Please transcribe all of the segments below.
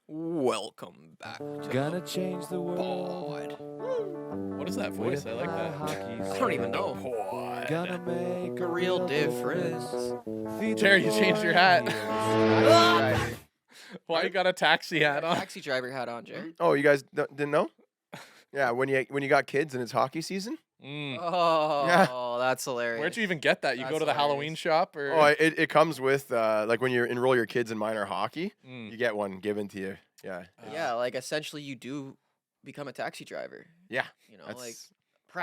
Welcome back to Gonna change the world. pod. What is that voice? I like that. I don't even know. Pod. Gonna make A real difference. Jerry, you changed your hat. Ah! Why you got a taxi hat on? Taxi driver hat on, Jerry. Oh, you guys didn't know? Yeah, when you got kids and it's hockey season. Mm. Oh, Yeah. that's hilarious. Where'd you even get that? You That's go to the Halloween hilarious. shop or? Oh, it comes with like when you enroll your kids in minor hockey, Mm. you get one given to you. Yeah, Yeah, like essentially you do become a taxi driver. yeah. You know, That's like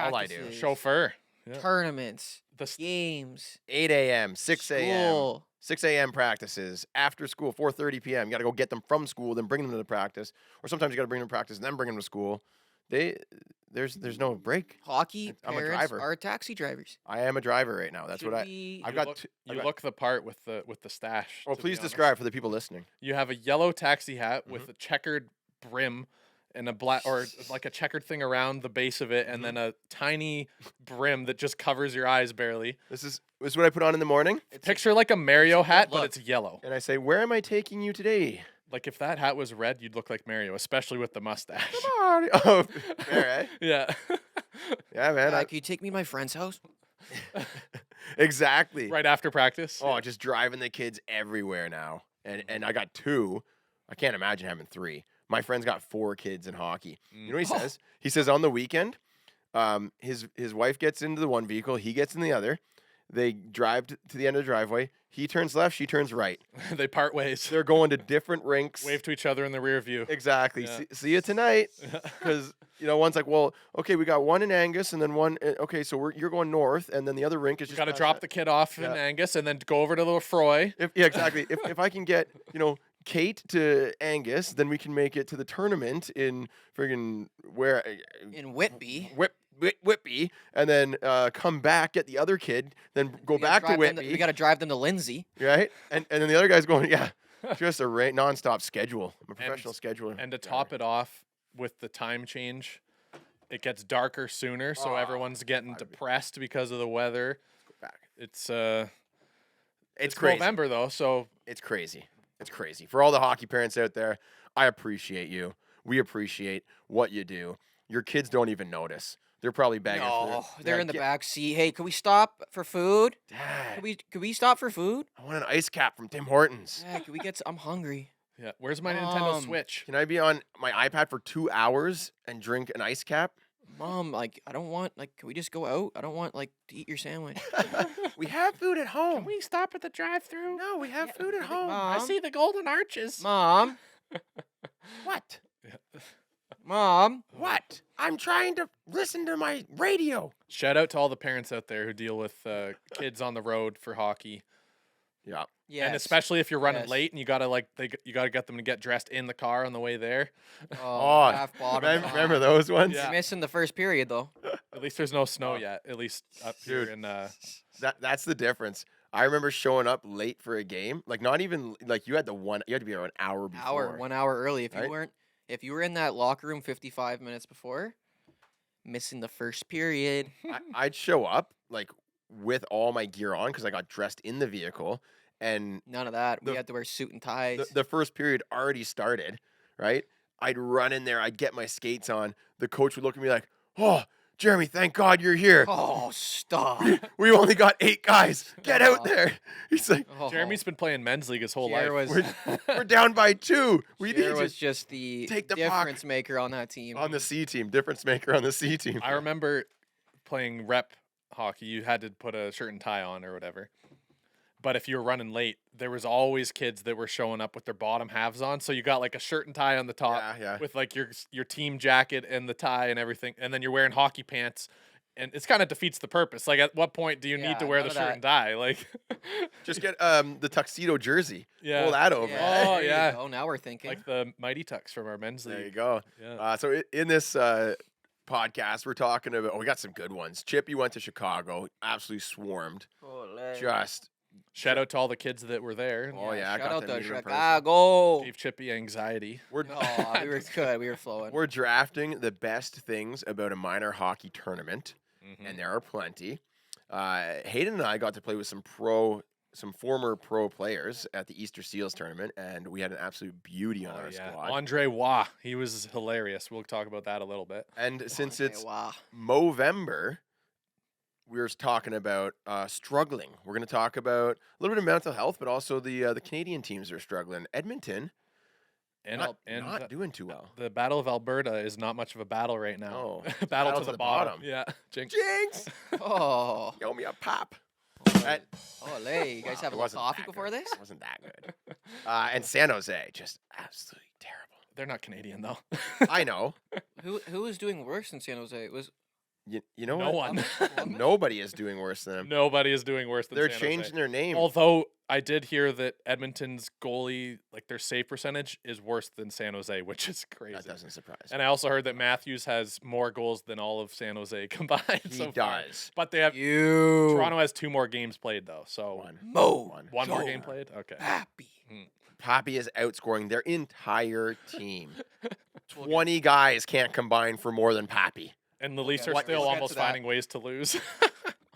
all I do. practices, Chauffeur. Yeah. tournaments, The s- games, 8 a.m., 6 a.m., school. 6 a.m. practices after school, 4:30 p.m. You got to go get them from school, then bring them to the practice, or sometimes you got to bring them to practice and then bring them to school. There's no break. Hockey I'm a parents driver. are taxi drivers. I am a driver right now. That's Should what I. we- I've You got. look, two- you I've got- look the part with the stash. Well, to be please honest. describe for the people listening. You have a yellow taxi hat Mm-hmm. with a checkered brim and a black or like a checkered thing around the base of it, Mm-hmm. and then a tiny brim that just covers your eyes barely. This is what I put on in the morning, Picture like a Mario hat, but look. it's yellow. and I say, "Where am I taking you today?" Like if that hat was red, you'd look like Mario, especially with the mustache. Come on. Oh, fair, eh? Yeah. Yeah, man. Can you take me to my friend's house? Exactly. Right after practice. Oh, just driving the kids everywhere now. And I got 2. I can't imagine having 3. My friend's got 4 kids in hockey. You know what he Oh. says? He says on the weekend, his wife gets into the one vehicle, he gets in the other. They drive to the end of the driveway. He turns left, she turns right. They part ways. They're going to different rinks. Wave to each other in the rear view. Exactly. Yeah. See you tonight. Because one's like, well, okay, we got one in Angus, and then one. Okay, so you're going north, and then the other rink is You just. got to past drop that. the kid off in Yeah. Angus and then go over to Lefroy. Yeah, exactly. if I can get Kate to Angus, then we can make it to the tournament in friggin' where In Whitby. Whitby, and then come back, get the other kid, then go We gotta back to drive them Whitby, we got to drive them to Lindsay. right? And then the other guy's going, yeah, just a nonstop schedule. I'm a professional scheduler. And to top it off with the time change, it gets darker sooner, so Oh, everyone's getting depressed because of the weather. back. It's It's crazy. November though, so It's crazy. It's crazy. For all the hockey parents out there, I appreciate you. We appreciate what you do. Your kids don't even notice. They're probably begging for No, their- they're Yeah, in the get- back seat. Hey, can we stop for food? Dad, Can we stop for food? I want an ice cap from Tim Hortons. Yeah, can we get? I'm hungry. yeah. Where's my Nintendo Mom. Switch? Can I be on my iPad for 2 hours and drink an ice cap? Mom, like I don't want. Like, can we just go out? I don't want like to eat your sandwich. We have food at home. stop at the drive-through? No, we have food at like, home. Mom, the Golden Arches. Mom, What? Mom. What? I'm trying to listen to my radio. Shout out to all the parents out there who deal with kids on the road for hockey. Yeah. Yeah, And especially if you're running Yes. late and you gotta you gotta get them to get dressed in the car on the way there. Oh, half bottom. Remember those ones? Yeah. You're missing the first period though. At least there's no snow yet. At least up here Dude. in That's the difference. I remember showing up late for a game. Like not even like you had to be around an hour before. 1 hour early. If you Right? weren't, if you were in that locker room 55 minutes before, missing the first period. I'd show up like with all my gear on because I got dressed in the vehicle, and None of that. We The- had to wear suit and ties. the first period already started. Right? I'd run in there. I'd get my skates on. The coach would look at me like, "Oh, Jeremy, thank God you're here. Oh, stop. We only got 8 guys. Get out Oh. there." He's like, Oh, Jeremy's been playing men's league his whole Jer life. was, "We're down by 2. We need Jer you was just the take the puck." difference maker on that team. on the C team. Difference maker on the C team. I remember playing rep hockey. You had to put a shirt and tie on or whatever. But if you were running late, there was always kids that were showing up with their bottom halves on. So you got like a shirt and tie on the top Yeah. with like your team jacket and the tie and everything, and then you're wearing hockey pants. And it's kind of defeats the purpose. Like, at what point do you need to Yeah, wear none the of shirt that. and tie? Like, Just get the tuxedo jersey. yeah, Pull that over. Yeah, Oh, there you yeah. go. Now we're thinking. like the Mighty Tux from our men's There you league. go. Yeah. So in this podcast, we're talking about. Oh, we got some good ones. Chippy went to Chicago. Absolutely swarmed. Just. Shout out to all the kids that were there. Oh, yeah, I Shout got out to to meet him in person. Chicago. Gave Chippy anxiety. We're Oh, we were good. We were flowing. we're drafting the best things about a minor hockey tournament, Mhm. and there are plenty. Hayden and I got to play with some pro some former pro players at the Easter Seals tournament, and we had an absolute beauty on Oh, our yeah. squad. Andre Waugh, he was hilarious. We'll talk about that a little bit. And since Okay, it's wow. Movember, we're talking about struggling. We're going to talk about a little bit of mental health, but also the Canadian teams are struggling. Edmonton, And not doing too well. the Battle of Alberta is not much of a battle right now. No, battle to the bottom. bottom. Yeah, jinx. Jinx! Oh, Give me a pop. That- Olé. You guys Wow, have it a wasn't little coffee that before good. this? It wasn't that good. And San Jose, just absolutely terrible. They're not Canadian though. I know. Who is doing worse than San Jose? It was You know No what? one. Columbus? Nobody is doing worse than them. Nobody is doing worse than They're San changing Jose. their name. Although I did hear that Edmonton's goalie, like their save percentage, is worse than San Jose, which is crazy. That doesn't surprise me. And I also heard that Matthews has more goals than all of San Jose combined. He so far. does. But they have you. Toronto has 2 more games played though. So One. Mo. one more Joe. game played. Okay. Happy. Poppy is outscoring their entire team. 20 guys can't combine for more than Poppy. And the Leafs are What- still we'll get almost to that. finding ways to lose.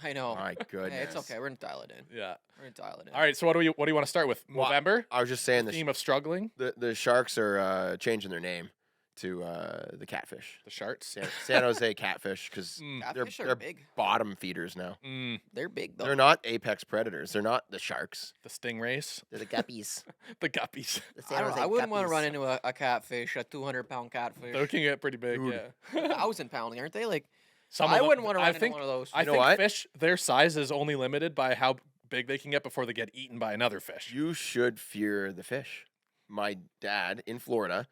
I know. My Hey, goodness. it's okay. We're gonna dial it in. yeah. We're gonna dial it in. All right. So what do you want to start with? Well, Movember? I was just saying Theme of struggling. the Sharks are changing their name to the Catfish. The Sharks. San Jose Catfish, because Mm. Catfish are they're big. bottom feeders now. They're big though. They're not apex predators. They're not the Sharks. The Stingrays. They're the Guppies. The Guppies. I wouldn't want to run into a catfish, a 200-pound catfish. They can get pretty big. Dude. Yeah. 1,000-pound, aren't they? Like, Some I of them- wouldn't want to I run into think one of those. I You know think what? fish, their size is only limited by how big they can get before they get eaten by another fish. You should fear the fish. My dad in Florida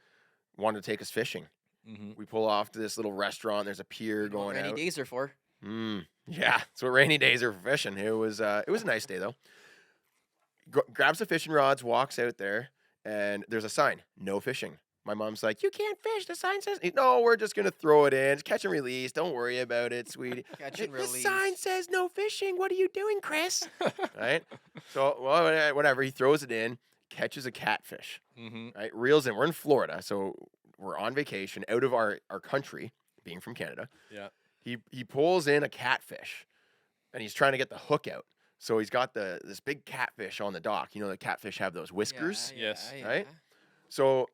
wanted to take us fishing. Mm-hmm. We pull off to this little restaurant. There's a pier You know what going rainy out. days are for. Yeah, that's what rainy days are for fishing. It was a nice day though. Grabs the fishing rods, walks out there, and there's a sign: no fishing. My mom's like, "You can't fish." The sign says, "No, we're just gonna throw it in. It's catch and release. Don't worry about it, sweetie." Catch and The release. sign says no fishing. What are you doing, Chris? Right? So, well, whatever. He throws it in, catches a catfish. Mm-hmm. Right? Reels in. We're in Florida, so we're on vacation out of our country, being from Canada. Yeah. He pulls in a catfish, and he's trying to get the hook out. So he's got this big catfish on the dock. You know, the catfish have those whiskers. Yeah, Yes. yeah, Right? yeah. So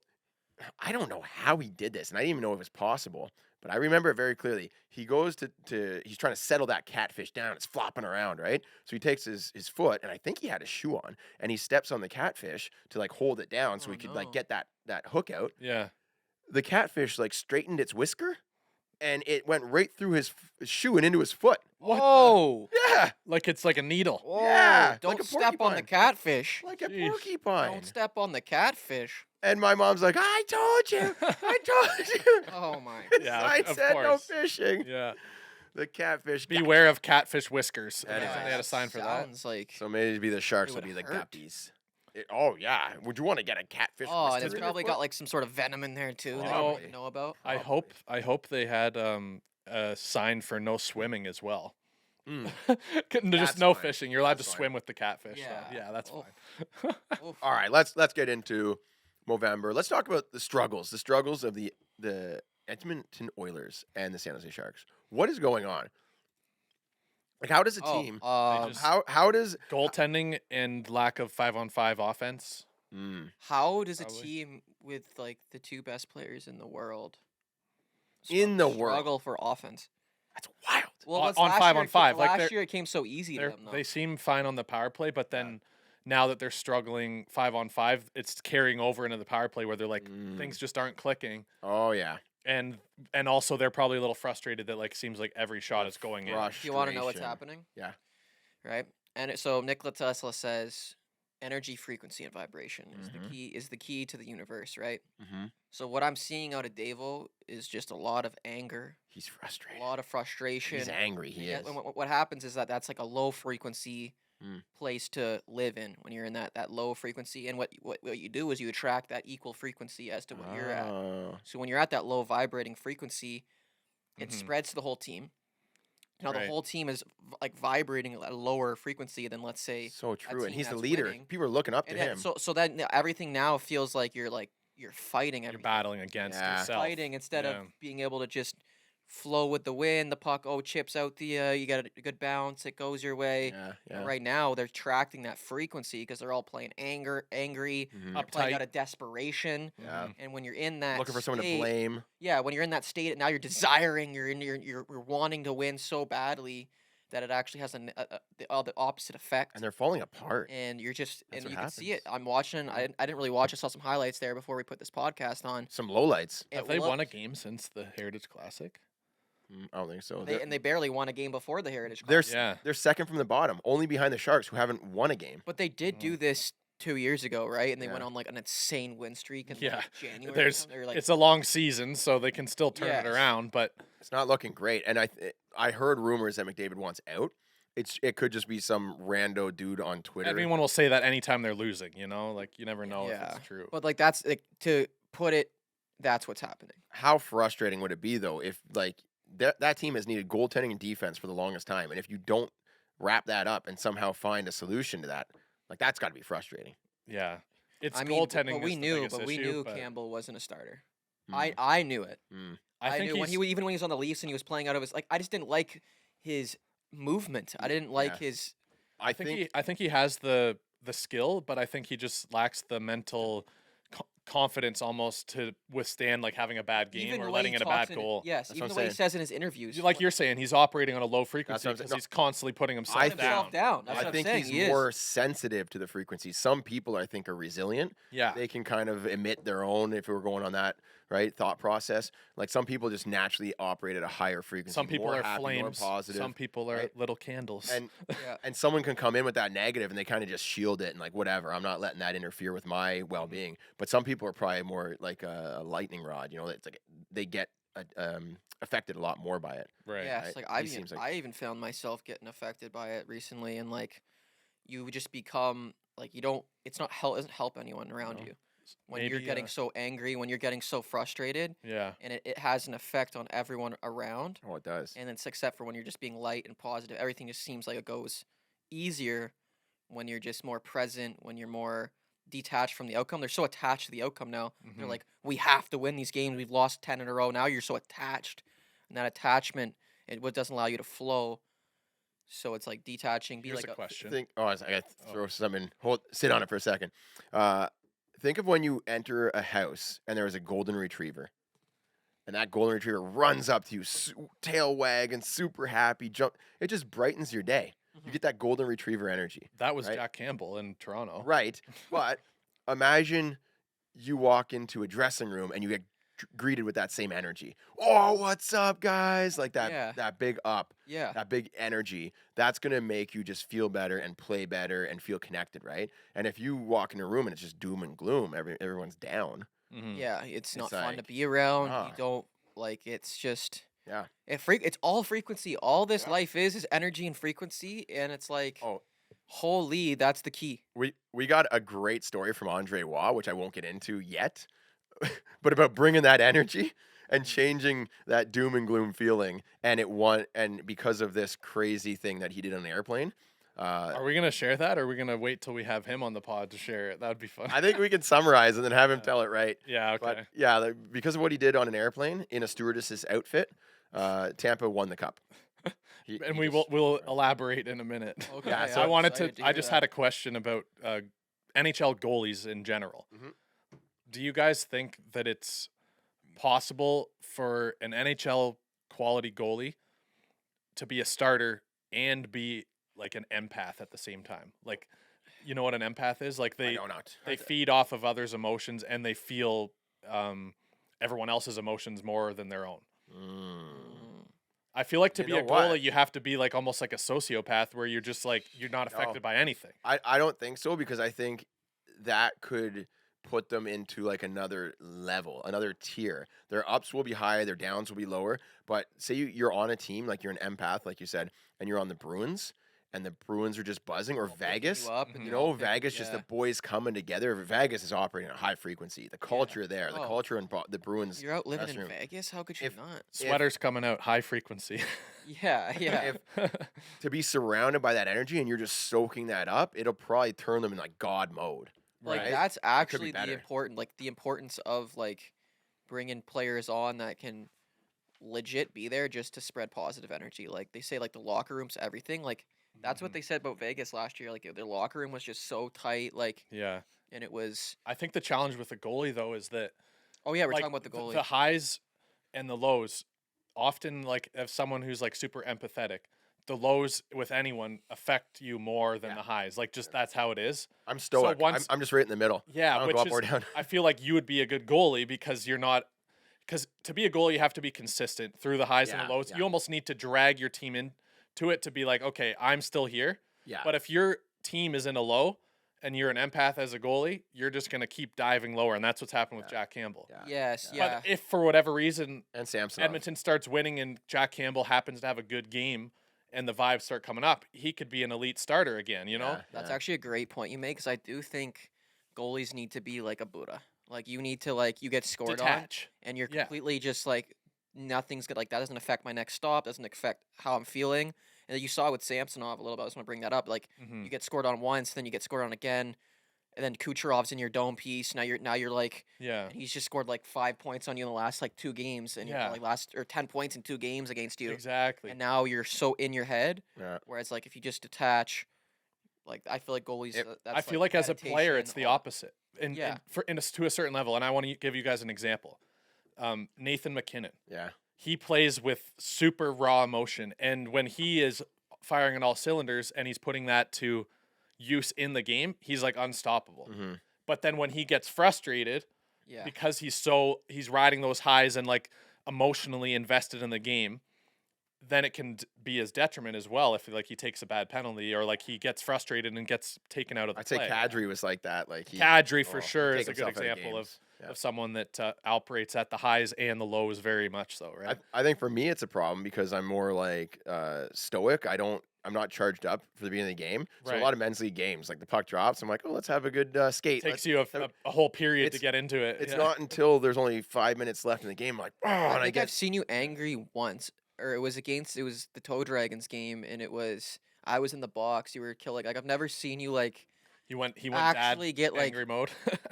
I don't know how he did this, and I didn't even know it was possible. But I remember it very clearly. He goes he's trying to settle that catfish down. It's flopping around, right? So he takes his foot, and I think he had a shoe on, and he steps on the catfish to like hold it down so Oh, he could no. like get that hook out. Yeah. The catfish like straightened its whisker, and it went right through his shoe and into his foot. Whoa. Yeah, Like it's like a needle. Whoa. Yeah, Don't like a step on the porcupine. catfish. like a Jeez. porcupine. Don't step on the catfish. And my mom's like, "I told you, I told you." Oh my. The Yeah, sign of said no course. fishing. Yeah. The catfish. got Beware of catfish whiskers. That I think is- they had a sign for that. Sounds like. So maybe the sharks It will would be the hurt. guppies. Oh yeah, would you want to get a catfish? Oh, and whisker it's in your probably foot? got like some sort of venom in there too that you Oh. didn't know about. I hope they had a sign for no swimming as well. Mm. There's That's just no fine. fishing. You're allowed That's to fine. swim with the catfish. So Yeah. yeah, that's Oh. fine. Oof. All right, let's get into Movember. Let's talk about the struggles of the Edmonton Oilers and the San Jose Sharks. What is going on? Like, how does a Oh, team? just- How does? Goaltending and lack of 5-on-5 offense. how does a Probably. team with like the two best players in the world In the world. struggle for offense? That's wild. Well, On- that's on last 5-on-5, like, Last they're- year it came so easy to them. Though. They seem fine on the power play, but then now that they're struggling 5-on-5, it's carrying over into the power play where they're like things just aren't clicking, Oh yeah. and also they're probably a little frustrated that like seems like every shot is going in. If you want to know what's Frustration. happening, Yeah. right? And so Nikola Tesla says, energy, frequency, and vibration Mhm. is the key to the universe, right? Mm-hmm. So what I'm seeing out of Davo is just a lot of anger, He's a frustrated. lot of frustration. He's angry. He Yeah, is. and what happens is that's like a low frequency Mm. place to live in when you're in that low frequency. And what you do is you attract that equal frequency as to what you're at. Oh. So when you're at that low vibrating frequency, it Mhm. spreads to the whole team. Now the Right. whole team is like vibrating at a lower frequency than let's say. So true, and team he's the that's leader. winning. People are looking up to And then, him. so then everything now feels like you're fighting You're everything. battling against Yeah. yourself. Fighting instead Yeah. of being able to just flow with the wind. The puck chips out you got a good bounce. It goes your way. Yeah, But yeah. right now they're tracking that frequency because they're all playing angry, Mhm. they're playing Uptight. out of desperation. Yeah. And when you're in that Looking for someone to state- blame. Yeah, when you're in that state, now you're desiring, you're wanting to win so badly that it actually has the opposite effect. And they're falling apart. And you're just, That's and what you can see it. happens. I'm watching. I didn't really watch. I saw some highlights there before we put this podcast on. Some lowlights. Have It they won a looked- game since the Heritage Classic? I don't think so. and they barely won a game before the Heritage They're Classic. Yeah. they're second from the bottom, only behind the Sharks, who haven't won a game. But they did do this 2 years ago, right? And they went Yeah. on like an insane win streak in Yeah. like, January. or There's something. They were, like, it's a long season, so they can still turn it Yes. around. But It's not looking great. And I heard rumors that McDavid wants out. It could just be some rando dude on Twitter. everyone will say that anytime they're losing. You know, like you never know if Yeah. it's true. But like that's like, to put it, that's what's happening. How frustrating would it be though if like that team has needed goaltending and defense for the longest time, and if you don't wrap that up and somehow find a solution to that, like that's got to be frustrating. Yeah, it's I mean, goaltending. but we is the knew, biggest but we issue, knew but Campbell wasn't a starter. Mm. I knew it. I think knew when he's, even when he was on the Leafs and he was playing out of his, like, I just didn't like his movement. I didn't like Yeah. his. I think I think he has the skill, but I think he just lacks the mental confidence almost to withstand like having a bad game Even or the way letting he in a talks bad goal. Yes, That's even what the I'm way he saying. says in his interviews. Like you're saying, he's operating on a low frequency I'm saying. because No, he's constantly putting himself I putting think- himself down. That's I what I'm think saying. he's He is. more sensitive to the frequency. Some people I think are resilient. Yeah, They can kind of emit their own if we're going on that right thought process. Like some people just naturally operate at a higher frequency. some people more are happy, more flames. positive. Some people are right? little candles. and Yeah. and someone can come in with that negative and they kind of just shield it and like whatever. I'm not letting that interfere with my well-being. But some people are probably more like a lightning rod. You know, it's like they get affected a lot more by it. right. Yeah, right? it's like He seems like- I even found myself getting affected by it recently, and like you just become like you don't. It's not help. It doesn't help anyone around No. you when you're Maybe, getting so angry, when you're getting so frustrated, Yeah. and it has an effect on everyone around. Oh, it does. And it's except for when you're just being light and positive, everything just seems like it goes easier when you're just more present, when you're more detached from the outcome. They're so attached to the outcome now. They're Mhm. like, we have to win these games. We've lost 10 in a row. Now you're so attached. And that attachment, what doesn't allow you to flow. So it's like detaching. Be Here's like a question. I got to Oh. throw something. Sit on it for a second. Think of when you enter a house and there is a golden retriever, and that golden retriever runs up to you, tail wagging, super happy, jump. It just brightens your day. You Mhm. get that golden retriever energy, That was right? Jack Campbell in Toronto. right? But imagine you walk into a dressing room and you get greeted with that same energy. Oh, what's up, guys? Like that, Yeah. that big up. Yeah. That big energy, that's going to make you just feel better and play better and feel connected, right? And if you walk in a room and it's just doom and gloom, everyone's down. Mhm. Yeah. It's not fun to like, be around. ah. You don't like it's just. Yeah. It's all frequency. All this Yeah. life is energy and frequency. And it's like, Oh, holy, that's the key. we got a great story from Andre Waugh, which I won't get into yet, but about bringing that energy and changing that doom and gloom feeling. And because of this crazy thing that he did on the airplane, Are we gonna share that, or are we gonna wait till we have him on the pod to share it? That would be fun. I think we can summarize and then have him Yeah. tell it right. Yeah. Okay. But yeah, because of what he did on an airplane in a stewardess's outfit, Tampa won the cup. And we'll elaborate in a minute. Okay, Yeah, So I'm I wanted to. excited to I hear just that. had a question about NHL goalies in general. Mhm. Do you guys think that it's possible for an NHL quality goalie to be a starter and be like an empath at the same time? Like, you know what an empath is? Like I they know not. they feed off of others' emotions and they feel everyone else's emotions more than their own. Mm. I feel like to You be a know what? goalie, you have to be like almost like a sociopath where you're just like you're not No. affected by anything. I don't think so, because I think that could put them into like another level, another tier. Their ups will be high, their downs will be lower. But say you're on a team, like you're an empath, like you said, and you're on the Bruins, and the Bruins are just buzzing, or All picking Vegas. you up and Mhm. You they're all know, picking- Vegas, just the yeah. boys coming together. Vegas is operating at a high frequency. The culture there, the Oh. culture in the Bruins. You're out living in dressing room. Vegas. How could you If- not? Sweaters coming out high frequency. Yeah, yeah. To be surrounded by that energy and you're just soaking that up, it'll probably turn them in like God mode. Like right? that's be actually better. the importance of like bringing players on that can legit be there just to spread positive energy. Like they say, like the locker room's everything. Like that's what Mhm. they said about Vegas last year. Like their locker room was just so tight. Like, Yeah. and it was. I think the challenge with the goalie though is that Oh yeah, we're like talking about the goalie. the highs and the lows often like if someone who's like super empathetic, the lows with anyone affect you more than Yeah. the highs. Like just that's how it is. I'm stoic. once- I'm just right in the middle. I Yeah, don't which go up is or down. I feel like you would be a good goalie because you're not because to be a goalie you have to be consistent through the highs and Yeah, the lows. yeah. You almost need to drag your team into it to be like, okay, I'm still here. Yeah. But if your team is in a low and you're an empath as a goalie, you're just gonna keep diving lower, and that's what's happened with Jack Campbell. Yeah. Yes, Yeah. yeah. But if for whatever reason And Samson. Edmonton starts winning and Jack Campbell happens to have a good game and the vibes start coming up, he could be an elite starter again, you know? That's actually a great point you make because I do think goalies need to be like a Buddha. Like you need to like you get scored Detach. on and you're Yeah. completely just like nothing's good. Like that doesn't affect my next stop. Doesn't affect how I'm feeling. And you saw with Samsonov a little bit. I just want to bring that up. Like Mhm. you get scored on once, then you get scored on again, and then Kucherov's in your dome piece. Now you're like, Yeah. and he's just scored like 5 points on you in the last like 2 games, and Yeah. you're like last or 10 points in 2 games against you. Exactly. And now you're so in your head. Yeah. Whereas like if you just detach, like I feel like goalies. That's I feel like as a player, it's meditation the all- opposite. And, Yeah. to a certain level, and I want to give you guys an example. Nathan McKinnon. Yeah. He plays with super raw emotion, and when he is firing on all cylinders and he's putting that to use in the game, he's like unstoppable. Mm-hmm. But then when he gets frustrated Yeah. because he's riding those highs and like emotionally invested in the game, then it can be his detriment as well if like he takes a bad penalty or like he gets frustrated and gets taken out of the I'd say play. Kadri was like that. Like Kadri for he'd sure take is a good himself out of example of games. Yeah. of someone that operates at the highs and the lows very much so, right? I think for me it's a problem because I'm more like stoic. I'm not charged up for the beginning of the game. So Right. a lot of men's league games, like the puck drops, I'm like, oh, let's have a good skate. Takes you a whole period to it's- get into it. It's yeah. not until there's only 5 minutes left in the game, like, oh, and I I think get I've seen you angry once, or it was the Toe Dragons game, and I was in the box. You were killing. Like I've never seen you like He went actually dad get like angry mode.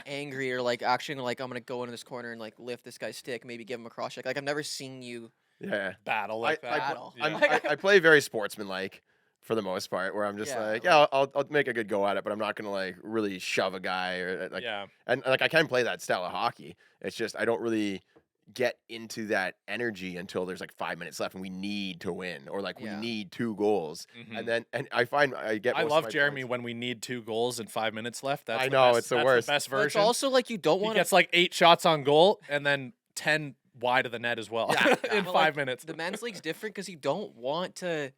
angry or like actually like I'm gonna go into this corner and like lift this guy's stick, maybe give him a cross check. Like I've never seen you. yeah. Battle like I- that. Battle. Yeah. I play very sportsmanlike for the most part, where I'm just Yeah, like, like- yeah, I'll make a good go at it, but I'm not gonna like really shove a guy or like, yeah. and like I can play that style of hockey. It's just I don't really get into that energy until there's like 5 minutes left and we need to win or like Yeah. we need 2 goals. Mhm. And I find I get. I most of love my Jeremy points. when we need 2 goals and 5 minutes left. That's I the know, best, it's the that's worst. The best But it's version. also like you don't He want to. gets like 8 shots on goal and then 10 wide of the net as well Yeah, in But, 5 like, minutes. The men's league's different because you don't want to.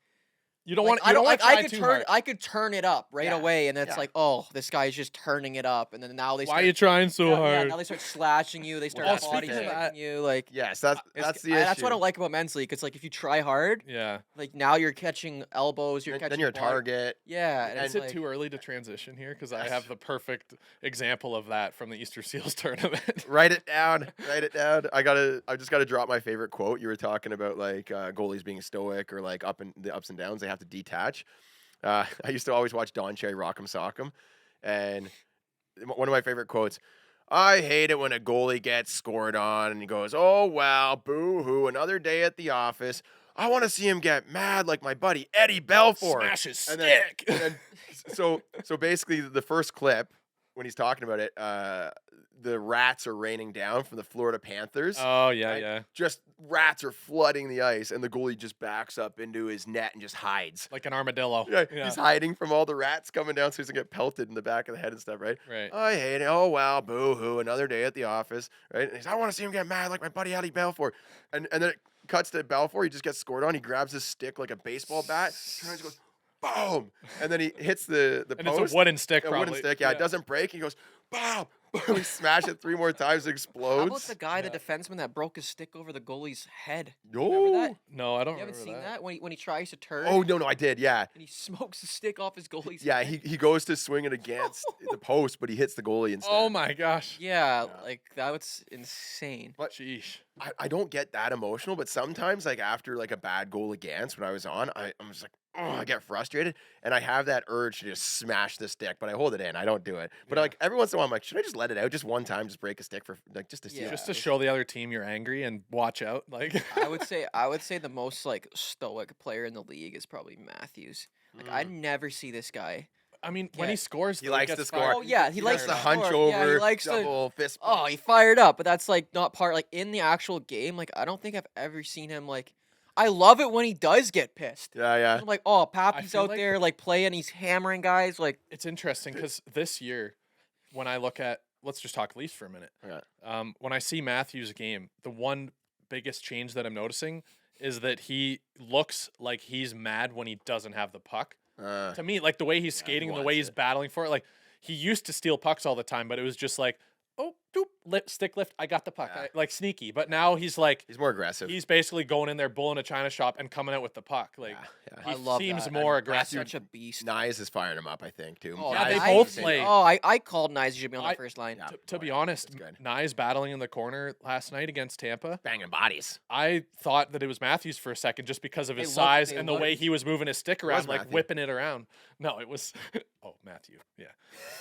You don't Like, want. You don't want to I try could too turn. hard. I could turn it up right Yeah, away, and it's yeah. like, oh, this guy's just turning it up, and then now they Why start. are you trying so yeah, hard? now they start slashing you. They start Well, body speaking of checking that- you. Like Yes, that's the issue. that's what I like about men's league. It's like if you try hard, Yeah. like now you're catching elbows. You're Then catching. you're a body- target. Yeah, and Is it's it like, too early to transition here? Because I Yes. have the perfect example of that from the Easter Seals tournament. Write it down. Write it down. I just gotta drop my favorite quote. You were talking about like goalies being stoic or like the ups and downs. They have to detach. I used to always watch Don Cherry Rock'em Sock'em, and one of my favorite quotes. I hate it when a goalie gets scored on and he goes, "Oh wow, boo hoo! Another day at the office. I want to see him get mad like my buddy Eddie Belfour." Smash his And then- stick. and then- so basically, the first clip when he's talking about it, the rats are raining down from the Florida Panthers. Oh yeah, right? yeah. Just rats are flooding the ice, and the goalie just backs up into his net and just hides. Like an armadillo. Yeah, Yeah. he's hiding from all the rats coming down, so he's gonna get pelted in the back of the head and stuff, right? Right. I hate it. Oh wow, boo hoo! Another day at the office, right? And he's, I want to see him get mad like my buddy Eddie Belfour, and then it cuts to Belfour. He just gets scored on. He grabs his stick like a baseball bat, turns, and goes, boom, and then he hits the And post. it's a wooden stick, A probably. wooden stick, yeah, it doesn't break. He goes, boom, boom. He smash it 3 more times, it how explodes. about the guy, Yeah. the defenseman that broke his stick over the goalie's head? No. Remember that? No, I don't You haven't remember seen that when he tries to turn. Oh no, I did, yeah. And he smokes the stick off his goalie's. Yeah, head. he goes to swing it against the post, but he hits the goalie instead. Oh my gosh. Yeah, Yeah. like that was insane. But Sheesh. I don't get that emotional, but sometimes like after like a bad goal against when I was on, I'm just like, I get frustrated, and I have that urge to just smash the stick, but I hold it in. I don't do it. But like every once in a while, I'm like, should I just let it out just one time, just break a stick for like just to see? Yeah. Just to show the other team you're angry and watch out. Like I would say the most like stoic player in the league is probably Matthews. Like I never see this guy. I mean, when Yeah. he scores, He though, likes gets to score. fired. Oh yeah, he He likes likes to to hunch score. over, Yeah, he likes to. double fist Oh, bump. he fired up, but that's like not part. Like in the actual game, like I don't think I've ever seen him like. I love it when he does get pissed. Yeah, yeah. I'm like, oh, Pappy's feel out like- there like playing. He's hammering guys. Like It's interesting because this year, when I look at, let's just talk Leafs for a minute. Yeah. When I see Matthews' game, the one biggest change that I'm noticing is that he looks like he's mad when he doesn't have the puck. To me, like the way he's skating, and the way wants he's it. battling for it, like he used to steal pucks all the time, but it was just like, oh, doop, stick lift, I got the puck, Yeah. like sneaky. But now he's like, He's more aggressive. he's basically going in there, bulling a china shop, and coming out with the puck. Like yeah. he I love seems that. more And aggressive. such a beast. Nyes is firing him up, I think, too. Oh, Yeah, they Nyes both is- play. Oh, I called Nyes should be on the I- first line. Yeah. To be yeah, honest, that's good. Nye's battling in the corner last night against Tampa. Banging bodies. I thought that it was Matthews for a second just because of his They size looked- and they the way looked- he was moving his stick around, like Matthew. whipping it around. No, it was Matthew. Yeah.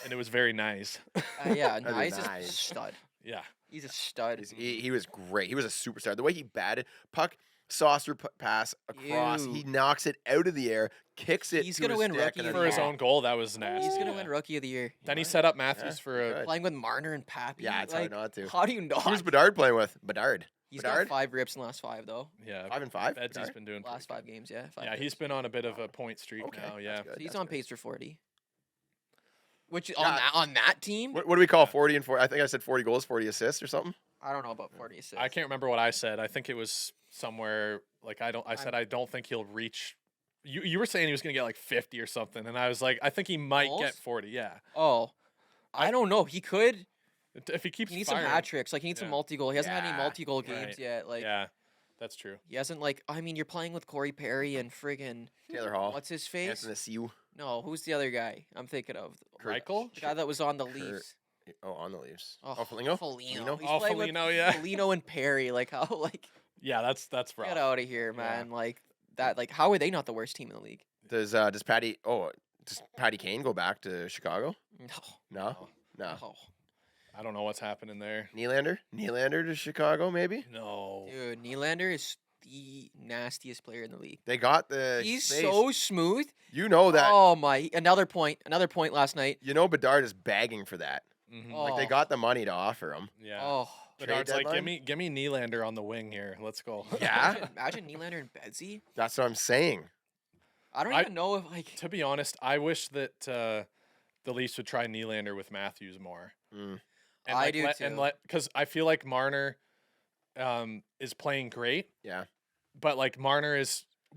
And it was very nice. Yeah, That'd be Nyes is a nice. stud. Yeah. He's a stud. He was great. He was a superstar. The way he batted, puck, saucer pass across. Ew. He knocks it out of the air, kicks it. He's to gonna his win stick, Rookie and of then For his Yeah. own goal, that was nasty. He's gonna yeah. win Rookie of the Year. Then he might. set up Matthews Yeah, for a good. Playing with Marner and Pappy. Yeah, it's like, hard not to. How do you not? Who's Bedard playing with? Bedard. He's Bedard? got 5 rips in the last 5 though. yeah. 5 and 5. Bedsy's Bedard? been doing Last pretty 5 games, yeah. good. 5 Yeah, rips. he's been on a bit of a point streak Okay, now. that's Yeah. good, So he's that's on good. pace for 40. Which Yeah. on that team, What do we call 40 and 40? I think I said 40 goals, 40 assists or something. I don't know about 40 assists. I can't remember what I said. I think it was somewhere like I said I don't think he'll reach. You were saying he was gonna get like 50 or something, and I was like, I think he might Goals? get 40. Yeah, Oh, I don't know. He could. if he keeps He needs some firing. hat tricks. Like he needs some Yeah. multi-goal. He hasn't had any Yeah, multi-goal games right. yet. Like Yeah, that's true. he hasn't. Like I mean, you're playing with Corey Perry and friggin' Taylor Hall. what's his face? Anthony Siu. No, who's the other guy? I'm thinking of Reichel? the guy that was on the Kurt. Leafs. Oh, on the Leafs. Oh, Oh, Foligno? Foligno. He's Oh, playing with Foligno, yeah. Foligno and Perry. Like how? Like Yeah, that's rough. get out of here, man. Like that. Like how are they not the worst team in the league? Does Patty Kane go back to Chicago? No. No. No. No. I don't know what's happening there. Nylander to Chicago, maybe. No. Dude, Nylander is the nastiest player in the league. They got the. He's space. so smooth. You know that. Oh my! Another point last night. You know Bedard is begging for that. Mhm. Oh. Like they got the money to offer him. Yeah. Oh, Bedard's like, deadline? give me Nylander on the wing here. Let's go. Yeah. imagine Nylander and Bedsy. That's what I'm saying. I don't I- even know if like. To be honest, I wish that the Leafs would try Nylander with Matthews more. Mm. And I like, do and too. because I feel like Marner is playing great, Yeah. but like Marner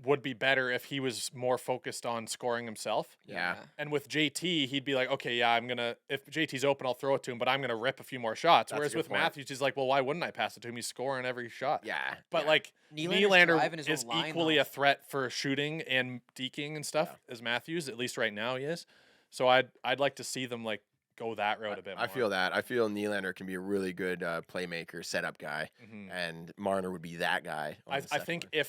would be better if he was more focused on scoring himself. Yeah. And with JT, he'd be like, okay, yeah, if JT's open, I'll throw it to him, but I'm gonna rip a few more shots. That's a Whereas good with point. Matthews, he's like, well, why wouldn't I pass it to him? He's scoring every shot. Yeah. But yeah. like Nylander's Nylander driving his own is line, equally though. a threat for shooting and deking and stuff as Matthews. At least right now he is. So I'd like to see them like go that route a bit more. I feel that. I feel Nylander can be a really good playmaker, setup guy, Mhm. and Marner would be that guy. on I the second think line. if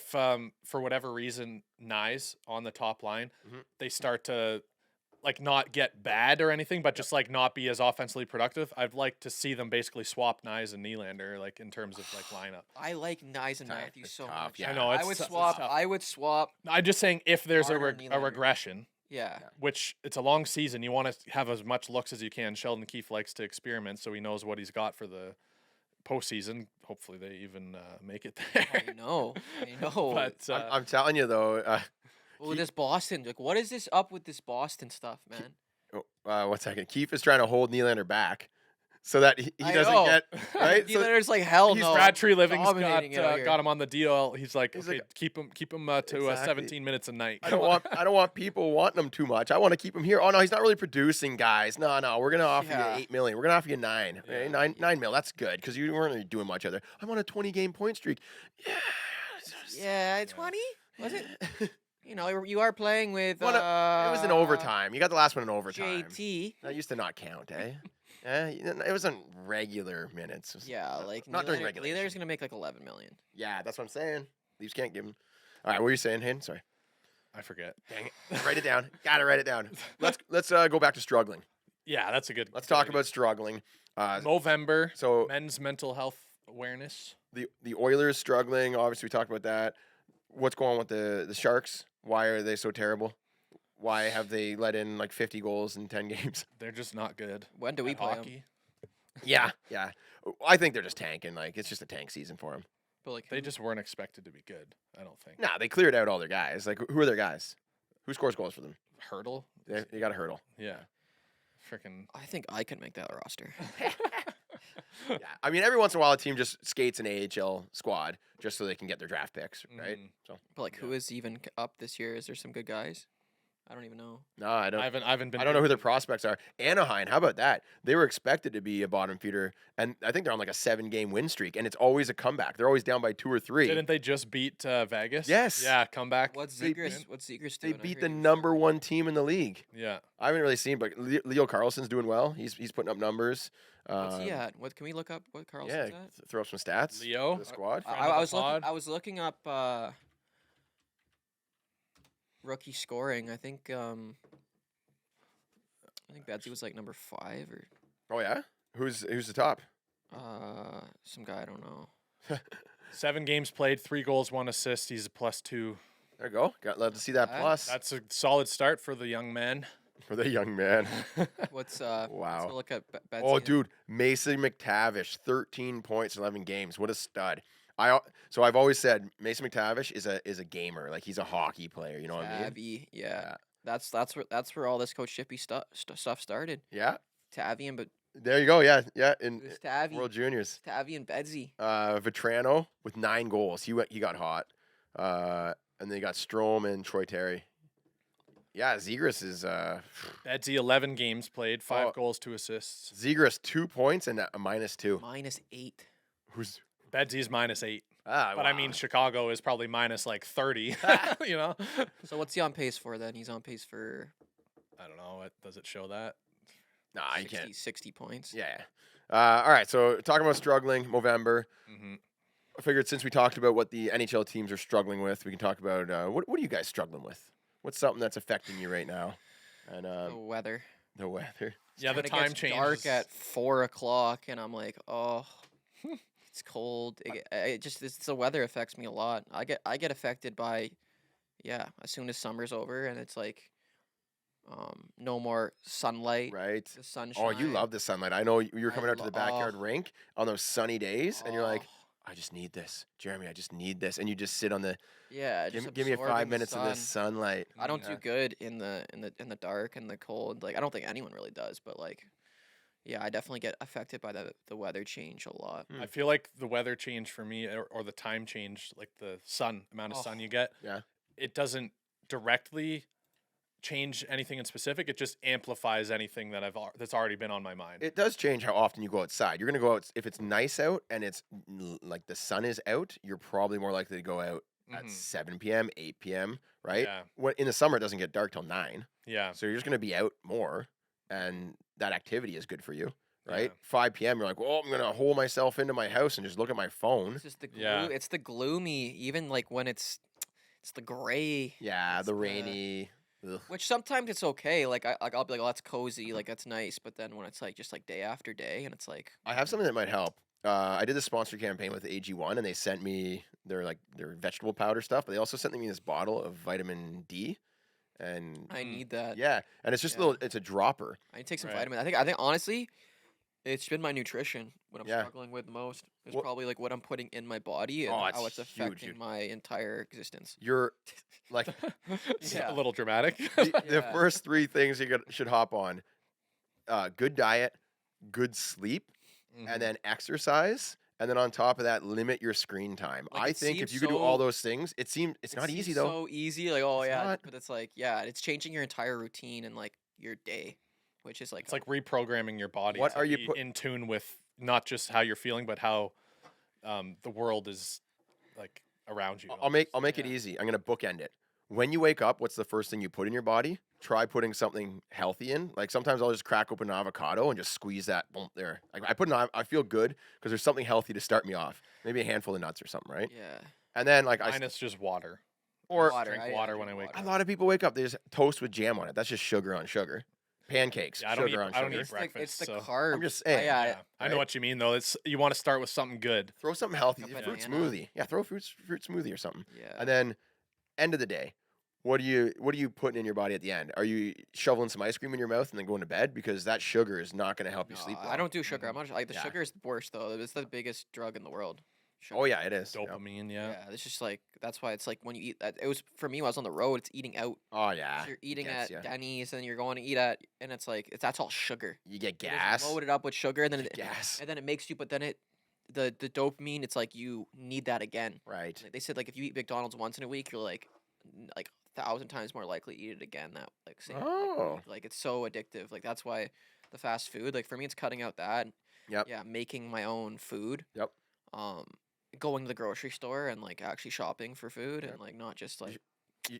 for whatever reason Nyes on the top line, Mhm. they start to like not get bad or anything, but just like not be as offensively productive. I'd like to see them basically swap Nyes and Nylander like in terms of like lineup. I like Nyes and Tight. Matthews It's so tough, much. yeah. I know I it's would tou- it's swap. tough. I would swap. I'm just saying if there's Marner and a Nylander. regression, Yeah. which it's a long season, you want to have as much looks as you can. Sheldon Keefe likes to experiment, so he knows what he's got for the postseason. Hopefully, they even make it there. I know. I know. But I'm telling you though, well, this Boston. Like, what is this up with this Boston stuff, man? 1 second. Keefe is trying to hold Nylander back so that he I doesn't know. get right. So Nylander's like hell he's no. Brad Tree Living's dominating out here. got him on the deal. He's like, He's okay, like- keep him to Exactly. 17 minutes a night. I Come don't on. want people wanting him too much. I want to keep him here. Oh no, he's not really producing, guys. No, we're gonna offer Yeah. you $8 million. We're gonna offer you 9. Yeah. Okay? 9 mil. That's good because you weren't really doing much other. I'm on a 20-game point streak. Yeah. Yeah, 20. Was it? You know, you are playing with. Well, it was in overtime. You got the last one in overtime. JT. That used to not count, eh? It wasn't regular minutes. Yeah, like not during Nylander- regulation. Nylander's gonna make like 11 million. Yeah, that's what I'm saying. Leafs can't give him. All right, what were you saying, Hayden? Sorry. I forget. Dang it. Write it down. Gotta write it down. Let's go back to struggling. Yeah, that's a good. Let's talk about struggling. Movember. So Men's mental health awareness. the Oilers struggling. Obviously, we talked about that. What's going on with the Sharks? Why are they so terrible? Why have they let in like 50 goals in 10 games? They're just not good. When do we at play 'em? hockey. Yeah. I think they're just tanking. Like it's just a tank season for them. But like, They just weren't expected to be good. I don't think. Nah, they cleared out all their guys. Like who are their guys? Who scores goals for them? Hurdle. They got a hurdle. Yeah. Freaking. I think I can make that roster. Yeah, I mean, every once in a while, a team just skates an AHL squad just so they can get their draft picks, right? Mhm. So But like, who is even up this year? Is there some good guys? I don't even know. no, I don't. I haven't been. I don't know who their prospects are. Anaheim, how about that? They were expected to be a bottom feeder, and I think they're on like a 7-game win streak, and it's always a comeback. They're always down by 2 or 3. Didn't they just beat Vegas? Yes. Yeah, comeback. What's They Zegras? What's Zegras They doing? I beat heard the he was number hurt. 1 team in the league. Yeah. I haven't really seen, but Leo Carlson's doing well. He's putting up numbers. What's he at? What can we look up? What Yeah, Carlson's at? throw up some stats. Leo? for the squad. Friend I, of I the was looking. pod. I was looking up rookie scoring. I think Betsy was like number 5 or Oh yeah, who's the top? some guy I don't know. 7 games played, 3 goals, 1 assist. He's a +2. There you go. Love to see that Alright. plus That's a solid start for the young man. for the young man. What's Wow. Let's look at Betsy. Oh, dude, Mason McTavish, 13 points, 11 games. What a stud! So I've always said Mason McTavish is a gamer. Like he's a hockey player. You know what I mean? Tabby. Yeah. That's where all this Coach Shippy stuff started. Yeah. Tabby and There you go. Yeah. In it was Tabby. World Juniors, Tabby and Betsy. Vetrano with 9 goals. He got hot. And they got Strome and Troy Terry. Yeah, Zegras is Betsy, 11 games played, 5 Oh. goals, 2 assists. Zegras 2 points and a -2. -8. Who's Betsy's -8. But But I mean, Chicago is probably minus like 30. You know? So what's he on pace for then? He's on pace for I don't know. Does it show that? nah, you 60, can't. 60 points. Yeah. All right. So talking about struggling, Movember. Mm-hmm. I figured since we talked about what the NHL teams are struggling with, we can talk about what are you guys struggling with? What's something that's affecting you right now? And The weather. the weather. Yeah, the When it time gets changes. dark at 4 o'clock, and I'm like, oh, it's cold. It's the weather affects me a lot. I get affected by, as soon as summer's over, and it's like, no more sunlight. Right. The sunshine. Oh, you love the sunlight. I know you were I coming out to lo- the backyard oh. rink on those sunny days, and you're like, Oh, I just need this, Jeremy. I just need this, and you just sit on the. yeah. Just Give me 5 absorbing the minutes of this sun. sunlight. I don't Yeah. do good in the dark and the cold. Like I don't think anyone really does, but like, yeah, I definitely get affected by the weather change a lot. I feel like the weather change for me, or the time change, like the amount of Oh. sun you get. Yeah. It doesn't directly change anything in specific. It just amplifies anything that's already been on my mind. It does change how often you go outside. You're gonna go out if it's nice out and it's like the sun is out. You're probably more likely to go out at Mhm. 7 p.m., 8 p.m. Right? Yeah. When in the summer, it doesn't get dark till 9, Yeah. so you're just gonna be out more, and that activity is good for you. Right? Yeah. 5 p.m. You're like, well, I'm gonna hole myself into my house and just look at my phone. It's just the Yeah. It's the gloomy, even like when it's the gray. Yeah, It's the the- rainy. Ugh. Which sometimes it's okay. Like I'll be like, oh, that's cozy, like that's nice. But then when it's like just like day after day, and it's like, I have something that might help. I did the sponsor campaign with AG1, and they sent me their vegetable powder stuff, but they also sent me this bottle of vitamin D, and I need that. yeah, and it's just Yeah. a little. It's a dropper. I need to take some Right. vitamin. I think honestly, it's been my nutrition what I'm Yeah. struggling with most. It's Well- probably like what I'm putting in my body and Oh, how it's it's huge, affecting dude. my entire existence. You're like It's Yeah. a little dramatic. the Yeah. first 3 things should hop on: good diet, good sleep, Mhm. and then exercise. And then on top of that, limit your screen time. Like, I it think if seems you could do all so- those things, it's not easy seems though. So easy, like oh It's yeah, not. but it's like it's changing your entire routine and like your day, which is like It's like reprogramming your body. What to are you be put- in tune with not just how you're feeling, but how the world is like around you. I'll make it Yeah. easy. I'm gonna bookend it. When you wake up, what's the first thing you put in your body? Try putting something healthy in. Like sometimes I'll just crack open an avocado and just squeeze that boom, there. Like I feel good because there's something healthy to start me off. Maybe a handful of nuts or something, right? yeah. And then like Mine is just water. Or water. drink I water drink when I wake a up. lot of people wake up, they just toast with jam on it. That's just sugar on sugar. Pancakes, Yeah, I don't sugar eat- on I don't sugar. eat breakfast. It's the so- carbs. I'm just saying. Yeah, Yeah, I know right? what you mean though. It's you want to start with something good. Throw something healthy, a fruit banana. smoothie. Yeah, throw a fruit smoothie or something. yeah. And then end of the day, what are you putting in your body at the end? Are you shoveling some ice cream in your mouth and then going to bed? Because that sugar is not going to help you No, sleep well. I don't do sugar. I'm not like the Yeah. sugar is the worst though. It's the biggest drug in the world. Sugar. Oh yeah, it is. Yep. Dopamine, Yeah, yeah. it's just like that's why it's like when you eat that. It was for me when I was on the road. It's eating out. Oh yeah. You're eating gets at ya. Denny's and you're going to eat at, and it's like that's all sugar. You get It is gas. loaded up with sugar, and then Gas. and then it makes you. But then the dopamine. It's like you need that again. Right. Like they said, like if you eat McDonald's once in a week, you're like 1,000 times more likely to eat it again. That like same. Oh. Like it's so addictive. Like that's why the fast food. Like for me, it's cutting out that. Yep. Yeah, making my own food. Yep. Going to the grocery store and like actually shopping for food Yep. and like not just like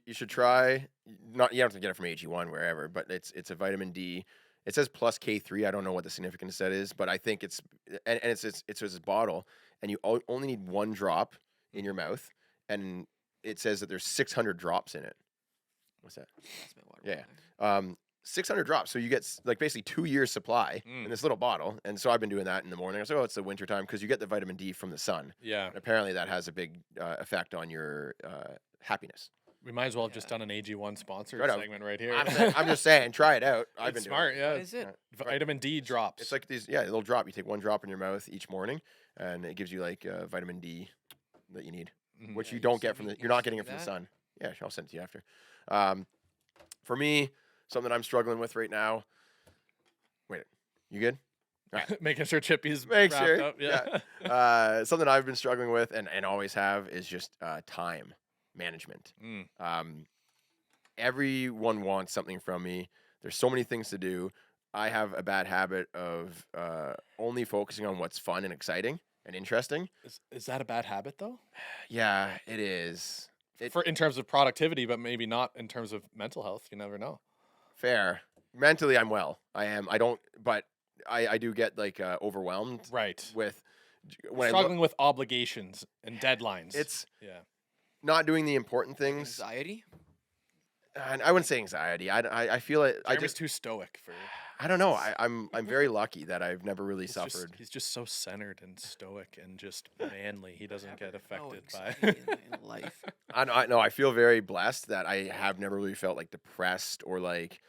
You should try. Not you don't have to get it from AG1 wherever, but it's a vitamin D. It says plus K3. I don't know what the significance of that is, but I think it's and it's this bottle, and you only need one drop in your mouth, and it says that there's 600 drops in it. What's that? that's my water. Yeah. 600 drops. So you get like basically 2 years supply Mm. in this little bottle. And so I've been doing that in the morning. I was like, oh, it's the winter time because you get the vitamin D from the sun. Yeah. And apparently that has a big effect on your happiness. We might as well have just Yeah. done an AG1 sponsored Right on. segment right here. I'm just saying, try it out. I've been It's doing smart, it. yeah. What is it? Vitamin D drops. It's like these, little drop. You take one drop in your mouth each morning, and it gives you like vitamin D that you need, Mhm. which Yeah, you you don't send get from me- the. you You're not send getting me it from the that? sun. Yeah, I'll send it to you after. For me, something I'm struggling with right now. Wait, you good? Making sure Chippy's Make wrapped sure, up. Yeah. Something I've been struggling with and always have is just time management. Mm. Everyone wants something from me. There's so many things to do. I have a bad habit of only focusing on what's fun and exciting and interesting. Is that a bad habit though? Yeah, it is. For in terms of productivity, but maybe not in terms of mental health. You never know. Fair. Mentally, I'm well. I am. I don't. But I do get like overwhelmed Right. with when Struggling with obligations and deadlines. It's yeah. not doing the important things. Anxiety. And I wouldn't say anxiety. I feel it. I Jeremy's just too stoic for. I don't know. I'm very lucky that I've never really He's suffered. he's just so centered and stoic and just manly. He doesn't get No affected by. anxiety in life. I know. I feel very blessed that I have never really felt like depressed or like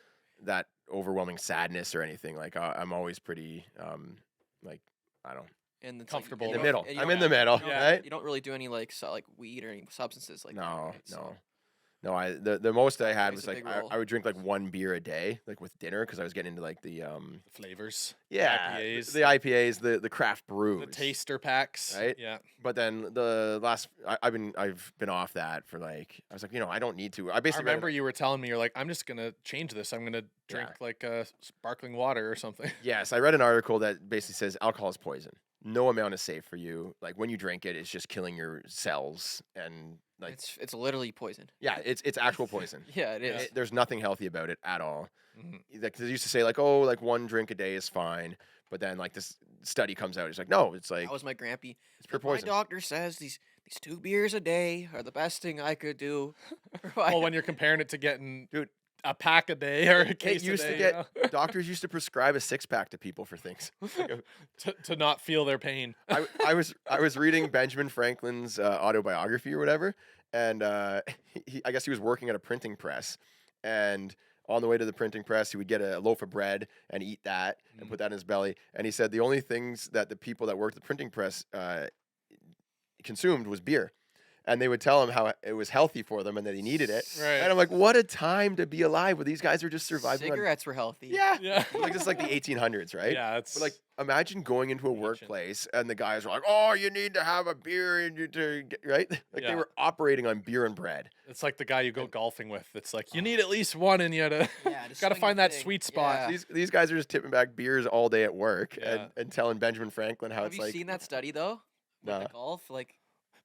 that overwhelming sadness or anything. Like I'm always pretty like I don't And it's Comfortable in Like, the you middle. don't- and you I'm don't- in the middle, you don't- right? You don't really do any like like weed or any substances like that. No, right? So- no. No, the most I had plays was a like big role. I would drink like one beer a day, like with dinner, because I was getting into like the Flavors. IPAs, IPAs. the craft brews, The taster packs. Right? Yeah. But then I've been off that for like I was like I don't need to. I I basically read remember you were telling me you're like, I'm just gonna change this. I'm gonna drink like sparkling water or something. Yes, I read an article that basically says alcohol is poison. No amount is safe for you. Like when you drink it, it's just killing your cells and like it's literally poison. yeah, it's actual poison. Yeah, it is. There's nothing healthy about it at all. Mhm. Like they used to say like like one drink a day is fine, but then like this study comes out, it's like no, it's like That was my grampy. it's pure My poison. doctor says these 2 beers a day are the best thing I could do. Well, when you're comparing it to getting Dude, a pack a day or a case used a to day, get you know? doctors used to prescribe a 6-pack to people for things. to not feel their pain. I was reading Benjamin Franklin's autobiography or whatever, and I guess he was working at a printing press, and on the way to the printing press, he would get a loaf of bread and eat that and put that in his belly. And he said the only things that the people that worked at the printing press consumed was beer. And they would tell him how it was healthy for them and that he needed it. Right. And I'm like, what a time to be alive where these guys are just surviving on Cigarettes were healthy. yeah. Yeah. Like this is like the 1800s, right? Yeah, it's But like, imagine going into a Ancient. workplace and the guys are like, "Oh, you need to have a beer and you to get, right." Like Yeah. they were operating on beer and bread. it's like the guy you go golfing with. It's like you need at least one in you to Yeah, to gotta swing find the that thing. sweet spot. Yeah. These guys are just tipping back beers all day at work Yeah. and telling Benjamin Franklin how Have it's you like, seen that study though? With No. the golf, like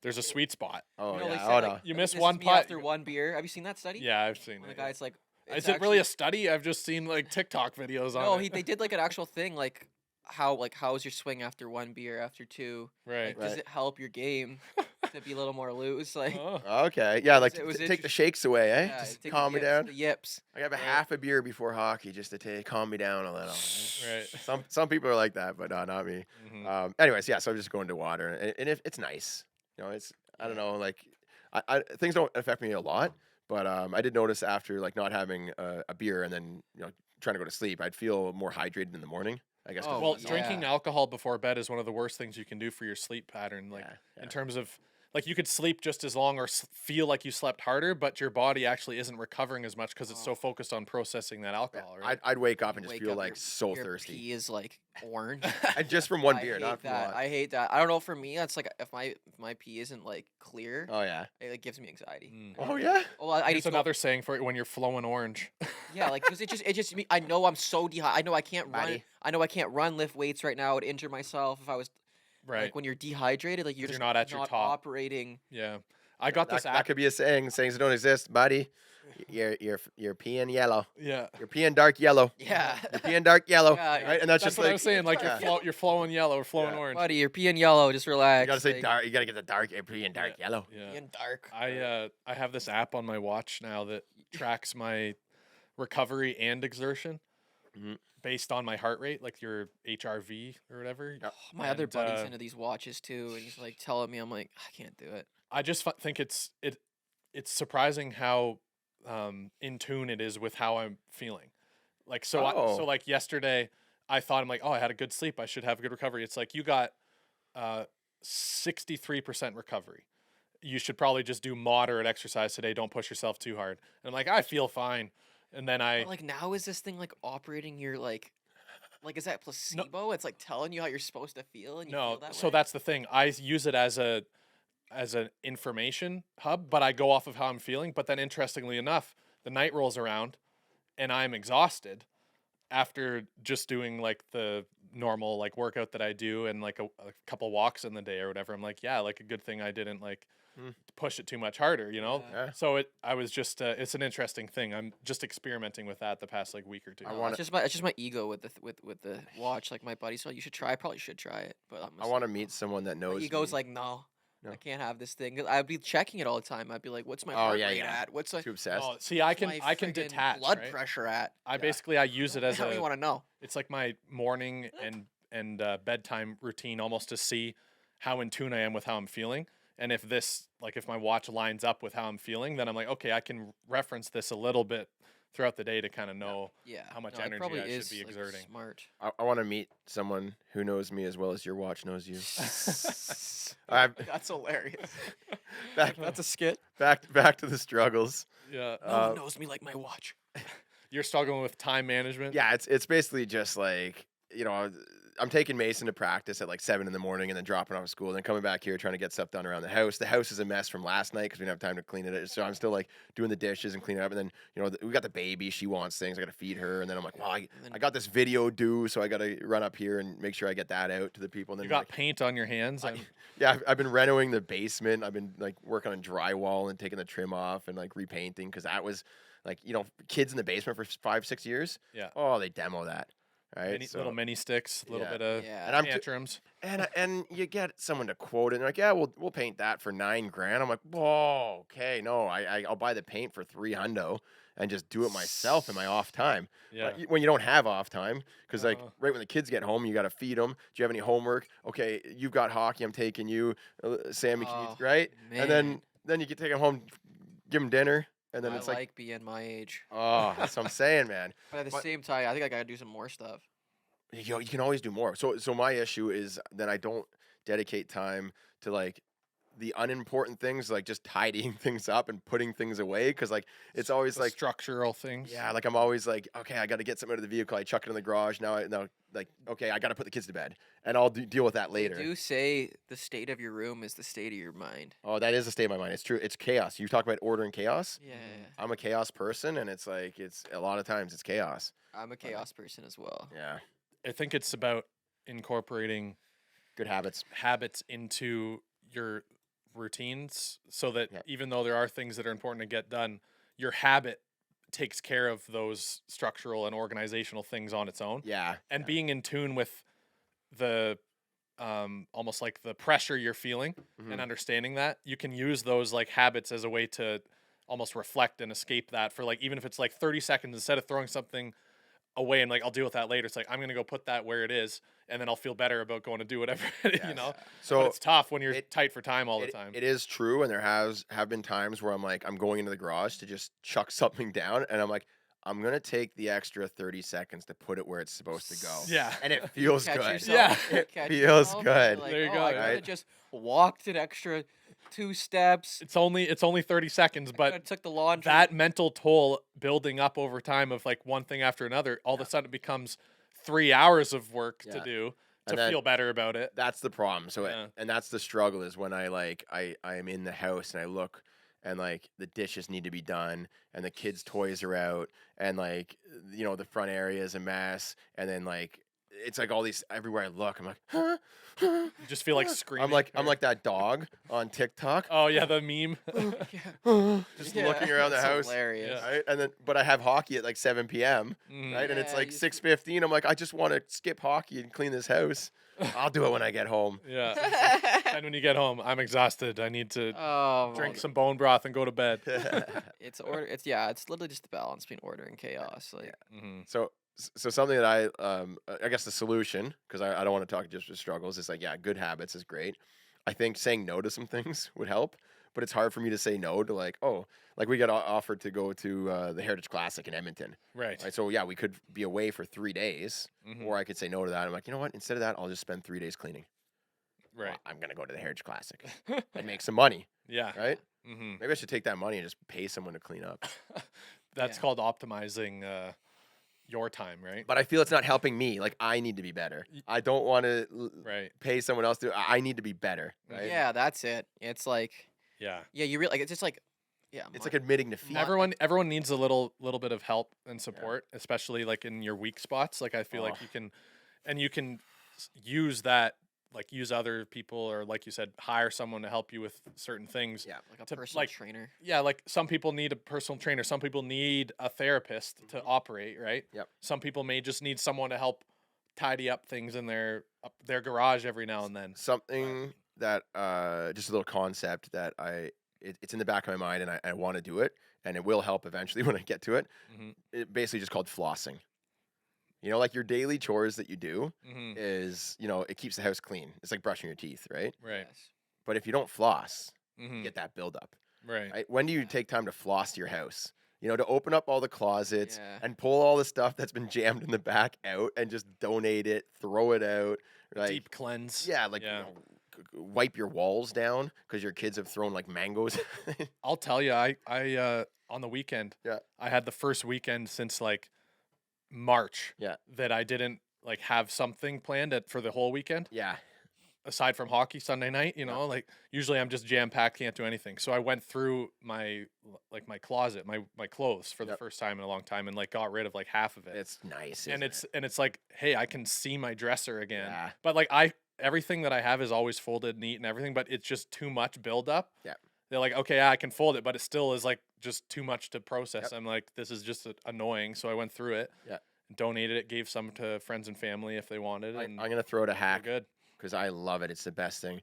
There's a sweet spot. "Oh they yeah, said, oh like, no." You miss this one is me putt. after one beer. Have you seen that study? Yeah, I've seen When the it. guy's like, Is it's it really a actually- study? I've just seen like TikTok videos on No, it. they did like an actual thing, like how's your swing after one beer, after two? Right. Like, does Right. it help your game? to be a little more loose. Like, Oh. Okay. Yeah, like it was take the interest- shakes away, eh? yeah, Just take calm the me yips, down. The yips. I have a right? half a beer before hockey just to calm me down a little. Right. Some people are like that, but not me. Mhm. Anyways, yeah. So I'm just going to water, and if it's nice, it's I don't know, like things don't affect me a lot, but I did notice after like not having a beer and then trying to go to sleep, I'd feel more hydrated in the morning. I guess. 'Cause Oh, Well, of the drinking yeah. alcohol before bed is one of the worst things you can do for your sleep pattern. Like Yeah. in terms of like you could sleep just as long or feel like you slept harder, but your body actually isn't recovering as much because it's so Oh. focused on processing that alcohol, right? I'd wake up You and just wake feel up, like so your thirsty. pee is like orange. And just from one I beer, hate not from a that. lot. I hate that. I don't know. For me, it's like if my pee isn't like clear, Oh yeah. it like gives me anxiety. Mm. Oh yeah. Well, I need Here's to go. another saying for it when you're flowing orange. Yeah, like because it just me. I know I'm so dehydrated. I know I can't run. Buddy. I know I can't run, lift weights right now. I would injure myself if I was Right. like when you're dehydrated. Like you're 'Cause just you're not at your top. operating. Yeah. I got this That app. could be a saying. Sayings don't exist, buddy. You're peeing yellow. Yeah. You're peeing dark yellow. Yeah, You're peeing dark yellow. Yeah, Right? And that's That's just what I like was saying. Like Yeah. you're flowing yellow or flowing Yeah. orange. buddy, you're peeing yellow. Just relax. you gotta say like, dark. You gotta get the dark. You're peeing dark yellow. Yeah. Peeing dark. I have this app on my watch now that tracks my recovery and exertion Mhm. based on my heart rate, like your HRV or whatever. Yep. My other And, buddy's into these watches too, and he's like telling me, I'm like, I can't do it. I just think it's surprising how in tune it is with how I'm feeling. Like so Oh. like yesterday I thought I'm like, oh, I had a good sleep, I should have a good recovery. It's like you got 63% recovery. You should probably just do moderate exercise today. Don't push yourself too hard. And I'm like, I feel fine. And then But, like now is this thing like operating your like is that placebo? It's like telling you how you're supposed to feel, and you no, feel that so way? that's the thing. I use it as an information hub, but I go off of how I'm feeling. But then interestingly enough, the night rolls around and I'm exhausted after just doing like the normal like workout that I do and like a couple walks in the day or whatever. I'm like, yeah, like a good thing I didn't like Mm. push it too much harder, Yeah. Yeah. So I was just it's an interesting thing. I'm just experimenting with that the past like week or two. I No, wanna- it's just my ego with the watch. Like my buddy, so you should try. I probably should try it, but I want to meet someone that My knows. ego's me. like, no, No. I can't have this thing. 'Cause I'd be checking it all the time. I'd be like, what's my Oh, heart yeah, rate yeah. at? What's my too obsessed. Oh, see, I can my friggin' detach detach. blood right? pressure at? I basically I use it as I don't even a want to know. it's like my morning and bedtime routine almost to see how in tune I am with how I'm feeling. And if this like if my watch lines up with how I'm feeling, then I'm like, okay, I can reference this a little bit throughout the day to kind of know. Yeah, How much no, it energy probably I should is, be like, exerting. smart. I want to meet someone who knows me as well as your watch knows you. Alright. That's hilarious. back, That's a skit. back to the struggles. Yeah. No one knows me like my watch. You're struggling with time management. Yeah, it's basically just like I'm taking Mason to practice at like 7 in the morning and then dropping off of school, and then coming back here trying to get stuff done around the house. The house is a mess from last night because we didn't have time to clean it. So I'm still like doing the dishes and cleaning up, and then we got the baby. She wants things. I got to feed her, and then I'm like, well, I got this video due, so I got to run up here and make sure I get that out to the people. And then You got like, paint on your hands. yeah, I've been renovating the basement. I've been like working on drywall and taking the trim off and like repainting because that was like kids in the basement for 5-6 years. Yeah. Oh, they demo that. Right. Little mini sticks, a little Yeah. bit of Yeah. And I'm tantrums. and you get someone to quote it, and they're like, yeah, we'll paint that for $9,000. I'm like, whoa, okay, no, I'll buy the paint for $300 and just do it myself in my off time. Yeah. But when you don't have off time, because like Uh-huh. right when the kids get home, you got to feed them. Do you have any homework? Okay, you've got hockey. I'm taking you, Sammy. Can you, Oh, right? And man. then you can take them home, give them dinner, and then I it's like, being my age, oh, that's what I'm saying, man. but at the But- same time, I think I gotta do some more stuff. You can always do more. So my issue is that I don't dedicate time to like the unimportant things, like just tidying things up and putting things away, because like it's always The like structural things. yeah, like I'm always like, okay, I got to get something out of the vehicle. I chuck it in the garage now. Like okay, I got to put the kids to bed, and I'll deal with that later. They do say the state of your room is the state of your mind. Oh, that is the state of my mind. It's true. It's chaos. You talk about order and chaos. Yeah, I'm a chaos person, and it's like it's a lot of times it's chaos. I'm a chaos person as well. Yeah, I think it's about incorporating good habits. habits into your routines so that Yep. even though there are things that are important to get done, your habit takes care of those structural and organizational things on its own. Yeah, And being in tune with the almost like the pressure you're feeling Mhm. and understanding that, you can use those like habits as a way to almost reflect and escape that for like, even if it's like 30 seconds, instead of throwing something away and like, I'll deal with that later. It's like, I'm going to go put that where it is. And then I'll feel better about going to do whatever, you Yes. know, So but it's tough when you're it- tight for time all the time. It is true, and there have been times where I'm going into the garage to just chuck something down, and I'm like, I'm gonna take the extra 30 seconds to put it where it's supposed to go. Yeah. And it feels Catch good. yourself, Yeah. It catch feels yourself, good. Like, There you oh, go, I could have right? just walked an extra 2 steps. It's only 30 seconds, I but took the laundry. that mental toll building up over time of like one thing after another, all of a sudden it becomes 3 hours of work to Yeah. do And to then- feel better about it. That's the problem. So Yeah. and that's the struggle is when I am in the house and I look and like the dishes need to be done and the kids' toys are out and like the front area is a mess and then like it's like all these everywhere I look I'm like huh? You just feel like screaming. I'm like that dog on TikTok. oh yeah, the meme. Yeah. Just Yeah, looking around the that's house. Hilarious. Yeah. Right? And then but I have hockey at like 7 p.m. Mhm. right? And it's Yeah, like you- 6:15. I'm like, I just want to skip hockey and clean this house. I'll do it when I get home. Yeah. And when you get home, I'm exhausted. I need to Oh, drink some bone broth and go to bed. it's order. It's It's literally just the balance between order and chaos. Like, Mhm. So something that I guess the solution, because I don't want to talk just for struggles, is like, yeah, good habits is great. I think saying no to some things would help, but it's hard for me to say no to like, oh, like we got offered to go to the Heritage Classic in Edmonton, Right. right? So yeah, we could be away for 3 days, Mhm. or I could say no to that. I'm like, you know what? Instead of that, I'll just spend 3 days cleaning. Well, Right. I'm gonna go to the Heritage Classic and make some money, Yeah. right? Hmm. Maybe I should take that money and just pay someone to clean up. That's Yeah. called optimizing your time, right? But I feel it's not helping me. Like I need to be better. I don't want to Right. pay someone else to. I need to be better. Right? yeah, that's it. It's like, Yeah. yeah, you really like. It's just like, yeah, It's like admitting defeat. Mon- Everyone needs a little bit of help and support, especially like in your weak spots. Like I feel like Oh. you can use that, like use other people or like you said, hire someone to help you with certain things. Yeah. like a to, personal like, trainer. Yeah, like some people need a personal trainer, some people need a therapist to operate, right? Yep. Some people may just need someone to help tidy up things in their garage every now and then. Something that just a little concept that it's in the back of my mind and I want to do it and it will help eventually when I get to it. Mhm. It basically just called flossing. Like your daily chores that you do Mhm. is it keeps the house clean. It's like brushing your teeth, right? Right. Yes. But if you don't floss, you Mhm. get that buildup. Right. Right? When do you take time to floss your house? To open up all the closets Yeah. and pull all the stuff that's been jammed in the back out and just donate it, throw it out. Like, Deep cleanse. yeah, like Yeah. wipe your walls down because your kids have thrown like mangoes. I'll tell you, I on the weekend, Yeah. I had the first weekend since like March, Yeah. that I didn't like have something planned for the whole weekend Yeah, aside from hockey Sunday night. Like usually I'm just jam packed, can't do anything. So I went through my closet, my clothes for the Yep. first time in a long time, and like got rid of like half of it. it's nice. And isn't it's like, hey, I can see my dresser again. Yeah. But like everything that I have is always folded neat and everything, but it's just too much buildup. Yeah. They're like, okay, yeah, I can fold it, but it still is like just too much to process. Yep. I'm like, this is just annoying. So I went through it. Yeah. Donated it, gave some to friends and family if they wanted. I'm And gonna throw out a they're hack good. because I love it. It's the best thing.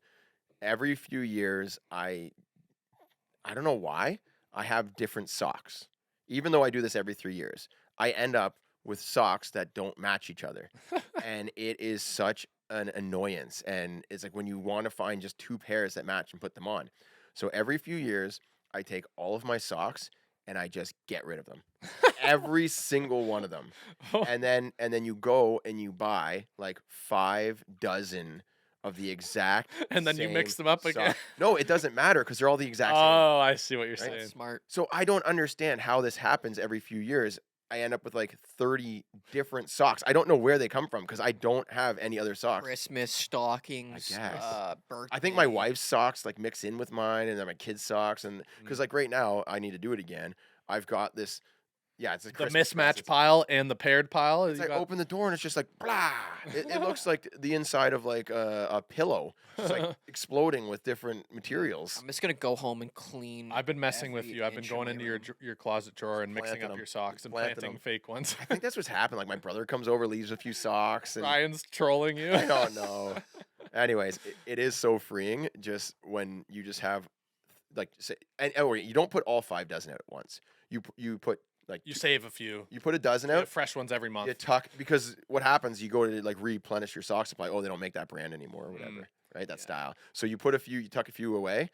Every few years, I don't know why I have different socks. Even though I do this every 3 years, I end up with socks that don't match each other, and it is such an annoyance. And it's like when you want to find just 2 pairs that match and put them on. So every few years, I take all of my socks and I just get rid of them, every single one of them. And then you go and you buy like 5 dozen of the exact And then you mix same them up again. sock. No, it doesn't matter because they're all the exact same. Oh, I see what you're Right? saying. That's smart. So I don't understand how this happens every few years. I end up with like 30 different socks. I don't know where they come from because I don't have any other socks. Christmas stockings. guess. Birthday. I think my wife's socks like mix in with mine, and then my kids' socks, and Mm. because like right now I need to do it again. I've got this. Yeah, it's a The Christmas mismatch present. pile and the paired pile. It's you like got- open the door and it's just like blah. It looks like the inside of like a pillow, just like exploding with different materials. I'm just gonna go home and clean. I've been messing with every you. I've been inch of going my into your room. your closet drawer and mixing Planting up 'em. your socks and Planting planting 'em. fake ones. I think that's what's happened. Like my brother comes over, leaves a few socks, and Ryan's trolling you. I don't know. Anyways, it is so freeing just when you just have like say, or you don't put all 5 dozen out at once. You put like You save a few. you put a dozen You out. have fresh ones every month. You tuck because what happens? You go to like replenish your sock supply. Oh, they don't make that brand anymore or whatever, right? That style. So you put a few, you tuck a few away.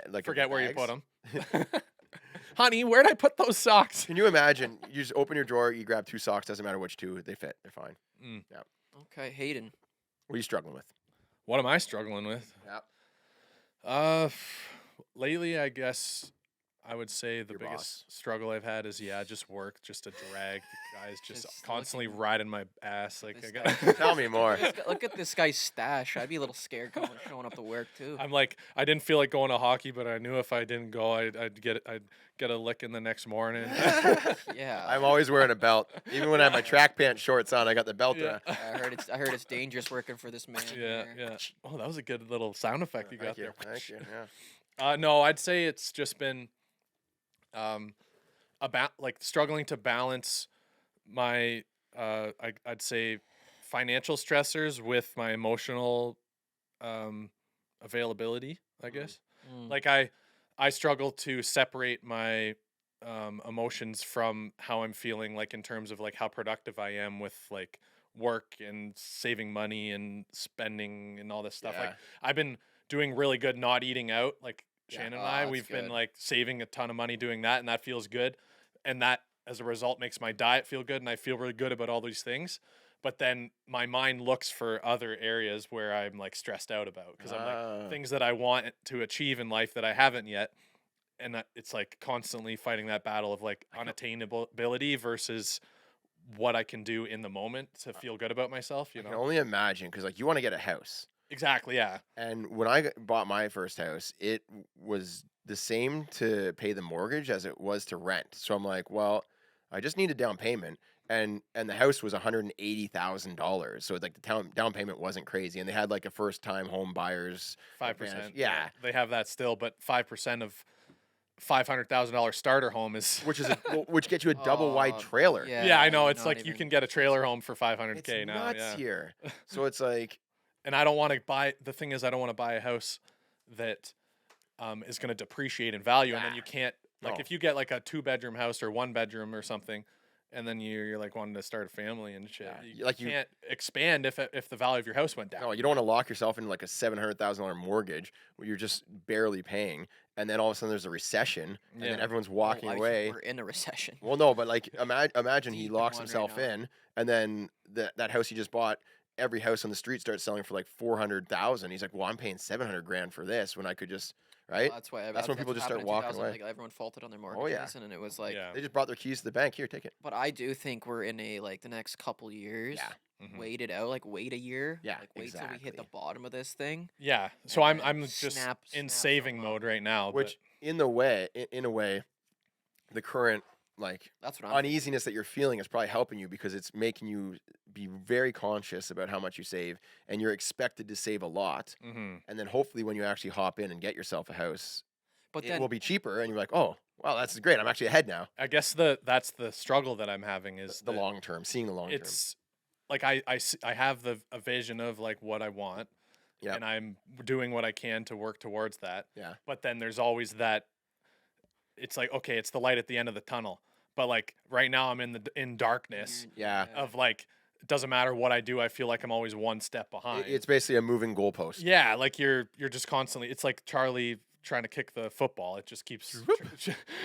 Like Forget where you bags. put them. Honey, where'd I put those socks? Can you imagine? You just open your drawer, you grab 2 socks. Doesn't matter which 2, they fit. They're fine. Okay, Hayden. What are you struggling with? What am I struggling with? Yeah. Lately, I guess I would say the Your biggest boss. struggle I've had is just work, just a drag. The guy's just Just constantly looking- riding my ass. Like This I got, Tell me more. Look at this guy's stash. I'd be a little scared showing up to work too. I'm like, I didn't feel like going to hockey, but I knew if I didn't go, I'd get a lick in the next morning. Yeah. I'm always wearing a belt. Even when I have my track pants shorts on, I got the belt. Yeah. I heard it's dangerous working for this man. Yeah, here. yeah. Oh, that was a good little sound effect you got Thank you. there. Thank you. Yeah. No, I'd say it's just been about like struggling to balance my I'd say financial stressors with my emotional availability, I guess. Mm. Like I struggle to separate my emotions from how I'm feeling, like in terms of like how productive I am with like work and saving money and spending and all this stuff. Like Yeah. I've been doing really good not eating out. Like Yeah. Shannon and Oh, I, that's we've been good. like saving a ton of money doing that, and that feels good. And that as a result makes my diet feel good, and I feel really good about all these things. But then my mind looks for other areas where I'm like stressed out about because I'm Ah. like things that I want to achieve in life that I haven't yet. And it's like constantly fighting that battle of like unattainability versus what I can do in the moment to feel good about myself, I you can know? only imagine because like you want to get a house. Exactly, yeah. And when I bought my first house, it was the same to pay the mortgage as it was to rent. So I'm like, well, I just need a down payment, and the house was $180,000. So like the down payment wasn't crazy, and they had like a first time home buyers 5%. advantage. Yeah, They have that still, but 5% of $500,000 starter home is which gets you a double wide trailer. yeah, I know. It's not like you even- can get a trailer home for It's $500K now. nuts Yeah. here. So it's like, And I don't want to buy. The thing is, I don't want to buy a house that is going to depreciate in value, and then you can't. Like No. if you get like a 2-bedroom house or 1-bedroom or something, and then you're like wanting to start a family and shit, Yeah, you like you- can't expand if the value of your house went down. no, you don't want to lock yourself in like a $700,000 mortgage where you're just barely paying, and then all of a sudden there's a recession, and then Yeah. everyone's Well, walking I think away. We're in a recession. Well, no, but like imagine he Deep in locks one right himself now. in, and then that house he just bought, every house on the street starts selling for like 400,000. He's like, well, I'm paying 700 grand for this when I could just right. That's why. That's when people what just start happened in walking 2000, away. Like everyone faulted on their Oh, yeah. mortgages, and it was like. Yeah. They just brought their keys to the bank. Here, take it. But I do think we're in a like the next couple years. Yeah. Mhm. Wait it out. Like wait a year. Yeah, Like wait till we hit the exactly. bottom of this thing. Yeah. So And I'm then just snap in some saving up. mode right now. Which in a way, the current like That's what I'm. uneasiness that you're feeling is probably helping you because it's making you be very conscious about how much you save, and you're expected to save a lot. hmm And then hopefully when you actually hop in and get yourself a house, But it then will be cheaper, and you're like, oh, wow, that's great. I'm actually ahead now. I guess that's the struggle that I'm having is The that long term, seeing the long term. it's like I have a vision of like what I want, Yep. and I'm doing what I can to work towards that. Yeah. But then there's always that. It's like okay, it's the light at the end of the tunnel, but like right now I'm in darkness Yeah. of like it doesn't matter what I do, I feel like I'm always one step behind. It's basically a moving goalpost. Yeah, like you're just constantly. It's like Charlie trying to kick the football. It just keeps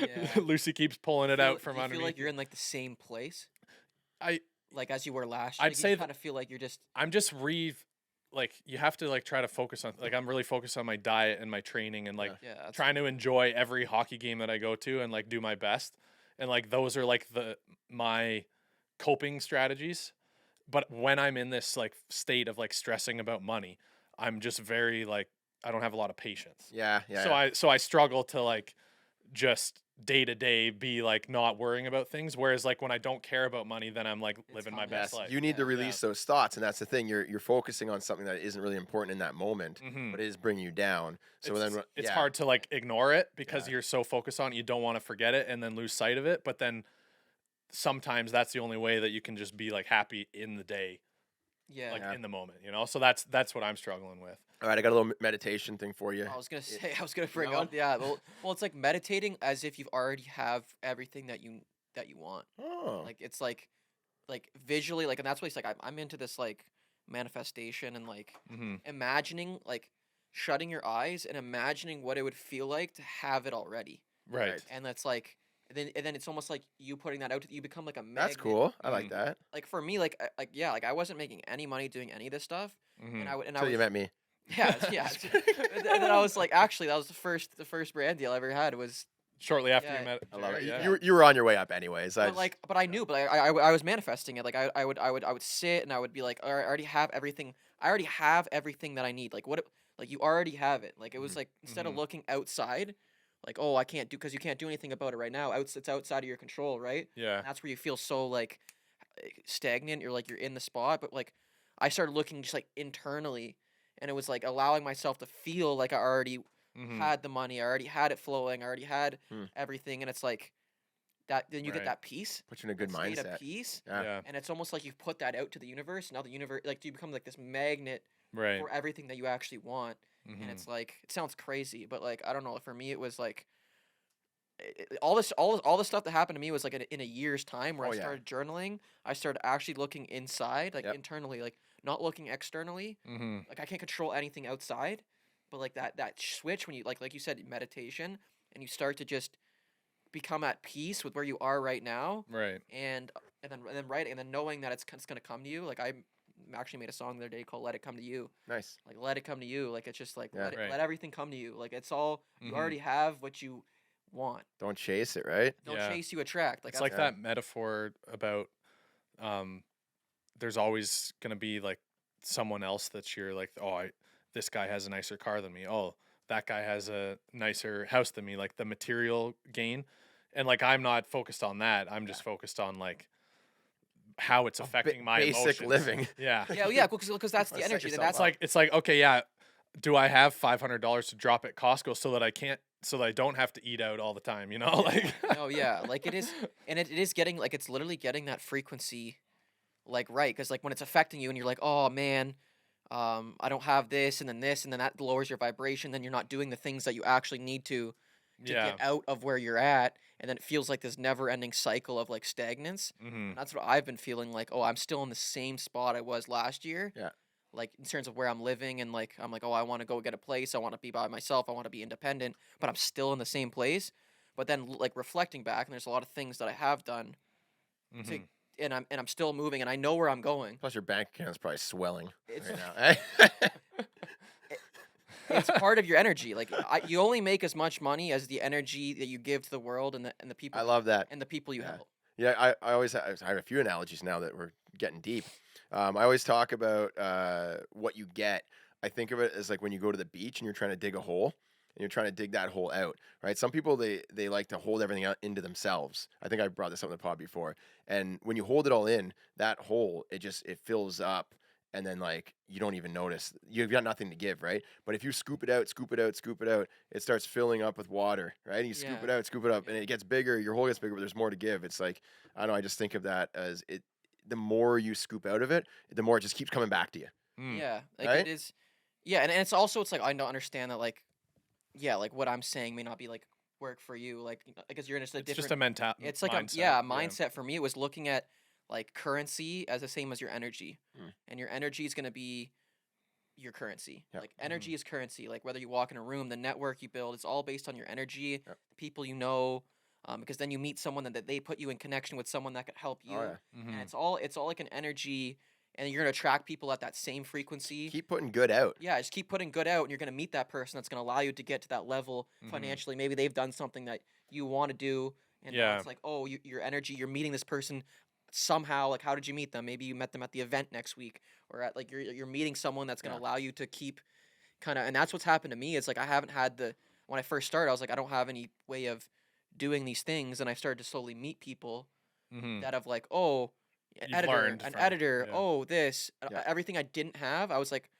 Yeah. Lucy keeps pulling it out from do you underneath. feel like you're in like the same place, I like as you were last year. I'd Like, say you that- kind of feel like you're just. I'm just like you have to like try to focus on like I'm really focused on my diet and my training and like Yeah. That's, trying to enjoy every hockey game that I go to and like do my best. And like those are like my coping strategies. But when I'm in this like state of like stressing about money, I'm just very like I don't have a lot of patience. Yeah. Yeah. So I struggle to like just day to day be like not worrying about things. Whereas like when I don't care about money, then I'm like living my fine. best Yes, life. you need to Yeah. release those thoughts, and that's the thing. You're focusing on something that isn't really important in that moment, Mhm. but it is bringing you down. So it's, then it's yeah. hard to like ignore it because Yeah. you're so focused on it, you don't want to forget it and then lose sight of it. But then sometimes that's the only way that you can just be like happy in the day. Yeah. like Yeah. in the moment, you know. So that's what I'm struggling with. All right, I got a little meditation thing for you. I was gonna say, I was gonna bring No? up, yeah. Well, it's like meditating as if you've already have everything that you want. Oh, Like it's like visually, like, and that's why it's like I'm into this like manifestation and like Mm-hmm. imagining, like shutting your eyes and imagining what it would feel like to have it already. Right. Right. And that's like, and then it's almost like you putting that out. You become like a magnet. that's cool. I like Mm. that. Like for me, like yeah, like I wasn't making any money doing any of this stuff, Mm-hmm. and I would, and I Until was, you met me. yeah, yeah. And then I was like, actually, that was the first brand deal I ever had. Was Shortly after Yeah. you met I love Jared, it. yeah. You were on your way up anyways. but like, but I knew, but I was manifesting it. Like I would sit and I would be like, all right, I already have everything. I already have everything that I need. Like like you already have it. Like it was Mhm. like instead of Mhm. looking outside, like, oh, I can't do, because you can't do anything about it right now. It's outside of your control, right? Yeah. And that's where you feel so like stagnant. You're in the spot, but like I started looking just like internally, and it was like allowing myself to feel like I already Mm-hmm. had the money. I already had it flowing. I already had Hmm. everything, and it's like that. Then you Right. get that peace, Put you in a good that state mindset. of peace, Yeah. Yeah. and it's almost like you've put that out to the universe. Now the universe, like, you become like this magnet Right. for everything that you actually want. Mm-hmm. And it's like, it sounds crazy, but like, I don't know. For me, it was like all this stuff that happened to me was like in a year's time, where Oh, I yeah. started journaling. I started actually looking inside, like Yep. internally, like not looking externally. Mm-hmm. Like I can't control anything outside, but like that switch when you, like you said, meditation, and you start to just become at peace with where you are right now, Right. and then knowing that it's gonna come to you. Like I actually made a song the other day called "Let It Come to You." Nice. Like let it come to you. Like it's just like Yeah. Right. let everything come to you. Like it's all, you Mhm. already have what you want. Don't chase it, right? Don't Yeah. chase, you attract. Like It's that's- like that metaphor about there's always gonna be like someone else that you're like, oh, this guy has a nicer car than me. Oh, that guy has a nicer house than me. Like the material gain, and like I'm not focused on that. I'm just focused on like how it's affecting my basic emotions. living. Yeah. yeah, because that's Wanna the set energy. Then yourself that's up. It's like okay, yeah. Do I have $500 to drop at Costco so that I don't have to eat out all the time? You know, like no, yeah, like it is, and it is getting, like, it's literally getting that frequency, like, right, because like when it's affecting you and you're like, oh man, I don't have this, and then that lowers your vibration. Then you're not doing the things that you actually need to yeah. get out of where you're at, and then it feels like this never-ending cycle of like stagnance. Mm-hmm. And that's what I've been feeling like. Oh, I'm still in the same spot I was last year. Yeah. Like in terms of where I'm living, and like I'm like, oh, I want to go get a place. I want to be by myself. I want to be independent, but I'm still in the same place. But then like reflecting back, and there's a lot of things that I have done, Mm-hmm. and I'm still moving, and I know where I'm going. Plus, your bank account's probably swelling It's right now. it's part of your energy. Like you only make as much money as the energy that you give to the world, and the people I love that. and the people you Yeah. help. Yeah, I always I have a few analogies now that we're getting deep. I always talk about what you get. I think of it as like when you go to the beach and you're trying to dig a hole, and you're trying to dig that hole out, right? Some people they like to hold everything out into themselves. I think I brought this up in the pod before. And when you hold it all in, that hole, it fills up, and then like you don't even notice. You've got nothing to give, right? But if you scoop it out, scoop it out, scoop it out, it starts filling up with water, right? And you scoop Yeah. it out, scoop it up, and it gets bigger, your hole gets bigger, but there's more to give. It's like, I don't know, I just think of that as it, the more you scoop out of it, the more it just keeps coming back to you. Mm. Yeah, like Right? it is. Yeah, and it's also, it's like I don't understand that, like, yeah, like what I'm saying may not be like work for you, like, because you're in a It's different. just a mental. It's like mindset. a mindset for me. It was looking at like currency as the same as your energy, Mm. and your energy is gonna be your currency. Yep. Like energy is currency. Like whether you walk in a room, the network you build, it's all based on your energy, Yep. the people you know, because then you meet someone that they put you in connection with someone that could help you, Oh yeah. Mhm. and it's all like an energy, and you're gonna attract people at that same frequency. Keep putting good out. Yeah, just keep putting good out, and you're gonna meet that person that's gonna allow you to get to that level Mhm. financially. Maybe they've done something that you want to do, and now Yeah. it's like, oh, your energy, you're meeting this person somehow. Like, how did you meet them? Maybe you met them at the event next week, or at like you're meeting someone that's gonna Yeah. allow you to keep kind of. And that's what's happened to me. It's like I haven't had when I first started, I was like, I don't have any way of doing these things, and I started to slowly meet people Mhm. that have like, oh, You've editor, learned an from- editor, yeah. oh, this, Yeah. everything I didn't have. I was like,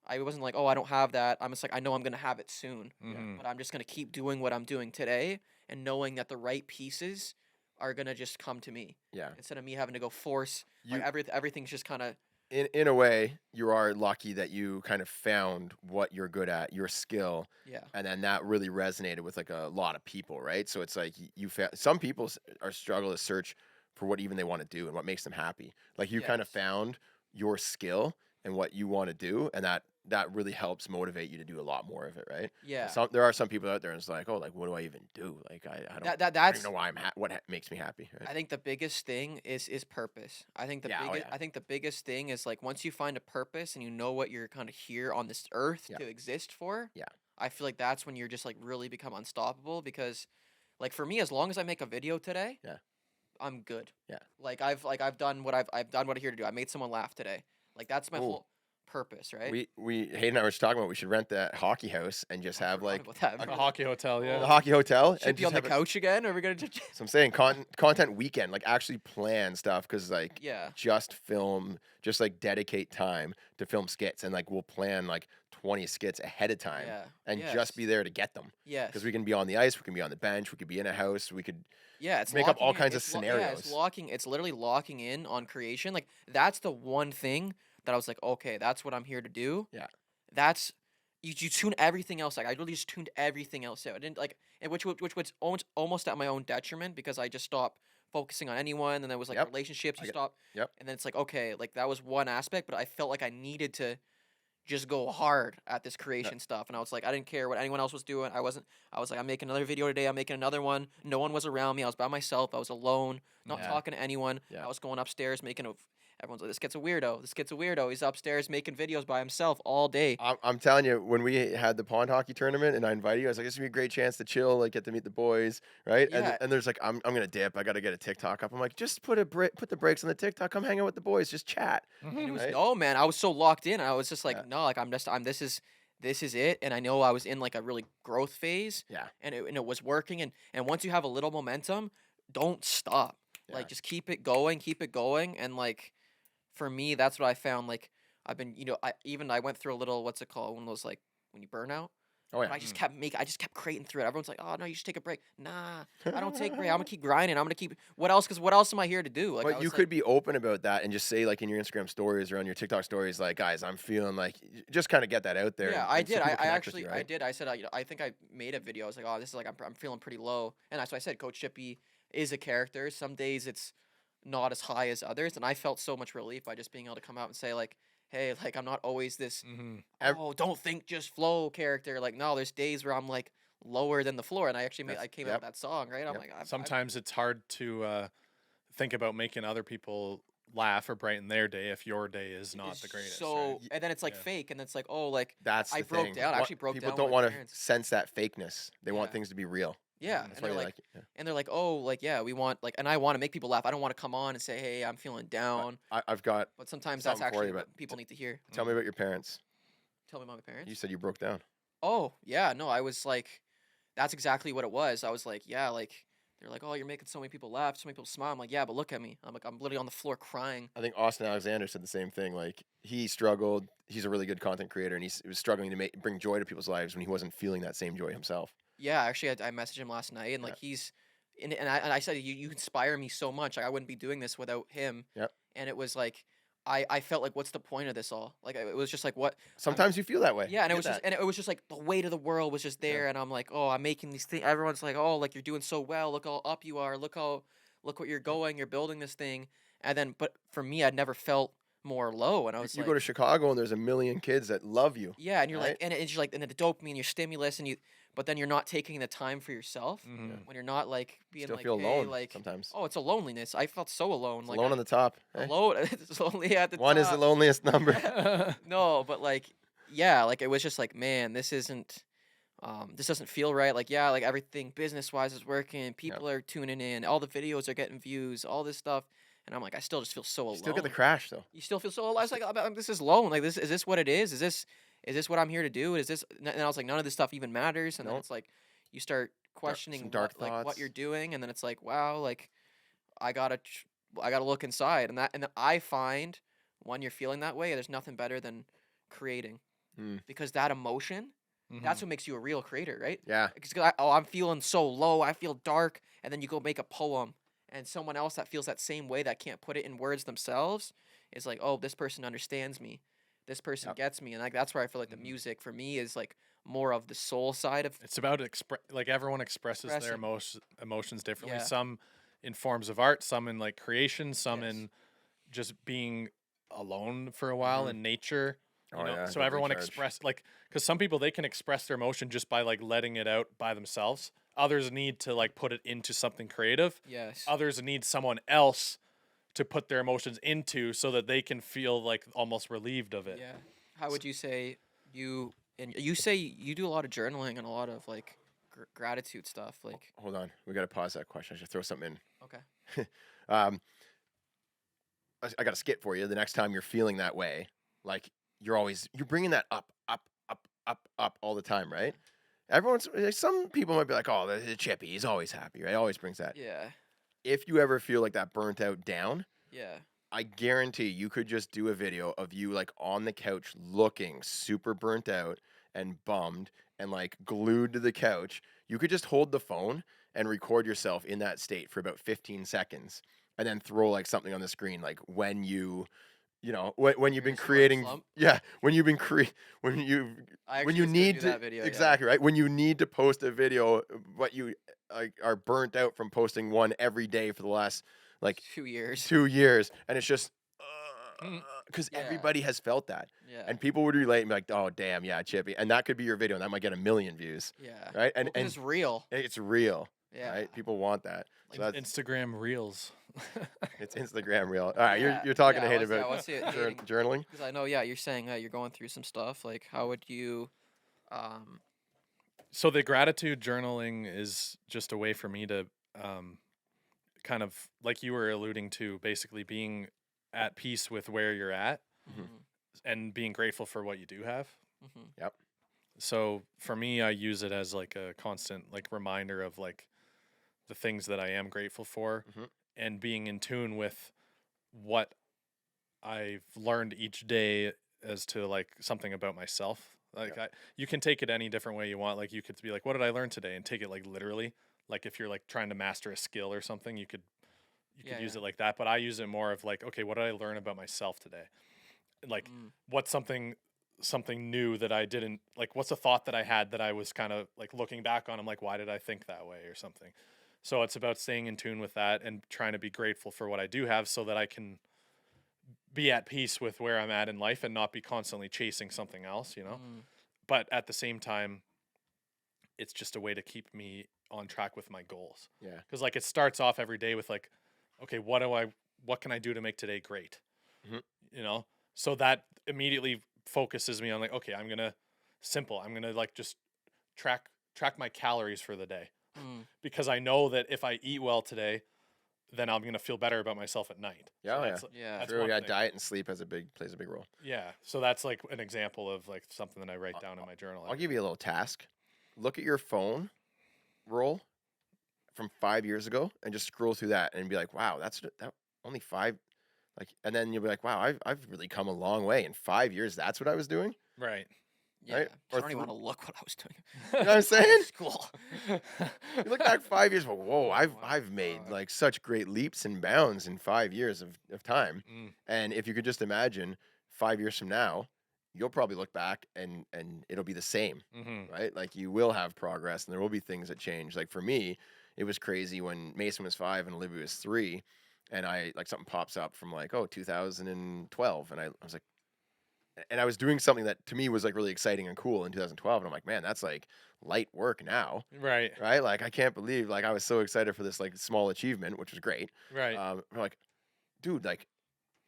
I wasn't like, oh, I don't have that. I'm just like, I know I'm gonna have it soon, Mhm. but I'm just gonna keep doing what I'm doing today, and knowing that the right pieces are gonna just come to me Yeah. instead of me having to go force. You- Like everything's just kind of in a way, you are lucky that you kind of found what you're good at, your skill, Yeah. and then that really resonated with like a lot of people, right? So it's like you found some people are struggle to search for what even they want to do and what makes them happy. Like you kind of Yes. found your skill and what you want to do, and that really helps motivate you to do a lot more of it, right? Yeah. There are some people out there and it's like, oh, like what do I even do? Like I don't, I don't That's even know why makes me happy, right? I think the biggest thing is purpose. I think the Yeah, oh, biggest yeah. I think the biggest thing is like once you find a purpose and you know what you're kind of here on this earth Yeah. to exist for. Yeah. I feel like that's when you're just like really become unstoppable because like for me as long as I make a video today, Yeah. I'm good. Yeah. Like I've done what I've done what I'm here to do. I made someone laugh today. Like that's my Ooh. whole purpose, right? We Hayden and I were just talking about we should rent that hockey house and just I have forgot like about that, Like a bro. hockey hotel, yeah. the hockey hotel Should and be just on the have couch again, or are we gonna just so I'm saying content weekend, like actually plan stuff because like yeah. just film, just like dedicate time to film skits and like we'll plan like 20 skits ahead of time Yeah. and yes. just be there to get them Yes. because we can be on the ice, we can be on the bench, we could be in a house, we could Yeah, it's make up all locking in- kinds of it's yeah, it's scenarios. locking. It's literally locking in on creation. Like that's the one thing that I was like, okay, that's what I'm here to do. Yeah. That's you tune everything else. Like I really just tuned everything else out. I didn't like, and which was almost at my own detriment because I just stopped focusing on anyone, and there was like Yep. relationships. You I get- stop. yep. And then it's like okay, like that was one aspect, but I felt like I needed to just go hard at this creation stuff. And I was like, I didn't care what anyone else was doing. I was like, I'm making another video today. I'm making another one. No one was around me. I was by myself. I was alone, not Yeah. talking to anyone. Yeah. I was going upstairs making a. Everyone's like, this kid's a weirdo. This kid's a weirdo. He's upstairs making videos by himself all day. I'm telling you, when we had the pond hockey tournament and I invited you, I was like, this would be a great chance to chill, like get to meet the boys, right? Yeah. And there's like, I'm gonna dip. I gotta get a TikTok up. I'm like, just put the brakes on the TikTok. Come hang out with the boys. Just chat. And it was Right? no man. I was so locked in. I was just like, Yeah. no, like I'm this is it. And I know I was in like a really growth phase. Yeah. And it was working. And once you have a little momentum, don't stop. Yeah. Like just keep it going, and like. For me, that's what I found. Like I've been, I went through a little, what's it called? One of those like when you burn out. Oh yeah. But I just kept creating through it. Everyone's like, oh no, you should take a break. Nah, I don't take a break. I'm gonna keep grinding. I'm gonna keep what else? Because what else am I here to do? Like, I But you was could be open about that and just say like in your Instagram stories or on your TikTok stories, like, guys, I'm feeling like, just kind of get that out there. Yeah, and- I and so did. people I connect with actually you, I right? did. I said I think I made a video. I was like, oh, this is like I'm feeling pretty low, and that's why I said Coach Chippy is a character. Some days it's not as high as others, and I felt so much relief by just being able to come out and say like, hey, like I'm not always this Ev- oh don't think just flow character. Like no, there's days where I'm like lower than the floor, and I actually That's- I came out yep. with that song right. I'm Yep. like Sometimes it's hard to think about making other people laugh or brighten their day if your day is not it's the greatest. So right? and then it's like Yeah. fake, and it's like oh like That's I the broke thing. down. I actually broke people down don't with want my to parents. sense that fakeness. They want Yeah. things to be real. Yeah, That's and why they're they like, it. Yeah. and they're like, oh, like yeah, we want like, and I want to make people laugh. I don't want to come on and say, hey, I'm feeling down. I've got. But sometimes that's something for actually you, but what people need to hear. Tell me about your parents. Tell me about my parents. You said you broke down. Oh yeah, no, I was like, that's exactly what it was. I was like, yeah, like they're like, oh, you're making so many people laugh, so many people smile. I'm like, yeah, but look at me. I'm like, I'm literally on the floor crying. I think Austin Alexander said the same thing. Like he struggled. He's a really good content creator, and he was struggling to bring joy to people's lives when he wasn't feeling that same joy himself. Yeah, actually, I messaged him last night, and like he's, and I said, you inspire me so much. Like I wouldn't be doing this without him. Yep. And it was like, I felt like, what's the point of this all? Like it was just like, what? Sometimes you feel that way. Yeah, and I it was get just, and it was just like the weight of the world was just there, and I'm like, oh, I'm making these things. Everyone's like, oh, like you're doing so well. Look how up you are. Look what you're going. You're building this thing, and then, but for me, I'd never felt more low, and I was you like, go to Chicago and there's a million kids that love you. yeah, and you're right? like, and it's like, and then the dopamine, your stimulus, and but then you're not taking the time for yourself when you're not like being Still like, feel hey, alone like, sometimes. oh, it's a loneliness. I felt so alone. It's Like alone on the top. eh? alone. It's lonely at the One is the top. loneliest number. No, but like, yeah, like it was just like, man, this doesn't feel right. Like, yeah, like everything business wise is working. People are tuning in. All the videos are getting views. All this stuff, and I'm like, I still just feel so alone. Still get the crash though. You still feel so alone. I was like, this is lone. Like, is this what it is? Is this what I'm here to do? Is this? And I was like, none of this stuff even matters. And then Nope. it's like, you start questioning dark what, like what thoughts. you're doing, and then it's like, wow, like I gotta look inside, and then I find when you're feeling that way, there's nothing better than creating, because that emotion, that's what makes you a real creator, right? Yeah. Because I'm feeling so low, I feel dark, and then you go make a poem, and someone else that feels that same way that can't put it in words themselves, is like, oh, this person understands me, this person Yep. gets me, and like that's where I feel like the Mhm. music for me is like more of the soul side of It's about like everyone expresses their expressing. emotions differently. Yeah. Some in forms of art, some in like creation, some Yes. in just being alone for a while Mhm. in nature. You Oh know, yeah, so good everyone recharge. express like because some people they can express their emotion just by like letting it out by themselves. Others need to like put it into something creative. Yes. Others need someone else to put their emotions into so that they can feel like almost relieved of it. Yeah. How would you say you say you do a lot of journaling and a lot of like gratitude stuff, like Hold on, we got to pause that question. I should throw something okay. in. um, I got a skit for you. The next time you're feeling that way, like you're bringing that up, up, up, up, up all the time, right? Everyone's some people might be like, "Oh, the Chippy, he's always happy, right? Always brings that." Yeah. If you ever feel like that burnt out down, Yeah. I guarantee you could just do a video of you like on the couch looking super burnt out and bummed and like glued to the couch. You could just hold the phone and record yourself in that state for about 15 seconds and then throw like something on the screen like when when you've You're been still in a creating slump? yeah, when you've been when you I when actually you was gonna need do to that video, yeah. exactly, right? When you need to post a video but you are burnt out from posting one every day for the last like 2 years. 2 years, and it's just Mm. because Yeah. everybody has felt that, Yeah. and people would relate and be like, "Oh, damn, yeah, Chippy," and that could be your video, and that might get 1 million views, Yeah. right? Well, 'cause it's real. it's real, Yeah. right? People want that. So In- that's Instagram reels. it's Instagram real. All right, Yeah, you're talking to yeah, Hayden what's about it hating? journaling. Because I know, yeah, you're saying that you're going through some stuff. Like, how would you, um, So the gratitude journaling is just a way for me to um, kind of like you were alluding to, basically being at peace with where you're at Mhm. and being grateful for what you do have. mhm, So for me, I use it as like a constant like reminder of like the things that I am grateful for Mhm. and being in tune with what I've learned each day as to like something about myself. Like you can take it any different way you want. Like you could be like, what did I learn today? And take it like literally. Like if you're like trying to master a skill or something, you could Yeah, use yeah. it like that. But I use it more of like, okay, what did I learn about myself today? Like mm, what's something new that I didn't like, what's a thought that I had that I was kind of like looking back on, I'm like, why did I think that way or something? So it's about staying in tune with that and trying to be grateful for what I do have so that I can be at peace with where I'm at in life and not be constantly chasing something else, you know? mm, But at the same time, it's just a way to keep me on track with my goals. Yeah. Cuz like it starts off every day with like, okay, what can I do to make today great? Mhm. You know? So that immediately focuses me on like, okay, I'm going to like just track my calories for the day mm. because I know that if I eat well today, then I'm gonna feel better about myself at night. Yeah, oh, yeah. Yeah. That's True, one yeah, thing. diet and sleep plays a big role. Yeah, so that's like an example of like something that I write down in my journal. I'll give you a little task. Look at your phone roll from 5 years ago and just scroll through that and be like, wow, that only five. Like, and then you'll be like, wow, I've really come a long way in 5 years. That's what I was doing, Right. Yeah. right? I Or don't even want to look what I was doing. you know what I'm saying? School. You look back 5 years, well, whoa, Oh I've my made God. like such great leaps and bounds in 5 years of time. Mm, And if you could just imagine 5 years from now, you'll probably look back and it'll be the same, mm-hmm. right? Like you will have progress and there will be things that change. Like for me, it was crazy when Mason was 5 and Olivia was 3, and I like something pops up from like 2012, and I was like, and I was doing something that to me was like really exciting and cool in 2012, and I'm like, man, that's like light work now, Right. right? Like I can't believe like I was so excited for this like small achievement, which was great. Right. I'm like, dude, like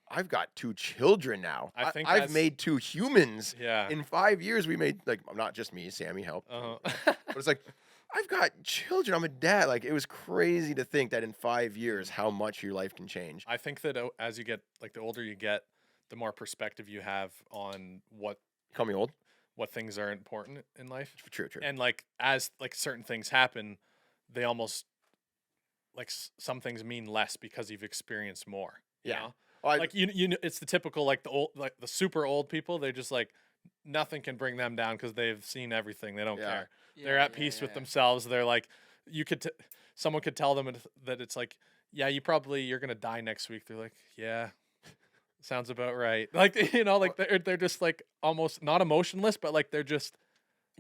I've got 2 children now. I think I've that's- made 2 humans. Yeah. In 5 years, we made like not just me, Sammy helped, Uh-huh. but it's like I've got children. I'm a dad. Like it was crazy to think that in 5 years, how much your life can change. I think that as you get like the older you get, the more perspective you have on what Call me old. things are important in life. True, true. And like as like certain things happen, they almost like some things mean less because you've experienced more. You Yeah. know? Oh, Like you know, it's the typical like the old like the super old people. They're just like nothing can bring them down because they've seen everything. They don't Yeah. care. Yeah, They're at yeah, peace with yeah. themselves. They're like someone could tell them that it's like, yeah, you're gonna die next week. They're like, yeah, Sounds about right. Like, like they're just like almost not emotionless, but like they're just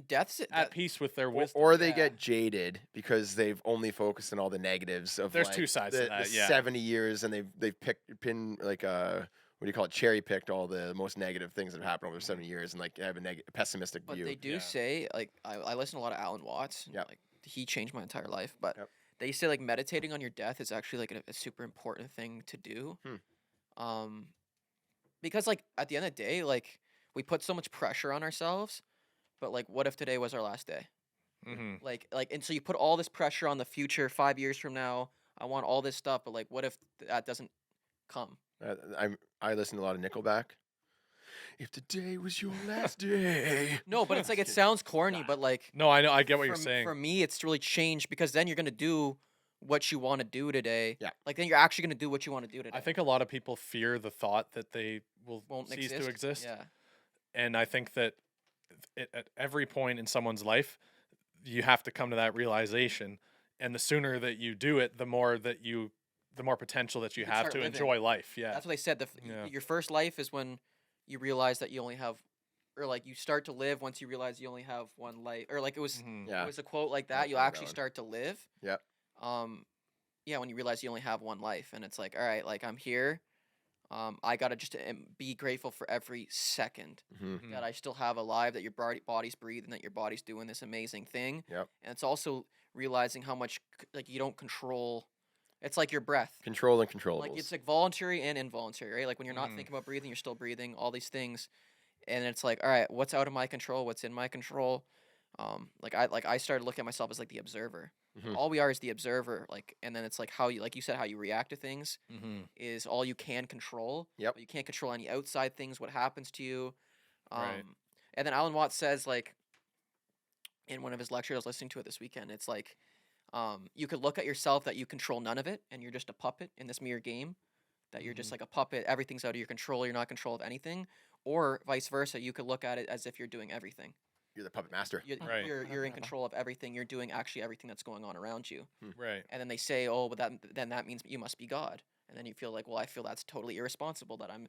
Death's at peace with their Or, wisdom. or they Yeah. get jaded because they've only focused on all the negatives of There's like two sides to the that, yeah. 70 years, and they've pinned like what do you call it, cherry picked all the most negative things that have happened over 70 years, and like have a pessimistic But view. they do Yeah. say, like, I listen to a lot of Alan Watts. Yep. Like, he changed my entire life. But Yep. they say, like, meditating on your death is actually, like, a super important thing to do. Because, like, at the end of the day, like, we put so much pressure on ourselves. But, like, what if today was our last day? Mm-hmm. Like, and so you put all this pressure on the future 5 years from now. I want all this stuff. But, like, what if that doesn't come? I listen to a lot of Nickelback. If today was your last day. No, but it's like, it sounds corny, but, like, No, I know. I get what you're for saying. me, it's really changed because then you're gonna do what you want to do today. Yeah. Like, then you're actually gonna do what you want to do today. I think a lot of people fear the thought that they will won't cease exist. to exist. Yeah. And I think that at every point in someone's life, you have to come to that realization. And the sooner that you do it, the more potential that you can have start to living. enjoy life. Yeah. That's what they said. Yeah. Your first life is when you realize that you only have, or like you start to live once you realize you only have one life, or like it was Mhm. Yeah. it was a quote like That's that. You'll where I'm actually going. start to live. Yep. Yeah, when you realize you only have one life, and it's like, all right, like I'm here. I gotta just be grateful for every second Mhm. that I still have alive, that your body's breathing, that your body's doing this amazing thing. Yep. And it's also realizing how much like you don't control. It's like your breath. Control and controllables. Like it's like voluntary and involuntary, right? Like when you're not Mhm. thinking about breathing, you're still breathing. All these things, and it's like, all right, what's out of my control? What's in my control? I started looking at myself as like the observer. Mhm. All we are is the observer. Like, and then it's like how you, like you said, how you react to things Mm-hmm. is all you can control. Yep. But you can't control any outside things. What happens to you? Right. And then Alan Watts says, like, in one of his lectures, I was listening to it this weekend. It's like, you could look at yourself that you control none of it, and you're just a puppet in this mere game. That you're just like a puppet. Everything's out of your control. You're not in control of anything. Or vice versa, you could look at it as if you're doing everything. You're the puppet master. Right. You're in control of everything. You're doing actually everything that's going on around you. Right. And then they say, oh, but that means you must be God. And then you feel like, well, I feel that's totally irresponsible that I'm.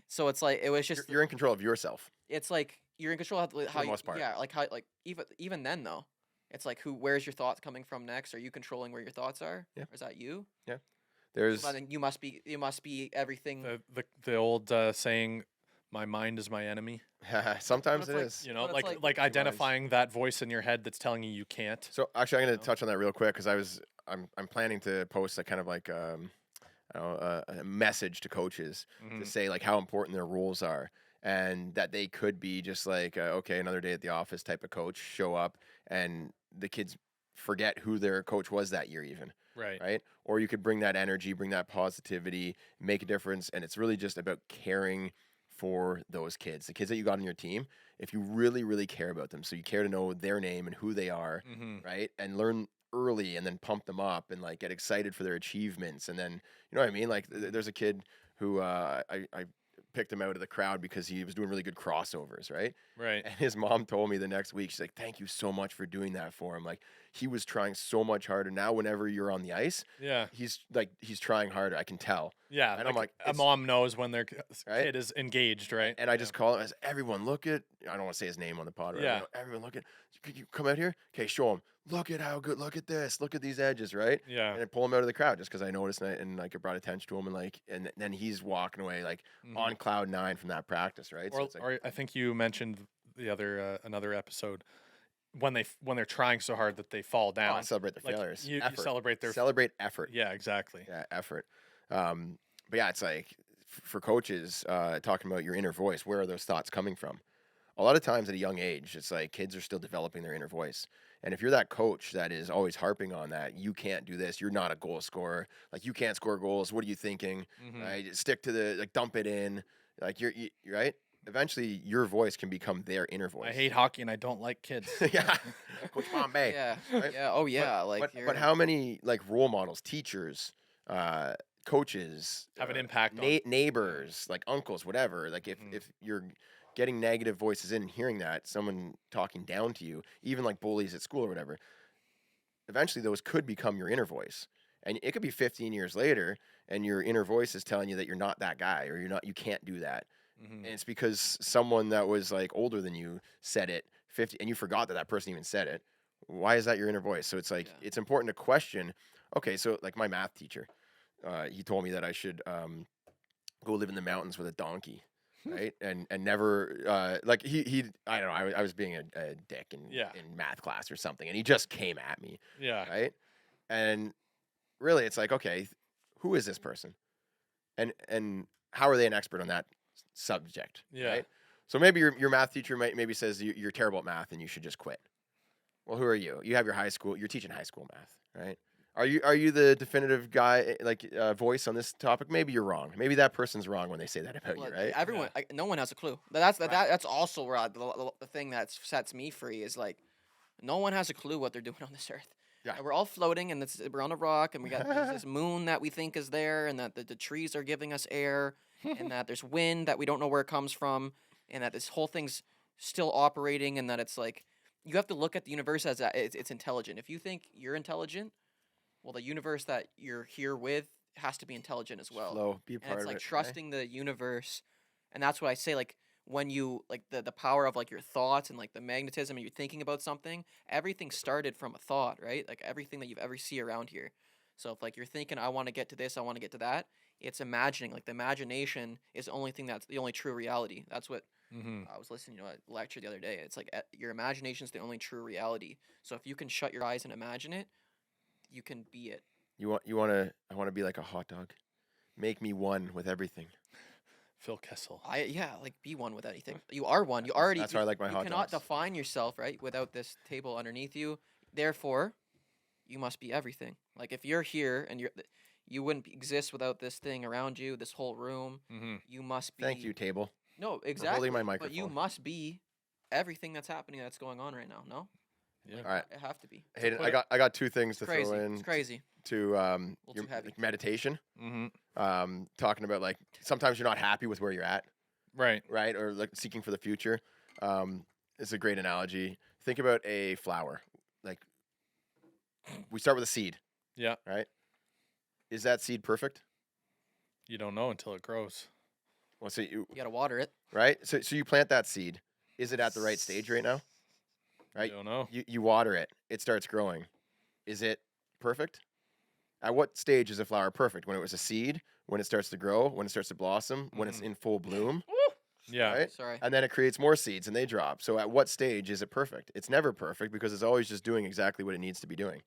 So it's like it was just. You're in control of yourself. It's like you're in control of how the you. most part. Yeah, like how like even then though, it's like where's your thoughts coming from next? Are you controlling where your thoughts are? Yeah. Or is that you? There's But then you must be everything. The old saying, "My mind is my enemy." sometimes But it it's is. You know, But it's like like- identifying that voice in your head that's telling you can't. So actually, I'm going know? to touch on that real quick because I'm planning to post a kind of like I don't know, a message to coaches Mhm. to say like how important their roles are, and that they could be just like okay, another day at the office type of coach, show up and the kids forget who their coach was that year even, Right. right? Or you could bring that energy, bring that positivity, make a difference, and it's really just about caring for those kids, the kids that you got on your team. If you really, really care about them, so you care to know their name and who they are, Mm-hmm. right? And learn early and then pump them up and like get excited for their achievements. And then, you know what I mean? Like there's a kid who I picked him out of the crowd because he was doing really good crossovers, right? Right. And his mom told me the next week, she's like, thank you so much for doing that for him. Like he was trying so much harder. Now, whenever you're on the ice, Yeah. he's trying harder. I can tell. Yeah. And I'm like, a it's- mom knows when their Right? kid is engaged, right? And I just call him as everyone look at, I don't want to say his name on the pod. Right? Yeah. Everyone look at, could you come out here? Okay, show him. Look at how good, look at this. Look at these edges, right? Yeah. And I pull him out of the crowd just because I noticed and like it brought attention to him and then he's walking away like Mhm. on cloud 9 from that practice, right? So Or, it's like, or I think you mentioned the other another episode when they're trying so hard that they fall down. celebrate their Like, failures. you effort. celebrate their Celebrate effort. Yeah, exactly. Yeah, effort. But yeah, it's like for coaches talking about your inner voice, where are those thoughts coming from? A lot of times at a young age, it's like kids are still developing their inner voice. And if you're that coach that is always harping on that, you can't do this. You're not a goal scorer. Like you can't score goals. What are you thinking? Mhm. Right? Stick to the like, dump it in. Like you're right. Eventually, your voice can become their inner voice. I hate hockey and I don't like kids. yeah, Coach Bombay. Yeah. right? Yeah. Oh yeah. But how many like role models, teachers, coaches Have an impact on. neighbors, like uncles, whatever. Like Mhm. if you're getting negative voices in and hearing that, someone talking down to you, even like bullies at school or whatever, eventually those could become your inner voice. And it could be 15 years later, and your inner voice is telling you that you're not that guy, or you can't do that. Mhm. And it's because someone that was like older than you said it 50, and you forgot that that person even said it. Why is that your inner voice? So it's like, Yeah. it's important to question. Okay, so like my math teacher, he told me that I should go live in the mountains with a donkey, right? And never like he I don't know. I was being a dick in math class or something, and he just came at me, Yeah. right? And really, it's like, okay, who is this person, and how are they an expert on that subject, Yeah. right? So maybe your math teacher maybe says you're terrible at math and you should just quit. Well, who are you? You have your high school. You're teaching high school math, right? Are you the definitive guy, like voice on this topic? Maybe you're wrong. Maybe that person's wrong when they say that about Well, you, right? everyone, Yeah. no one has a clue. But that's also where the thing that sets me free is like, no one has a clue what they're doing on this earth. Yeah. And we're all floating, and we're on a rock, and we got this moon that we think is there, and that the trees are giving us air, and that there's wind that we don't know where it comes from, and that this whole thing's still operating, and that it's like, you have to look at the universe as it's intelligent. If you think you're intelligent, well, the universe that you're here with has to be intelligent as well. Flow, be a And part it's of like it. trusting the universe, and that's what I say. Like, when you like the power of like your thoughts and like the magnetism, and you're thinking about something, everything started from a thought, right? Like everything that you've ever see around here. So if like you're thinking, I want to get to this, I want to get to that, it's imagining. Like the imagination is the only thing that's the only true reality. That's what Mhm. I was listening to a lecture the other day. It's like your imagination is the only true reality. So if you can shut your eyes and imagine it, you can be it. I want to be like a hot dog. Make me one with everything. Phil Kessel. Like be one with anything. You are one. You already. That's why I like my you hot cannot dogs. define yourself, right, without this table underneath you. Therefore, you must be everything. Like if you're here and you wouldn't exist without this thing around you, this whole room. Mhm. You must be. Thank you, table. No, For exactly. holding my But you microphone. must be everything that's happening, that's going on right now. No. Yeah. All right. It have to be. Hayden, put I got two things It's to crazy. throw in It's crazy. to little your too heavy. like, meditation. Mhm. Talking about like sometimes you're not happy with where you're at, Right. right? Or like seeking for the future. It's a great analogy. Think about a flower. Like we start with a seed, Yeah. right? Is that seed perfect? You don't know until it grows. Well, so You gotta water it. right? So you plant that seed. Is it at the right stage right now? Right? You don't know. You water it. It starts growing. Is it perfect? At what stage is a flower perfect? When it was a seed, when it starts to grow, when it starts to blossom, when it's Mhm. in full bloom, Yeah. right? Sorry. And then it creates more seeds and they drop. So at what stage is it perfect? It's never perfect because it's always just doing exactly what it needs to be doing.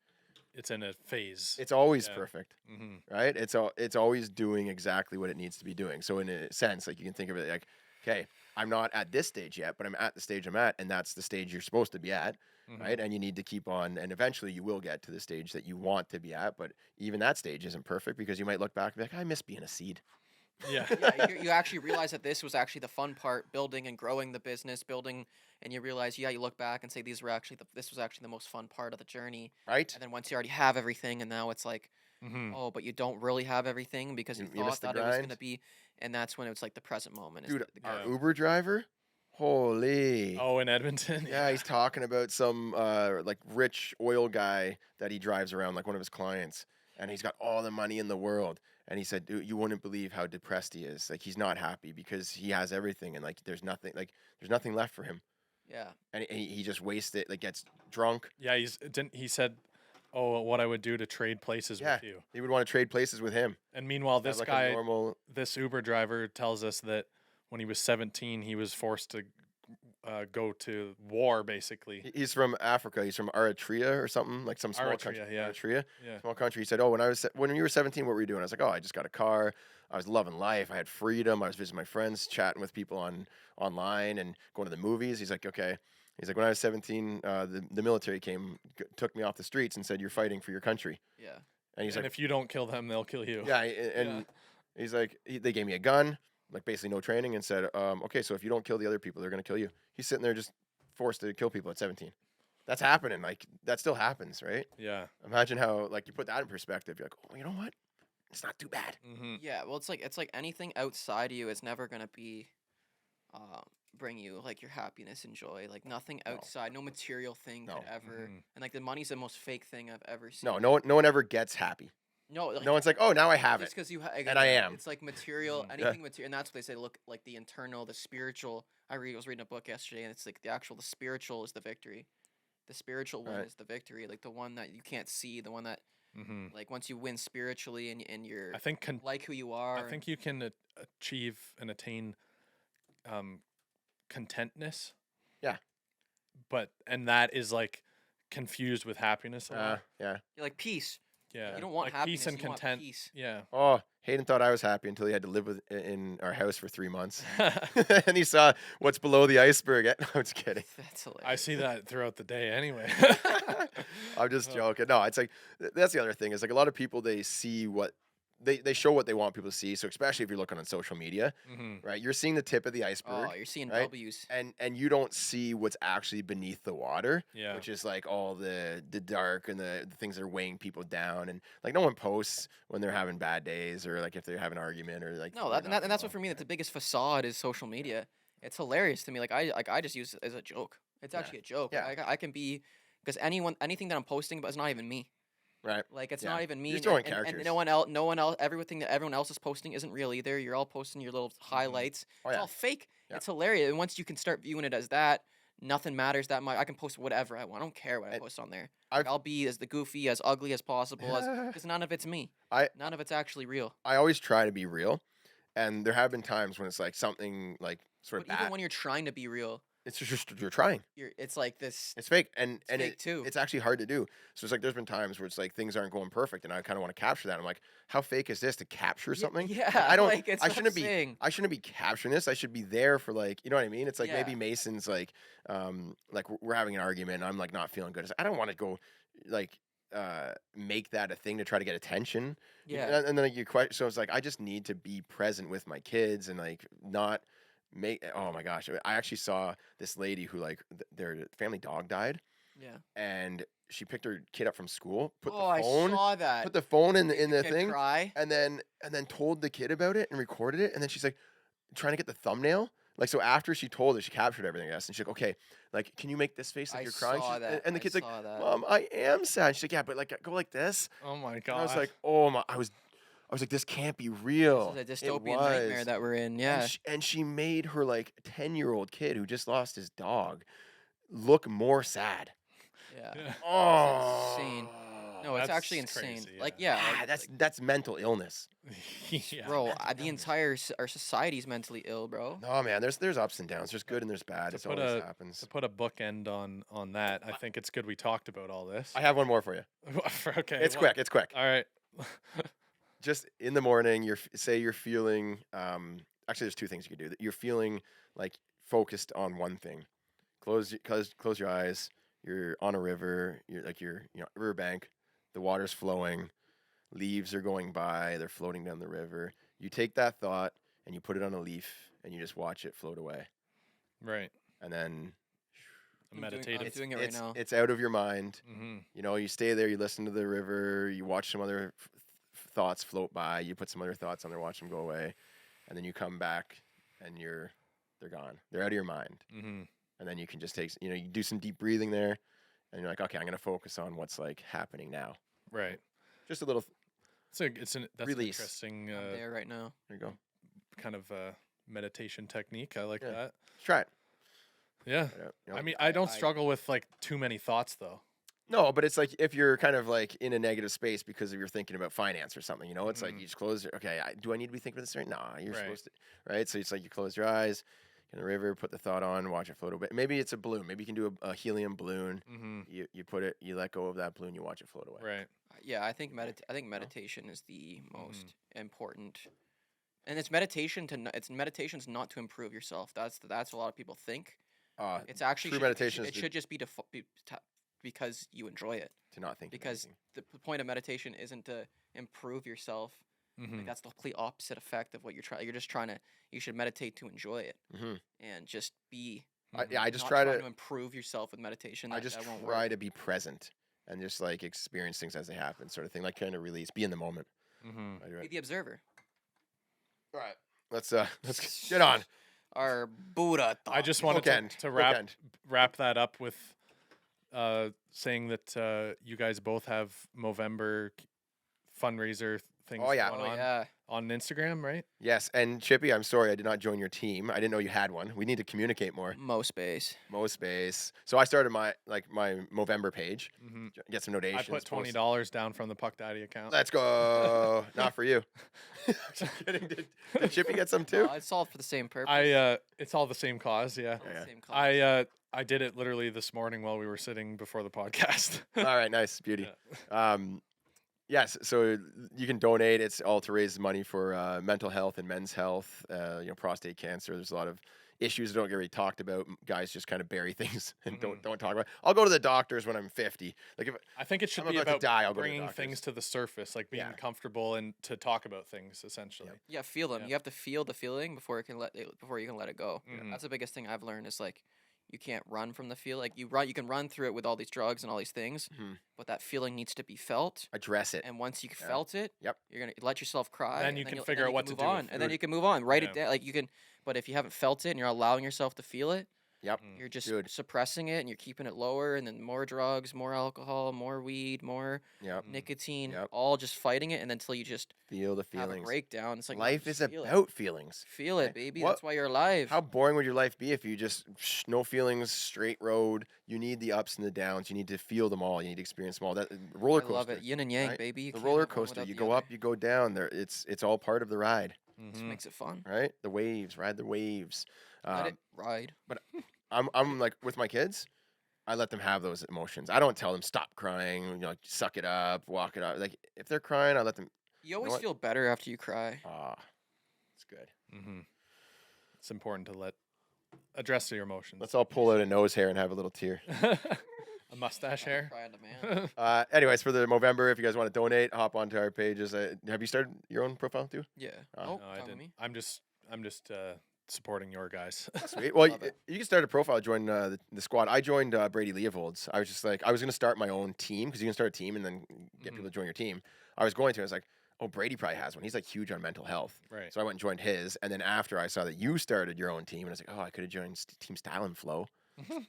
It's in a phase. It's always Yeah. perfect, Mhm. right? It's always doing exactly what it needs to be doing. So in a sense, like you can think of it like, okay, I'm not at this stage yet, but I'm at the stage I'm at, and that's the stage you're supposed to be at, Mhm. right? And you need to keep on, and eventually you will get to the stage that you want to be at. But even that stage isn't perfect because you might look back and be like, I miss being a seed. Yeah. Yeah, you actually realize that this was actually the fun part, building and growing the business, and you realize, you look back and say this was actually the most fun part of the journey. Right? And then once you already have everything, and now it's like, Mhm. oh, but you don't really have everything because you You missed thought the that it was grind. gonna be, and that's when it's like the present moment. Is Dude, the our Yeah. Uber driver, holy. Oh, in Edmonton. Yeah, he's talking about some like rich oil guy that he drives around, like one of his clients, and he's got all the money in the world. And he said, "Dude, you wouldn't believe how depressed he is. Like he's not happy because he has everything, and like there's nothing left for him. Yeah. And he just wastes it, like gets drunk. Yeah. He said, "Oh, what I would do to trade places Yeah. with you." He would want to trade places with him. And meanwhile, Have this like a guy, normal. this Uber driver, tells us that when he was 17, he was forced to go to war, basically. He's from Africa. He's from Eritrea or something, like some small country. Eritrea, yeah. Eritrea. Yeah. Small country. He said, "Oh, when you were 17, what were you doing?" I was like, "Oh, I just got a car. I was loving life. I had freedom. I was visiting my friends, chatting with people online, and going to the movies." He's like, "Okay." He's like, "When I was 17, the military came, took me off the streets, and said, 'You're fighting for your country.'" Yeah. And he's And like, if you don't kill them, they'll kill you. "Yeah." And he's like, "They gave me a gun, like basically no training, and said, okay, so if you don't kill the other people, they're gonna kill you." He's sitting there just forced to kill people at 17. That's happening. Like that still happens, right? Yeah. Imagine how like you put that in perspective. You're like, oh, you know what? It's not too bad. Mm-hmm. Yeah. Well, it's like anything outside of you is never gonna be, bring you like your happiness and joy. Like nothing No. outside, no material thing No. could ever. Mhm. And like the money's the most fake thing I've ever seen. No one ever gets happy. No, like, No one's like, oh, now I have just it. because And I am. It's like material, Mhm. anything material, and that's what they say. Look, like the internal, the spiritual. Was reading a book yesterday, and it's like the spiritual is the victory. The spiritual one Right. is the victory, like the one that you can't see, the one that Mhm. like once you win spiritually and you're I think like who you are. I think you can achieve and attain um, contentness, Yeah. and that is like confused with happiness a lot. Yeah. you're like peace. Yeah, You don't want like happiness. peace and you want content. peace. Yeah. Oh, Hayden thought I was happy until he had to live in our house for 3 months. And he saw what's below the iceberg. No, I'm just kidding. That's hilarious. I see that throughout the day anyway. I'm just Oh. joking. No, it's like that's the other thing is like a lot of people they see what they show what they want people to see. So especially if you're looking on social media, Mhm. right? You're seeing the tip of the iceberg, Oh, you're seeing right? W's. and you don't see what's actually beneath the water, Yeah. which is like all the dark and the things that are weighing people down. And like no one posts when they're having bad days or like if they're having an argument or like No, they're and not that's what well, for me. That's the biggest facade is social media. It's hilarious to me. I just use it as a joke. It's Yeah. actually a joke. Yeah. I can be because anything that I'm posting, but it's not even me. right. Like it's Yeah. not even me. You're and- throwing and characters. no one else, everything that everyone else is posting isn't real either. You're all posting your little highlights. Oh, It's yeah. all fake. Yeah. It's hilarious. And once you can start viewing it as that, nothing matters that much. I can post whatever I want. I don't care what I And post on there. I've- I'll be as the goofy, as ugly as possible, because none of it's me. None of it's actually real. I always try to be real, and there have been times when it's like something like sort of But even bad. when you're trying to be real, It's just you're trying. it's like this. It's fake, and fake too. it's actually hard to do. So it's like there's been times where it's like things aren't going perfect, and I kind of want to capture that. I'm like, how fake is this to capture something? Like, Yeah, I don't. like, it's I what I'm shouldn't be. saying. I shouldn't be capturing this. I should be there for like, you know what I mean? It's like Yeah. maybe Mason's like we're having an argument, and I'm like not feeling good. It's like, I don't want to go like make that a thing to try to get attention. Yeah. And then like, you question. So it's like I just need to be present with my kids and like not make. Oh my gosh! I actually saw this lady who like their family dog died, Yeah. and she picked her kid up from school, put Oh, the phone, I saw that. put the phone in Made the kid thing, Cry. and then told the kid about it and recorded it, and then she's like trying to get the thumbnail. Like so, after she told her, she captured everything. I guess, and she's like, "Okay, like, can you make this face like I you're crying?" saw She's- that. And the I kid's like, saw that. "Mom, I am sad." She's like, "Yeah, but like go like this." Oh my And god. I was like, "Oh my!" I was like, "This can't be real." This is a It dystopian nightmare was. that we're in. Yeah. And she made her like 10-year-old kid who just lost his dog look more sad. Yeah. Yeah. Oh, insane. No, it's That's actually insane. crazy, Like, yeah. yeah. Ah, like, that's mental illness. Yeah. bro, mental the illness. entire our society's mentally ill, bro. No, man, there's ups and downs. There's good and there's bad. To It put always happens. To put a bookend on that, I think it's good we talked about all this. I have one more for you. Okay. It's what- quick. It's quick. All right. Just in the morning, say you're feeling. Actually, there's two things you can do. You're feeling like focused on one thing. Close your eyes. You're on a river. You're riverbank. The water's flowing. Leaves are going by. They're floating down the river. You take that thought and you put it on a leaf and you just watch it float away. Right. And then I'm Meditative. doing it right now. it's out of your mind. Mm-hmm. You know, you stay there. You listen to the river. You watch some other thoughts float by. You put some other thoughts on there. Watch them go away, and then you come back and they're gone. They're out of your mind. Mm-hmm. And then you can just take, you do some deep breathing there, and you're like, okay, I'm gonna focus on what's like happening now. Right. Just a little. That's Release. an interesting I'm there right now. There you go. kind of meditation technique. I like Yeah. that. Try it. Yeah. Try it out, you know? I mean, I don't I- struggle with like too many thoughts though. No, but it's like if you're kind of like in a negative space because of you're thinking about finance or something, it's like Mhm. you just close your, okay, do I need to be thinking about this right? Nah, you're Right. supposed to, right? So it's like you close your eyes in the river, put the thought on, watch it float away. Maybe it's a balloon. Maybe you can do a helium balloon. Mm-hmm. You put it, you let go of that balloon, you watch it float away. Right. Yeah, I think meditation is the most important, and it's meditation it's meditation's not to improve yourself. That's what a lot of people think. It's actually true meditation is It should just be because you enjoy it. to not think. Because the point of meditation isn't to improve yourself. Mm-hmm. Like that's the complete opposite effect of what you're trying. You're just trying to. You should meditate to enjoy it hmm and just be. I just not try trying to. to improve yourself with meditation. I That- just that won't try work. to be present and just like experience things as they happen, sort of thing. Like kind of release, be in the moment. Mm-hmm. I do Be it. the observer. All right, let's get on. Our Buddha. I thought. just wanted Bookend, to bookend. wrap that up with saying that you guys both have Movember fundraiser things Oh, yeah. going Oh on yeah. on Instagram, right? Yes, and Chippy, I'm sorry I did not join your team. I didn't know you had one. We need to communicate more. Mo space. Mo space. So I started my Movember page. Mm-hmm. Get some I donations. put post- $20 down from the Puck Daddy account. Let's go. Not for you. Just kidding. Did Chippy get some too? It's all for the same purpose. It's all the same cause, yeah. All the Yeah. same cause. I did it literally this morning while we were sitting before the podcast. All right, nice, beauty. Yeah. Yes, so you can donate. It's all to raise money for mental health and men's health. Prostate cancer. There's a lot of issues that don't get really talked about. Guys just kind of bury things and don't talk about it. I'll go to the doctors when I'm 50. Like if I think it should I'm be about to about die, I'll go to the bringing doctors. things to the surface, like being Yeah. comfortable and to talk about things, essentially. Yeah, feel them. Yeah. You have to feel the feeling before you can let it go. Mhm. That's the biggest thing I've learned is like you can't run from the feel. Like you can run through it with all these drugs and all these things, Mhm. but that feeling needs to be felt. address it. And once you Yeah. felt it, Yep. you're gonna let yourself cry. Then and you can you'll- figure then out what you to can do move with on, and then food. you can move on. Write Yeah. it down. Like you can, but if you haven't felt it and you're allowing yourself to feel it, Yep. you're just Good. suppressing it and you're keeping it lower. And then more drugs, more alcohol, more weed, more Yep. nicotine, Yep. all just fighting it, and until you just Feel the have a feelings. breakdown. It's like no, Life just is feel it. about feelings. Feel it, Okay. baby. What- That's why you're alive. How boring would your life be if you just no feelings, straight road? You need the ups and the downs. You need to feel them all. You need to experience them all. That roller I coaster. love it. Yin and yang, right? baby. You The can't roller have one coaster. without You the go other. up, you go down. There, it's all part of the ride, Just Mhm. makes it fun. right? The waves, ride the waves. Let it ride. I'm like with my kids. I let them have those emotions. I don't tell them stop crying. Suck it up, walk it up. Like if they're crying, I let them. You always what? feel better after you cry. It's good. Mm-hmm. It's important to address your emotions. Let's all pull out a nose hair and have a little tear. A mustache hair. Cry on demand. Anyways, for the Movember, if you guys want to donate, hop onto our pages. Have you started your own profile too? Yeah. Oh, Oh, No, I talk with didn't. me. I'm just supporting your guys. Sweet. Well, Love it. you can start a profile, join the squad. I joined Brady Leopold's. I was just like, I was going to start my own team because you can start a team and then get people to join your team. I was going to. I was like, oh, Brady probably has one. He's like huge on mental health. Right. So I went and joined his. And then after I saw that you started your own team, and I was like, oh, I could have joined Team Style and Flow.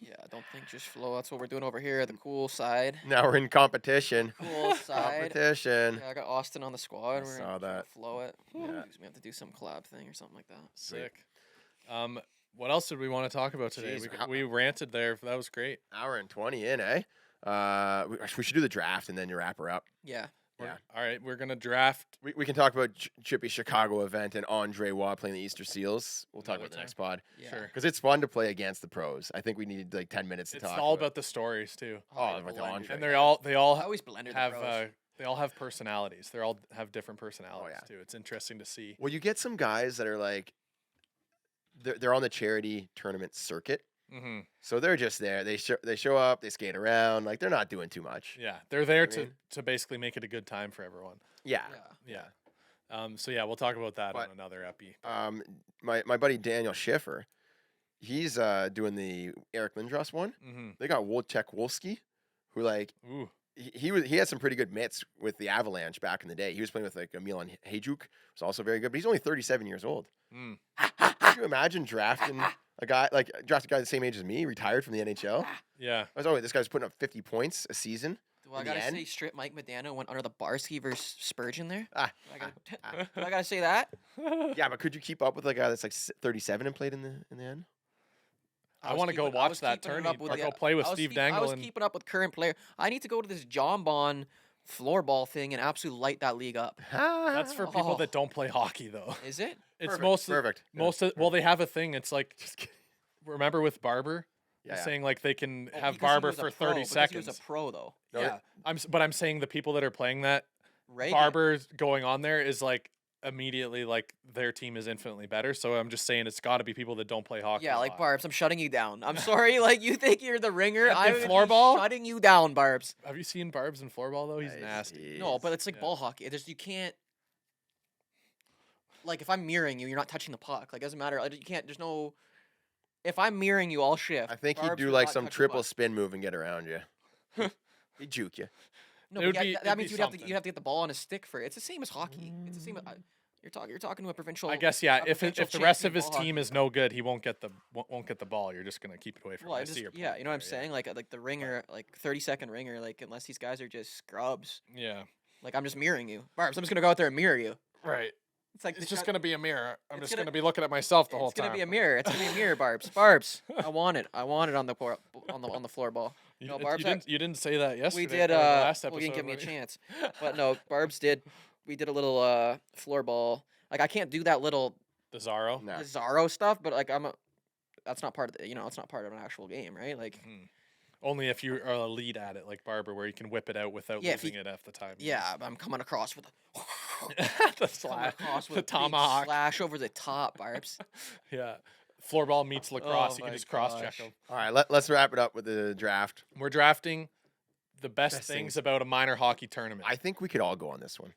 Yeah, don't think just flow. That's what we're doing over here. The cool side. Now we're in competition. Cool side. Competition. Yeah, I got Austin on the squad. We're saw gonna try to that. flow it. Yeah. We have to do some collab thing or something like that. Sick. What else did we want to talk about today? Jeez, We ranted there. That was great. Hour and 20 in, eh? We should do the draft and then you wrap her up. Yeah. Yeah. All right, we're gonna draft. We can talk about Chippy's Chicago event and Andre Waugh playing the Easter Seals. We'll talk Another about the time. next pod. Yeah. Sure. Because it's fun to play against the pros. I think we need like 10 minutes to It's talk. all about the stories too, Oh, I with the blended Andre. it. and they all I always blended have the pros. they all have personalities. They all have different personalities yeah. too. It's interesting to see. Well, you get some guys that are like, they're on the charity tournament circuit. Mm-hmm. So they're just there. They show up, they skate around. Like they're not doing too much. Yeah, they're there I mean- to basically make it a good time for everyone. Yeah. Yeah. Yeah. So yeah, we'll talk about that But- on another epi. My buddy Daniel Schiffer, he's doing the Eric Lindros one. Mm-hmm. They got Wojciech Wolski, who like Ooh. he had some pretty good mitts with the Avalanche back in the day. He was playing with like Milan Hajduk, who's also very good, but he's only 37 years old. Mm. Could you imagine drafting a guy the same age as me, retired from the NHL? Yeah. I was always this guy's putting up 50 points a season. Do I In the gotta end? say strip Mike Medano went under the Barsky versus Spurgeon there? Ah, Do I gotta say that? yeah, but could you keep up with a guy that's like 37 and played in the end? I was want to go keeping- watch was that keeping it tourney up with or the- go play with I was Steve I Dangle was and keeping up with current player. I need to go to this John Bon floorball thing and absolutely light that league up. that's for people Oh. that don't play hockey though. Is it? It's Perfect, perfect. Yeah. well they have a thing. It's like Just kidding. remember with Barber Yeah, yeah. saying like they can Oh, have because he Barber was a for pro, 30 because seconds. He was a pro though. No, Yeah, but I'm saying the people that are playing that Reagan. Barber going on there is like immediately like their team is infinitely better. So I'm just saying it's got to be people that don't play hockey. Yeah, a like lot. Barbs, I'm shutting you down. I'm sorry, like you think you're the ringer. At the I'm floorball? shutting you down, Barbs. Have you seen Barb's in floorball though? He's Nice. nasty. No, but it's like Yeah. ball hockey. There's you can't. Like if I'm mirroring you, you're not touching the puck. Like doesn't matter. Like, you can't. There's no. If I'm mirroring you, I'll shift. I think he'd Barbs do will like not some touch the triple puck. spin move and get around you. He'd juke you. No, It but would yeah, be- that it'd means be you'd have to something. you have to get the ball on a stick for it. It's the same as hockey. It's the same. You're talking to a provincial. I guess yeah. a If provincial if the rest champion of his ball team hockey. is no good, he won't get the ball. You're just gonna keep it away from Well, him. I I see just, your yeah, point you know what I'm there, saying? Like the ringer, like 30-second ringer, like unless these guys are just scrubs. Yeah. Like I'm just mirroring you, Barbs. I'm just gonna go out there and mirror you. Right. It's like It's the just co- gonna be a mirror. I'm It's just gonna- gonna be looking at myself the whole It's gonna time. be a mirror. It's gonna be a mirror, Barbs. Barbs. I want it. I want it on the on the floor ball. You, No, you Barb's you didn't say that yesterday. we did. or the last Well, you didn't episode, give me a but- chance. But no, Barb's did. We did a little floor ball. Like I can't do that little The Zorro. No. Bizarro stuff, but like that's not part of the. It's not part of an actual game, right? Like. Only if you are a lead at it, like Barber, where you can whip it out without Yeah, if losing it half the time. Yeah, I'm coming across with a the coming slash, across with the a big tomahawk. slash over the top, Barbs. Yeah, floorball meets lacrosse. Oh You can my just cross check gosh. them. All right, let's wrap it up with the draft. We're drafting the best, Best things things. about a minor hockey tournament. I think we could all go on this one.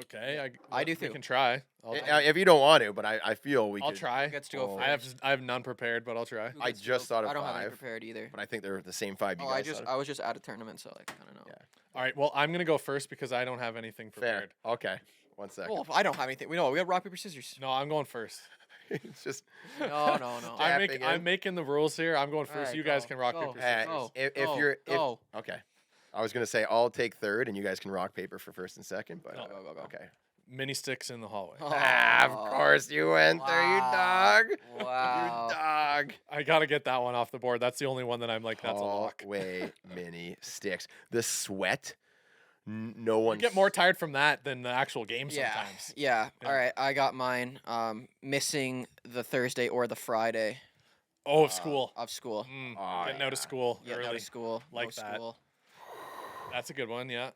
Okay, I do We too. can try. If you don't want to, but I feel we I'll could. try. Gets to go Oh. first. I have none prepared, but I'll try. Who I gets to just go thought of I don't have any 5, prepared either. But I think they're the same 5 you Oh, guys thought of. I was just at a tournament, so like, I kind of know. Yeah. All right. Well, I'm gonna go first because I don't have anything Fair. prepared. Okay. 1 second. Well, if I don't have anything, we have rock paper scissors. No, I'm going first. It's just. No. Tapping in. I'm making the rules here. I'm going first. Alright, You guys go, can rock go. paper Hey, scissors. Go, if go, you're go. okay, I was gonna say I'll take third, and you guys can rock paper for first and second. But No. Go. okay. Mini sticks in the hallway. Of course you went there, you dog. Wow. You dog. I gotta get that one off the board. That's the only one that I'm like, that's a lock. Hallway mini sticks. The sweat. No You one. get more tired from that than the actual game Yeah. sometimes. Yeah. Yeah. All right. I got mine. Missing the Thursday or the Friday Oh, of school. of school. Oh, Getting out of school Yeah, early. out of school. Like no that. School. That's a good one. Yeah.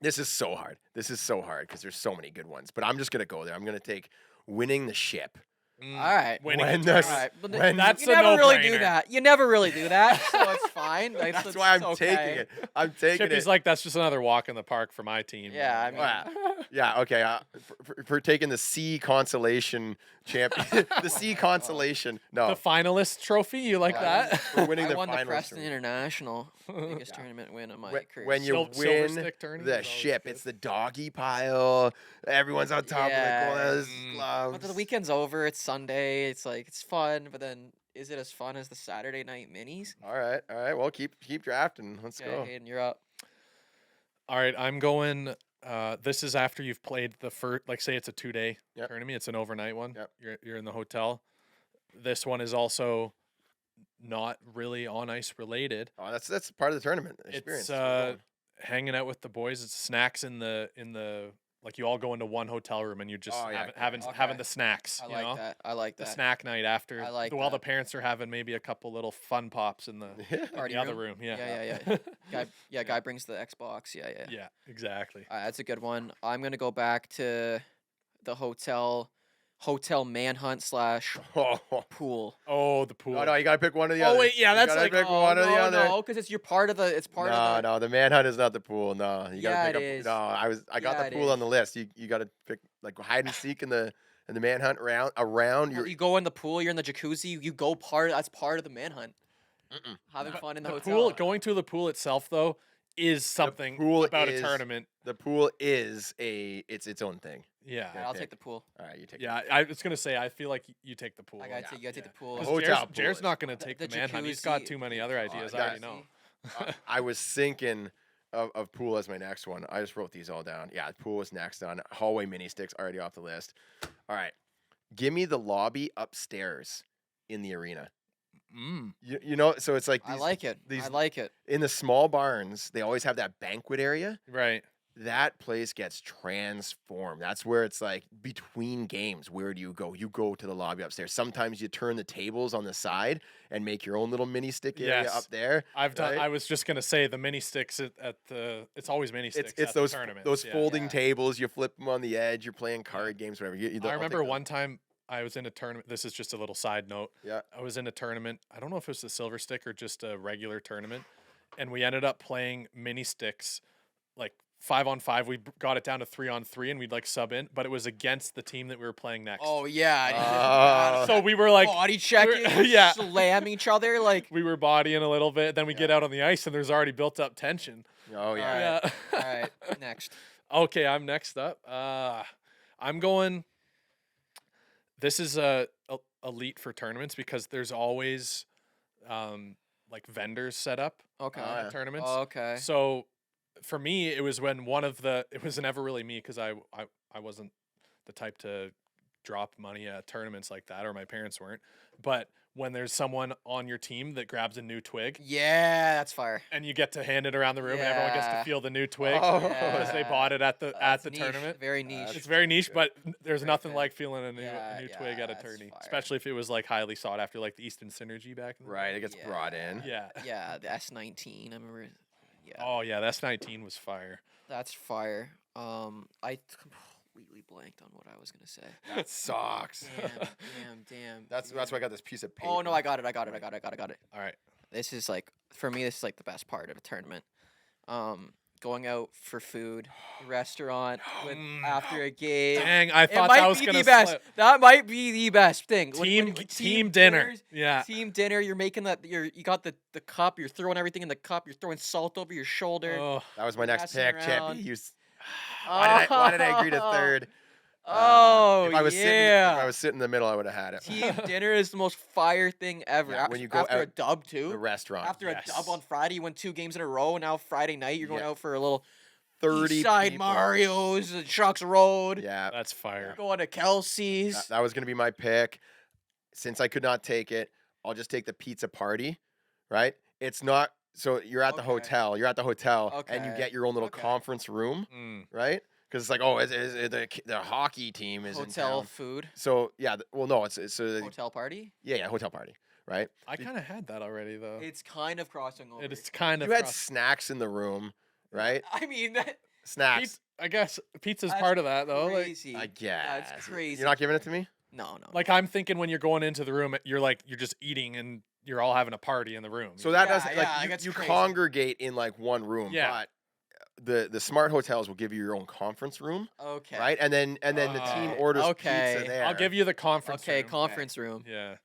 This is so hard. This is so hard because there's so many good ones. But I'm just gonna go there. I'm gonna take winning the ship. Mm. All right. Winning When a the- All tournament. right. But When- That's you a never really do no-brainer. that. You never really do that, so it's fine. Like, That's it's why I'm okay. taking it. I'm taking Chippy's it. like, that's just another walk in the park for my team. Yeah, I mean- Wow. Yeah. Okay. For taking the C consolation champion, the C consolation. No. The finalist trophy. You like that? For winning I the won the finals Preston tournament. International, biggest Yeah. tournament win of my When- career. when you Silver win stick tourney is the always ship, good. it's the doggy pile. Everyone's on top Yeah. of the gloves. Mm. But the weekend's over. It's Sunday. It's like it's fun, but then is it as fun as the Saturday night minis? All right. Well, keep drafting. Let's Okay, go. Hayden, you're up. All right, I'm going. This is after you've played the first, like, say it's a 2-day Yep. tournament. It's an overnight one. Yep. You're in the hotel. This one is also not really on ice related. Oh, that's part of the tournament experience. It's That's where we're going. hanging out with the boys. It's snacks in the like, you all go into one hotel room and you just Oh, yeah, having okay. having the snacks. I you like know? that. I like The that. snack night after. I like while the that. parents are having maybe a couple little fun pops in the, Party the other room? room. Yeah. Yeah. Guy brings the Xbox. Yeah. Yeah, exactly. That's a good one. I'm gonna go back to the hotel manhunt / Oh, pool. Oh, the pool. no, you gotta pick one or the Oh, other. wait, yeah, You that's gotta like- pick one or the other. No, because it's part of the. It's part no, of the. no, the manhunt is not the pool. No, you Yeah, gotta it pick is. No, I got Yeah, the it pool on is. the list. You gotta pick like hide and seek in the manhunt around No, your. you go in the pool. You're in the jacuzzi. You go part. That's part of the manhunt. Mm-mm. Having fun in the The hotel. pool, going to the pool itself though, is something pool about is- a tournament. The pool is its own thing. Yeah. Alright, I'll pick. take the pool. All right, you take. Yeah, I was gonna say I feel like you take the pool. I gotta yeah, take. You gotta take the pool. 'Cause Hotel Jared's, pool Jared's is- not gonna take the, the manhunt. He's got jacuzzi- too many other ideas. I already know. I was thinking of pool as my next one. I just wrote these all down. Yeah, pool was next on hallway mini sticks already off the list. All right, give me the lobby upstairs in the arena. Mm. You know, so it's like I these, like it. I these- like it. in the small barns. They always have that banquet area. Right. That place gets transformed. That's where it's like between games. Where do you go? You go to the lobby upstairs. Sometimes you turn the tables on the side and make your own little mini stick area Yes. up there. I've done. Right. I was just gonna say the mini sticks at the. It's always mini sticks. It's at those the tournaments, those yeah. folding Yeah. tables. You flip them on the edge. You're playing card games, whatever. I I'll take remember those. one time I was in a tournament. This is just a little side note. Yeah. I was in a tournament. I don't know if it was the silver stick or just a regular tournament, and we ended up playing mini sticks, like 5-on-5. We got it down to 3-on-3, and we'd like sub in, but it was against the team that we were playing next. Oh Oh. yeah. So we were like, body checking. yeah. Slam each other like. we were bodying a little bit. Then we get out on the ice, and there's already built up tension. Oh yeah. Alright. Yeah. All right. Next. Okay, I'm next up. I'm going. This is elite for tournaments because there's always like vendors set up Okay. Oh, yeah. at tournaments. Okay. So for me, it was when it was never really me because I wasn't the type to drop money at tournaments like that, or my parents weren't. But when there's someone on your team that grabs a new twig Yeah, that's fire. and you get to hand it around the room and everyone gets to Yeah. feel the new twig Oh. because they Yeah. bought it at the That's niche, tournament. Very niche. It's very niche, but there's Very nothing good. like feeling a new Yeah, twig at a that's tourney, fire. especially if it was like highly sought after, like the Easton Synergy back in the Right, day. it gets brought in. Yeah. Yeah, the S19. I remember. Yeah, Oh yeah, that's 19 was fire. that's fire. I completely blanked on what I was gonna say. That sucks. Damn. That's why I got this piece of paper. Oh no, I got it. All right. This is like for me. This is like the best part of a tournament. Going out for food, restaurant with after a game. Dang, I It thought might that was be gonna the best. slip. That might be the best thing. Team dinner. dinners, Yeah. Team dinner. You're making that. You got the cup. You're throwing everything in the cup. You're throwing salt over your shoulder. Oh, That was my next Passing pick, around. Chippy. Why did I agree to third? Oh, if I was sitting, yeah. if I was sitting in the middle, I would have had it. Team dinner is the most fire thing ever. Yeah, when you go after a out dub The too. restaurant. After yes. a dub on Friday, you won 2 games in a row. And now Friday night, you're going Yeah. out for a little 30 Eastside people. Mario's, and Chuck's Road. Yeah, that's fire. Going to Kelsey's. that was going to be my pick. Since I could not take it, I'll just take the pizza party, right? It's not, so you're at the Okay. hotel, and you Okay. get your own little Okay. conference room, Mm. right? Because it's like, oh, the hockey team is in Hotel town. food. So, yeah, no, it's so, Hotel party. yeah, hotel party, right? I kind of had that already though. It's kind of crossing over. It is kind of. You had snacks in the room, right? I mean, that Snacks, I guess pizza's That's part of that though. Like, crazy. I guess. That's crazy. You're not giving it to me? No. like I'm thinking when you're going into the room, you're just eating and you're all having a party in the room. So that Yeah, doesn't, yeah, like, that's you crazy. congregate in, like, one room, Yeah. but the smart hotels will give you your own conference room, Okay. right? And then the team Oh, orders okay. pizza there. I'll give you the conference. Okay. room. Conference room. Yeah.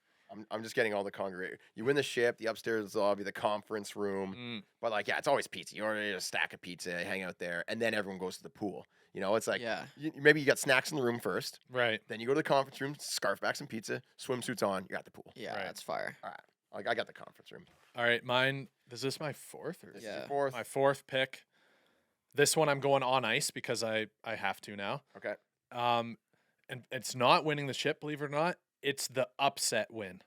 I'm just getting all the congregate. You win the ship, the upstairs lobby, the conference room. Mm. But like, yeah, it's always pizza. You order a stack of pizza, hang out there, and then everyone goes to the pool. You know, it's like Yeah. maybe you got snacks in the room first, Right. then you go to the conference room, scarf back some pizza, swimsuits on, you're at the pool. Yeah. Right. That's fire. Like, I got the conference room. All right. Mine. Is this my fourth or This is Yeah. your fourth. my fourth pick? This one I'm going on ice because I have to now. Okay. And it's not winning the ship, believe it or not. It's the upset win.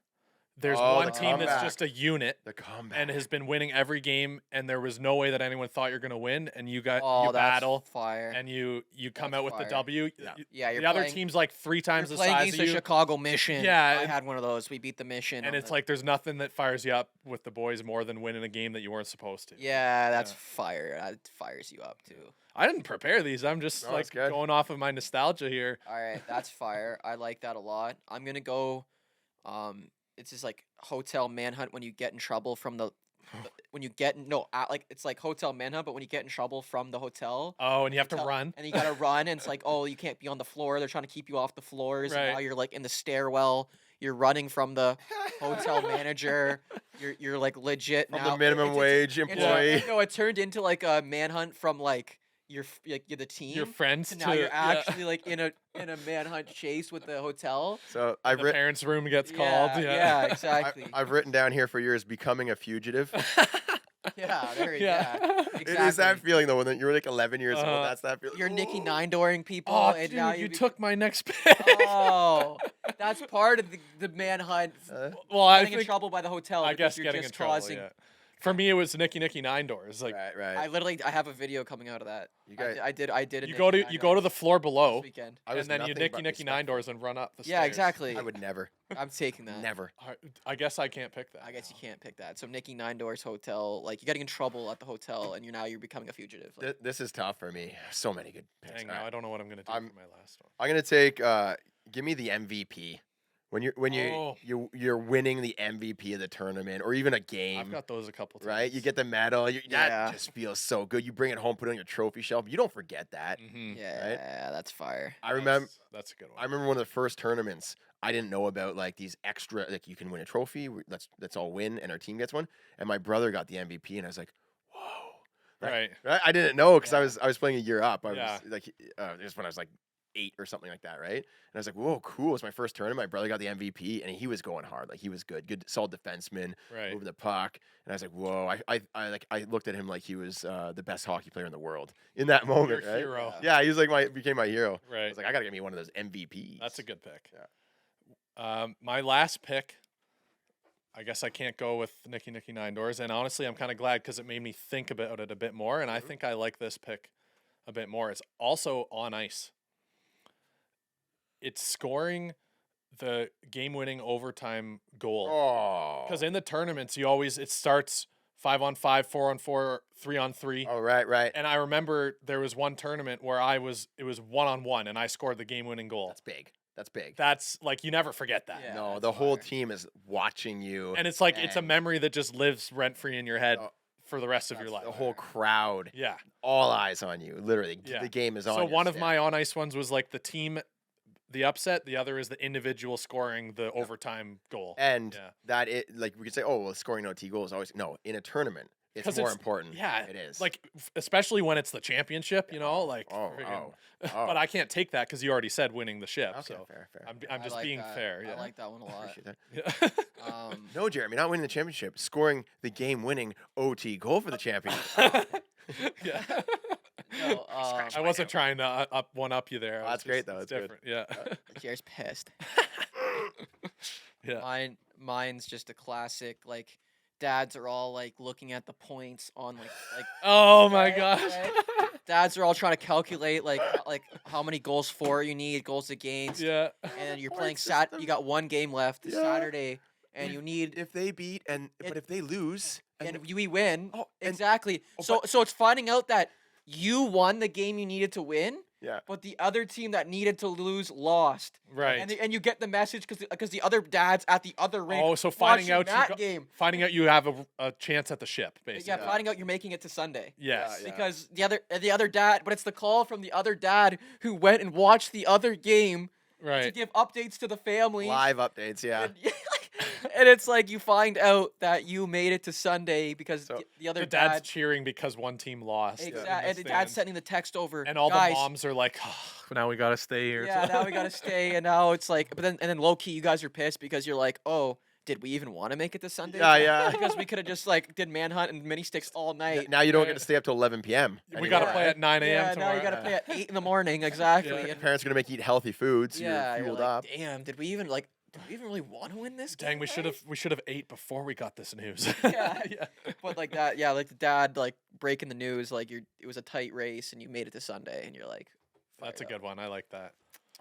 There's Oh, one the team that's comeback. just a unit The comeback. and has been winning every game, and there was no way that anyone thought you're gonna win, and you got Oh, you that's battle fire. and you come That's out with the fire. W. Yeah. Yeah. You're The other playing, team's like 3 times You're the playing size against of the you, Chicago Mission. Yeah, I and- had one of those. We beat the Mission. and on it's the- like there's nothing that fires you up with the boys more than winning a game that you weren't supposed to. Yeah, that's Yeah. fire. That fires you up too. I didn't prepare these. I'm just No, like it's good. going off of my nostalgia here. All right, that's fire. I like that a lot. I'm gonna go. It's just like hotel manhunt when you get in trouble from when you get like it's like hotel manhunt, but when you get in trouble from the hotel. Oh, and you have to hotel- run. And you gotta run, and it's like, oh, you can't be on the floor. They're trying to keep you off the floors. And now Right. you're like in the stairwell. You're running from the hotel manager. You're like legit From now. the minimum wage employee. No, it turned into like a manhunt from like you're the team. Your friends to now you're yeah. actually like in a manhunt chase with the hotel. So I've the written. parents' room gets called. Yeah, exactly. I've written down here for yours, becoming a fugitive. Yeah, there Yeah. exactly. It is that feeling though when you're like 11 years old. Uh-huh. That's that feeling. You're Nikki Ooh. Nine-dooring people, Oh, and dude, now you be- took my next pick. Oh, that's part of the manhunt. Well, I Getting in think trouble by the hotel. I because guess you're getting in just trouble. causing. Yeah. For me, it was Nicky Nine Doors. Like Right. I have a video coming out of that. You guys- I did a you go to Nikki you go to the floor Nine below, this weekend. I was and then you nothing but Nicky Nine respectful. Doors and run up the Yeah, stairs. exactly. I would never, I'm taking that. never. I guess I can't pick that. I guess you can't pick that. So Nikki Nine Doors Hotel, like you're getting in trouble at the hotel, and you're becoming a fugitive. Like, This is tough for me. So many good picks. Dang, All now right. I don't know what I'm gonna do I'm- for my last one. I'm gonna take. Give me the MVP. When Oh. you're winning the MVP of the tournament or even a game. I've got those a couple times. right? You get the medal. Yeah. That just feels so good. You bring it home, put it on your trophy shelf. You don't forget that. Mhm. yeah, that's fire. I remember. That's a good one. I remember one of the first tournaments. I didn't know about like these extra. Like you can win a trophy. Let's all win, and our team gets one. And my brother got the MVP, and I was like, whoa. Right. Right? I didn't know because Yeah. I was playing a year up. I Yeah. was like, just when I was like 8 or something like that, right? And I was like, whoa, cool. It's my first tournament. My brother got the MVP, and he was going hard. Like, he was good, solid defenseman, Right. moving the puck. And I was like, whoa. I looked at him like he was the best hockey player in the world in that moment, Your right? hero. Yeah, he was like became my hero. I Right. was like, I gotta get me one of those MVPs. That's a good pick. Yeah. My last pick, I guess I can't go with Nicky 9 Doors, and honestly, I'm kind of glad because it made me think about it a bit more, and I think I like this pick a bit more. It's also on ice. It's scoring the game-winning overtime goal. Oh. Because in the tournaments, it starts 5-on-5, 4-on-4, 3-on-3. Oh, right. And I remember there was one tournament where it was 1-on-1, and I scored the game-winning goal. That's big. That's like, you never forget that. Yeah, No, that's the whole fire. team is watching you. And it's like, it's a and memory that just lives rent-free in your head Oh, for the rest of your that's life. the whole crowd, Yeah. all eyes on you. Literally, Yeah. the game is on. So your one of stick. my on ice ones was like the team, the upset. The other is the individual scoring the overtime goal. And Yeah. that it like we could say, oh well, scoring OT goal is always no in a tournament. It's 'Cause more it's- important. Yeah, it is. like especially when it's the championship, you know, like. oh, friggin- oh. But I can't take that because you already said winning the ship. Okay, So fair. I'm I just like being that. fair. Yeah. I like that one a lot. Appreciate that. Yeah. No, Jeremy, not winning the championship, scoring the game-winning OT goal for the championship. Yeah. No, I wasn't trying to one up you there. Oh, I that's was great, just- though. It's That's good. different. Yeah. Jared's pissed. Yeah. Mine's just a classic. Like, dads are all like looking at the points on like Oh my Right, gosh. right. dads are all trying to calculate like how many goals for you need, goals against, Yeah. and you're Point playing system. You got one game left Yeah. Saturday, and you need if they beat but if they lose and we win. Oh, and- Exactly. oh, So it's finding out that you won the game you needed to win, yeah. but the other team that needed to lose lost. Right. And you get the message because the other dads at the other rink. Oh, so finding watching out that game. finding out you have a chance at the ship, basically. Yeah, finding out you're making it to Sunday. Yes. Yeah. Because the other dad, but it's the call from the other dad who went and watched the other game to Right. give updates to the family. Live updates, yeah. And, and it's like you find out that you made it to Sunday because So, the other The dad's dad. cheering because one team lost. in the Exactly. And the dad's stands. sending the text over. And all guys, the moms are like, oh, now we gotta stay here. Yeah, now we gotta stay, and now it's like, but then low key, you guys are pissed because you're like, oh, did we even want to make it to Sunday? Yeah. Because we could have just like did manhunt and mini sticks all night. Now you don't Right. get to stay up till 11 p.m. We gotta anymore. play at 9 a.m. Yeah, now tomorrow. you gotta play at 8 in the morning, exactly. Yeah. And Parents are gonna make you eat healthy foods. yeah, you're you're fueled like, up. damn, did we even really want to win this Dang, game? we should guys?" have ate before we got this news. Yeah. Yeah. But like that, yeah, like the dad like breaking the news, like it was a tight race and you made it to Sunday, and you're like, That's a fired good one. I like that.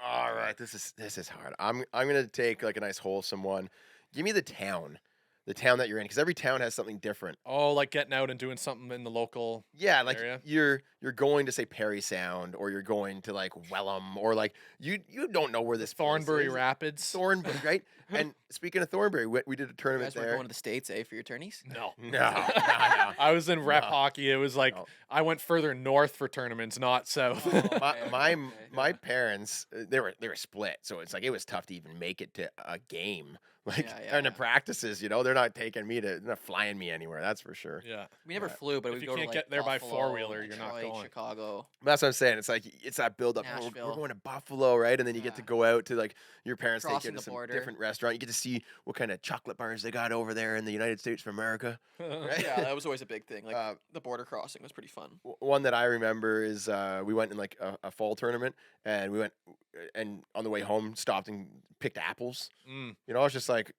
All right, this is hard. I'm gonna take like a nice wholesome one. Give me the town that you're in, because every town has something different. Oh, like getting out and doing something in the local. Yeah, like Area? you're going to say Perry Sound, or you're going to like Wellham, or like you don't know where this place Thornbury is. Rapids. Thornbury, right? And speaking of Thornbury, we did a You tournament guys were there. going to the States, for your tourneys? No. No. I was in rep No. hockey. It was like No. I went further north for tournaments, not south. My parents, they were split, so it's like it was tough to even make it to a game, like Yeah, and the yeah. practices. They're not they're not flying me anywhere. That's for sure. Yeah. We never Yeah. flew, but If we you go to can't like get there by Buffalo, four-wheeler, you're not Detroit, going. Chicago. That's what I'm saying. It's like it's that build up. Oh, we're Nashville. going to Buffalo, right? And then you get to Yeah. go out to like your parents take you Crossing to the some border. different restaurant. You get to see what kind of chocolate bars they got over there in the United States of America. Right? Yeah, that was always a big thing. Like Uh, the border crossing was pretty fun. One that I remember is we went in like a fall tournament, and we went and on the way home stopped and picked apples. Mm, It's just like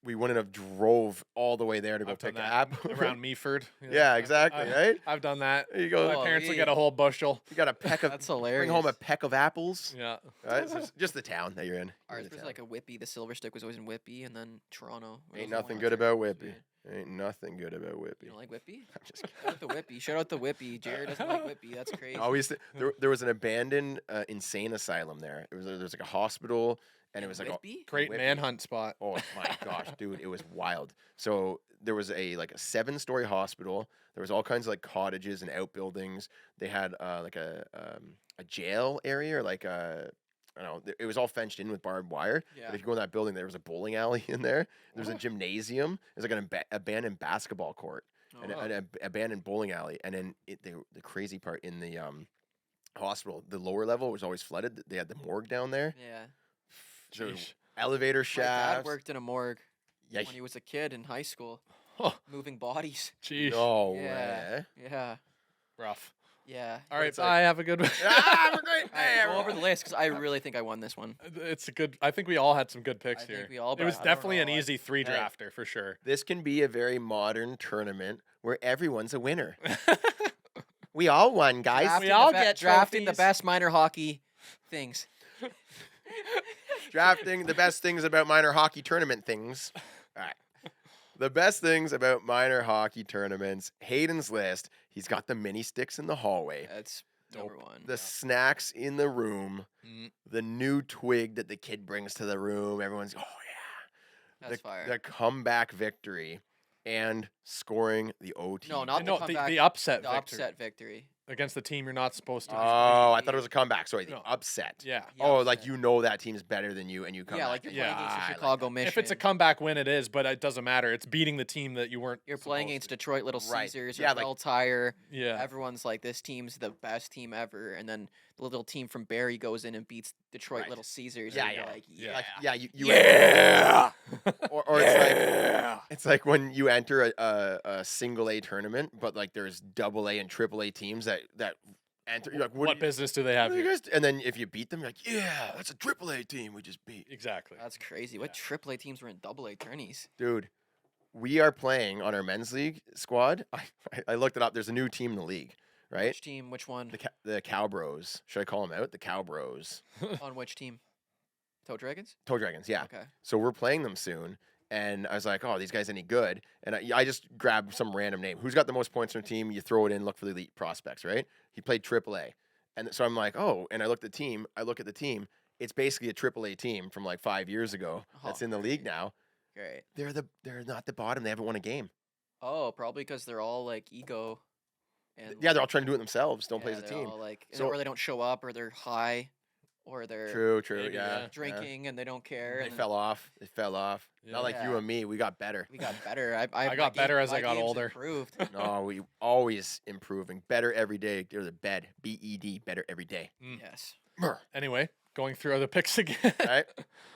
we wouldn't have drove all the way there to go I've done pick an that apple. around Meaford. Yeah, I've- exactly, I've- right? I've done that. There you go. My Oh, parents would yeah. get a whole bushel. You got a peck of That's bring hilarious. home a peck of apples. Yeah. Right? So it's just the town that you're in. Ours You're the was town. like a Whippy. The silver stick was always in Whippy, and then Toronto. where Ain't those nothing ones good are. about Whippy. Yeah. Ain't nothing good about Whippy. You don't like Whippy? I'm just kidding. Shout out the Whippy. Shout out the Whippy. Jared doesn't like Whippy. That's crazy. Always there was an abandoned insane asylum there. There's like a hospital, and it was like Whippy? Great Whippy. manhunt spot. oh my gosh, dude, it was wild. So there was a 7-story hospital. There was all kinds of like cottages and outbuildings. They had like a jail area, or like a I don't know. It was all fenced in with barbed wire. Yeah. But if you go in that building, there was a bowling alley in there. There's a gymnasium. There's like an abandoned basketball court, Oh, and wow. an abandoned bowling alley. And then the crazy part in the hospital, the lower level was always flooded. They had the morgue down there. Yeah. So Sheesh. elevator My dad shafts. worked in a morgue Yeah. when he was a kid in high school, Huh. moving bodies. Jeez. No Yeah. way. Yeah. Rough. Yeah. All right, it's like- bye. Have a good one. Ah, we're great. All right, Hey, go everyone. over the list because I really think I won this one. It's a good. I think we all had some good picks I here. think we all. It was but I don't definitely an know, easy three Hey. drafter for sure. This can be a very modern tournament where everyone's a winner. We all won, guys. Drafting We all the get drafting the trophies. best minor hockey things. Drafting the best things about minor hockey tournament things. All right. The best things about minor hockey tournaments. Hayden's list. He's got the mini sticks in the hallway. That's number one. The snacks in the room. Mm. The new twig that the kid brings to the room. Everyone's, oh yeah. That's fire. The comeback victory and scoring the OT. No, not No, the the comeback. upset The victory upset victory. against the team you're not supposed to. Oh, I thought it was a comeback. Sorry, the No. upset. Yeah. Yeah, Oh, upset. like you know that team's better than you and you come Yeah, back. like you're and- playing against I the like Chicago that. Mission. If it's a comeback win, it is, but it doesn't matter. It's beating the team that you weren't. You're playing supposed against to. Detroit Little Right. Caesars Yeah, or like- Bell Tire. Yeah. Everyone's like, this team's the best team ever, and then the little team from Barrie goes in and beats Detroit Right. Little Caesars. Yeah, and you're yeah. like, Yeah. Like, yeah, you Yeah. or it's like when you enter a single A tournament, but like there's double A and triple A teams that enter. You're like, What do you- business do they have what do you here? guys do? And then if you beat them, you're like, yeah, that's a triple A team we just beat, Exactly. That's crazy. What AAA teams were in AA tourneys? dude. We are playing on our men's league squad. I looked it up. There's a new team in the league, right? Which team? Which one? The Cowbros. Should I call them out? The Cowbros. On which team? Toe Dragons? Toe Dragons, yeah. Okay. So we're playing them soon. And I was like, oh, these guys any good? And I just grabbed some random name. Who's got the most points on their team? You throw it in, look for the elite prospects, right? He played AAA. And so I'm like, oh, and I look at the team. It's basically a AAA team from like 5 years ago that's in the league great. now. Great. They're not the bottom. They haven't won a game. Oh, probably because they're all like ego. And Yeah, they're all trying to do it themselves. Don't play yeah, as a they're team. all, like, So- or they don't show up, or they're high, or they're True, Maybe, yeah. yeah. drinking and they don't care. They and fell off. They fell off. Yeah. Not like you Yeah. and me. We got better. We got better. I my got better as I my got game's older. Improved. No, we always improving. Better every day. Go to the bed. BED. Better every day. Yes. Brr. Anyway, going through other picks again. Right?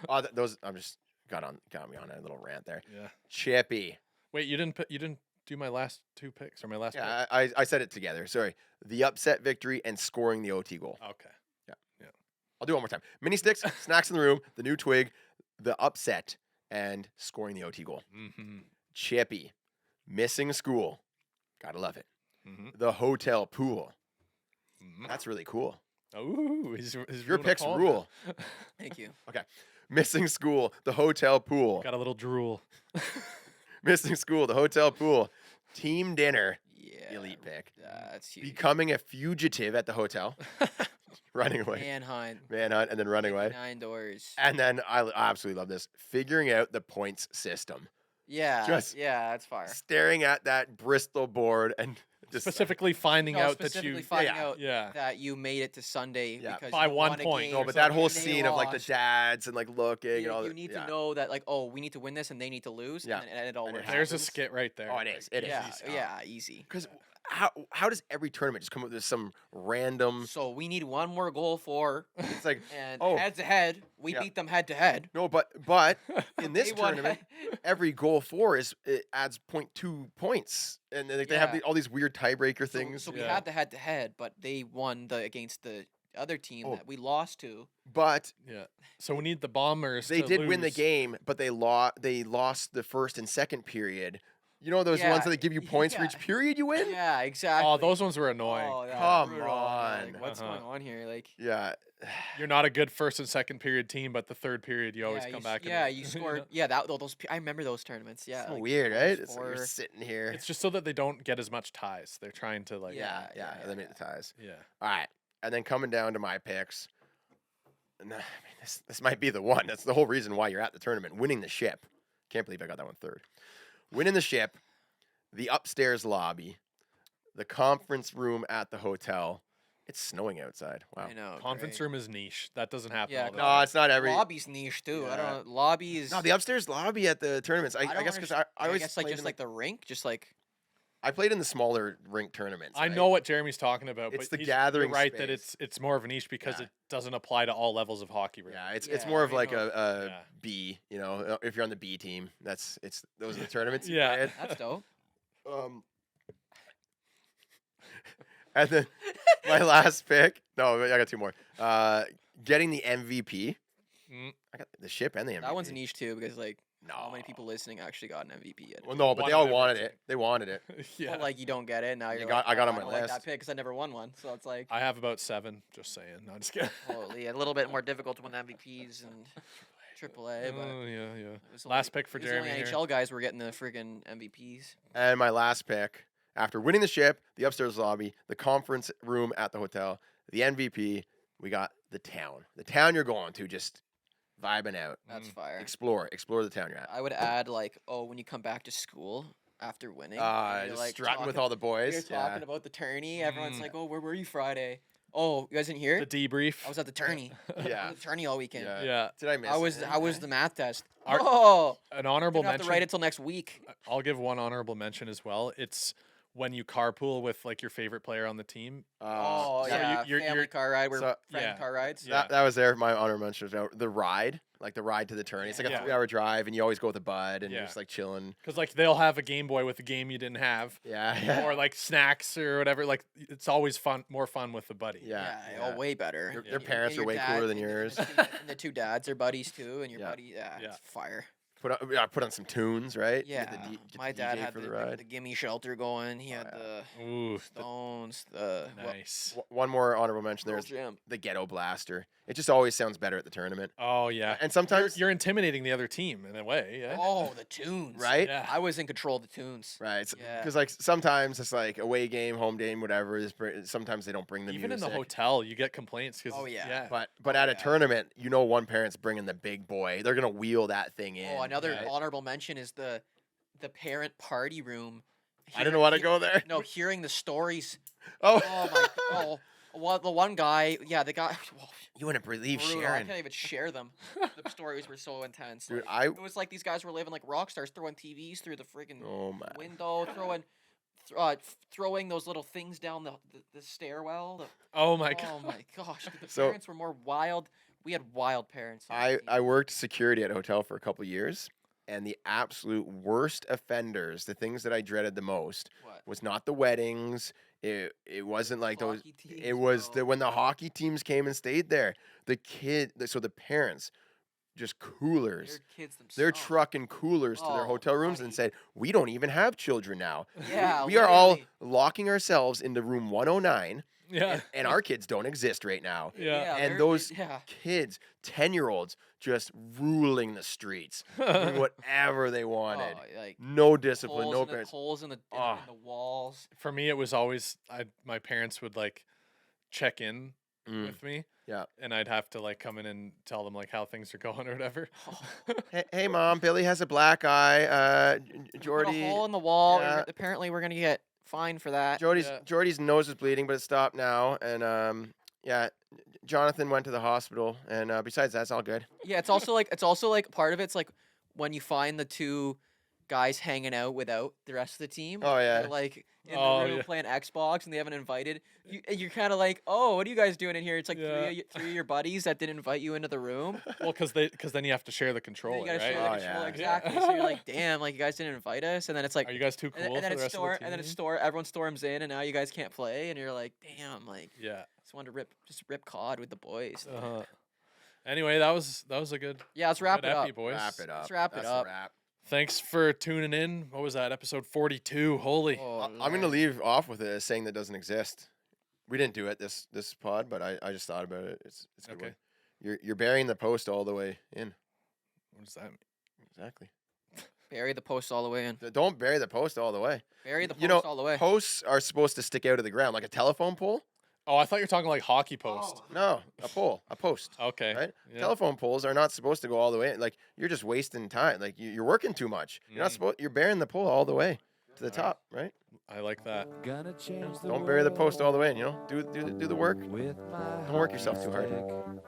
Oh, those. I'm just got me on a little rant there. Yeah. Chippy. Wait, you didn't do my last two picks or my last Yeah, I said it together. Sorry. The upset victory and scoring the OT goal. pick? Okay. I'll do it one more time. Mini sticks, snacks in the room, the new twig, the upset, and scoring the OT goal. Mm-hmm. Chippy. Missing school. Gotta love it. Mm-hmm. The hotel pool. Mm-hmm. That's really cool. Ooh, he's Your doing a picks call rule. Thank you. Missing school, the hotel pool. now. Got a little drool. Missing school, the hotel pool. Team dinner, Yeah. elite pick. That's huge. Becoming a fugitive at the hotel. Running away. Manhunt. Manhunt and then running away. 9 doors. And then I absolutely love this. Figuring out the points system. Yeah. just- yeah, that's fire. Staring at that Bristol board and just Specifically finding No, out that specifically you. finding yeah, out Yeah. that you made it to Sunday Yeah. because By you 1 won a point. game no, or but that whole and they scene of like the lost. dads and like looking and all You that. need yeah. to know that like, oh, we need to win this and they need to lose. Yeah. And it all And it works. There's a out. skit right there. Oh, it is. It is. Yeah, Easy. yeah, easy. Because how does every tournament just come up with some random? So we need one more goal for, It's like and Oh. head to head, we Yeah. beat them head to head. no, but in this They won tournament, head- every goal for it adds 0.2 points, and then, like, they have Yeah. all these weird tiebreaker So- things. So we Yeah. had the head to head, but they won against the other team Oh. that we lost to. But Yeah. So we need the Bombers. they to did win the lose. game, but they lost the first and second period. You know those Yeah, ones that they give you points for yeah. each period you win? Yeah, exactly. Oh, those ones were annoying. Oh, yeah, Come brutal. on. Like, what's Uh-huh. going on here? Like, Yeah. You're not a good first and second period team, but the third period you always yeah, come s- back. and Yeah, win. you know? scored. Yeah, those. I remember those tournaments. Yeah, So like, weird, those right? It's like you're 4 sitting here. It's just so that they don't get as much ties. They're trying to like. Yeah. yeah, eliminate the ties. Yeah. All right. And then coming down to my picks. And, I mean, this might be the one. That's the whole reason why you're at the tournament. Winning the ship. Can't believe I got that one third. Winning the ship, the upstairs lobby, the conference room at the hotel. It's snowing outside. Wow. I know. Conference great. room is niche. That doesn't happen. Yeah, all the No, time. it's not every. Lobby's niche too. I Yeah. don't know. Lobby is. No, the upstairs lobby at the tournaments. I don't guess because underst- I always guess like played just in like the rink, just like. I played in the smaller rink tournaments. I right? know what Jeremy's talking about. It's but the you're gathering right that space. it's more of a niche because Yeah. it doesn't apply to all levels of hockey. Really. Yeah, it's Yeah, more of I like know. a Yeah. B. You know, if you're on the B team, those are the tournaments. You Yeah. play in. That's dope. And then my last pick. No, I got two more. Getting the MVP. Mm. I got the ship and the MVP. That one's niche too because like No. how many people listening actually got an MVP yet? Well, no, but One they of all every wanted team. it. They wanted it. Yeah. Well, like you don't get it now. You're got- like, I got "Oh, on my don't like that list." pick because I never won one. So it's like, I have about 7. Just saying. No, I'm just kidding. holy, a little bit more difficult to win MVPs and AAA. But Oh yeah, yeah. it was Last only- pick for it was only Jeremy here. NHL guys were getting the freaking MVPs. And my last pick, after winning the ship, the upstairs lobby, the conference room at the hotel, the MVP, we got the town. The town you're going to, just vibing out. That's Mm. fire. Explore the town you're at. I would add like, oh, when you come back to school after winning, and you're, Just like, strutting with talking- all the boys. You're Yeah. talking about the tourney. Everyone's Mm. like, oh, where were you Friday? Oh, you guys didn't hear? The debrief. I was at the tourney. I Yeah. was at the tourney all weekend. Yeah. Yeah. Did I miss? How was it? how was the math test? Our- Oh, An honorable didn't have to mention. write it till next week. I'll give one honorable mention as well. It's when you carpool with like your favorite player on the team. Oh so yeah, you're- family car ride. We're so- friend Yeah. car rides. Yeah. That was there. My honor mention was the ride, like the ride to the tourney. It's like a Yeah. 3-hour drive, and you always go with a bud, and Yeah. you're just like chilling. Because like they'll have a Game Boy with a game you didn't have, Yeah. or like snacks or whatever. Like it's always fun, more fun with the buddy. Yeah. Oh, way better. Their And parents your are way dad- cooler than and the- yours. And the two dads are buddies too, and your Yeah. buddy, yeah, Yeah. it's fire. Put on some tunes, right? Yeah, Get my the dad DJ had for the, the ride. the Gimme Shelter going. He had Ooh, the Stones, the nice. One more honorable mention Pearl there's Jam. the Ghetto Blaster. It just always sounds better at the tournament. Oh yeah. And sometimes, You're intimidating the other team in a way. Yeah. Oh, the tunes. right? Yeah. I was in control of the tunes. Right. Yeah. Because like sometimes it's like away game, home game, whatever. Sometimes they don't bring the Even music. in the hotel, you get complaints because Oh, yeah. But at a yeah. tournament, you know one parent's bringing the big boy. They're gonna wheel that thing in. Oh, another right? honorable mention is the parent party room. I didn't want to go there. No, hearing the stories. Oh, Oh my! Oh, well, the one guy, yeah, the guy. you wouldn't believe brutal, I Sharon. can't even share them. The stories were so intense. Dude, like, I. it was like these guys were living like rock stars, throwing TVs through the freaking Oh my. window, throwing those little things down the stairwell. Oh my Oh god. my gosh! The So- parents were more wild. We had wild parents. on the I team. worked security at a hotel for a couple years, and the absolute worst offenders, the things that I dreaded the most, What? was not the weddings. It wasn't like those. Hockey teams, It was bro. when the hockey teams came and stayed there. So the parents, just coolers. They're kids They're themselves. trucking coolers to their Oh, hotel rooms and buddy. said, "We don't even have children now. Yeah, we are all literally. locking ourselves into room 109, Yeah. and our kids don't exist right now." Yeah. And they're- those yeah. kids, 10-year-olds, just ruling the streets, doing whatever they wanted. Oh, like No discipline, holes no in the, parents. holes in the Ah. in the walls. For me, it was always my parents would like check in Mm. with me. Yeah. And I'd have to like come in and tell them like how things are going or whatever. Hey, Mom, Billy has a black eye. Put a Jordy, hole in the wall. yeah. Apparently, we're gonna get fined for that. Yeah. Jordy's nose is bleeding, but it stopped now. And yeah, Jonathan went to the hospital. And besides that, it's all good. Yeah, it's also like part of it's like when you find the two guys hanging out without the rest of the team. Oh, yeah. They're like in Oh, the room yeah. playing Xbox and they haven't invited you. And you're kind of like, oh, what are you guys doing in here? It's like Yeah. three of your buddies that didn't invite you into the room. Well, because then you have to share the And then controller, you gotta right? share the Oh, controller, yeah. exactly. So you're like, damn, like you guys didn't invite us. And then it's like, Are you guys too cool and then for the it's rest store, of the team? and then it's store. Everyone storms in, and now you guys can't play, and you're like, damn, like Yeah. just wanted to rip COD with the boys. Uh-huh. Anyway, that was a good. Yeah, let's wrap good it up. epi, boys. Wrap it up. Let's wrap it That's up. A wrap. Thanks for tuning in. What was that? Episode 42. Holy. Oh, I'm going to Lord. leave off with a saying that doesn't exist. We didn't do it this pod, but I just thought about it. It's a good Okay. one. You're burying the post all the way in. What does that mean? Exactly. Bury the post all the way in. Don't bury the post all the way. Bury the post You know, all the way. Posts are supposed to stick out of the ground like a telephone pole. Oh, I thought you were talking like hockey post. No, a post. Okay. Right? Yeah. Telephone poles are not supposed to go all the way. Like you're just wasting time. Like you're working too much. You're not Mm. supposed. You're burying the pole all the way to the top, right? I like that. Gonna change the Don't bury the post all the way. world You know, do the work. with my Don't work yourself too hard. stick.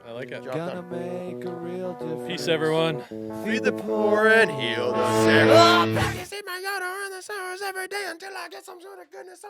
I like it. Job Gonna done. make a real difference. Peace, everyone. Feed the poor and heal the sick. Oh, practice in my yard or on the hours every day until I get some sort of goodness.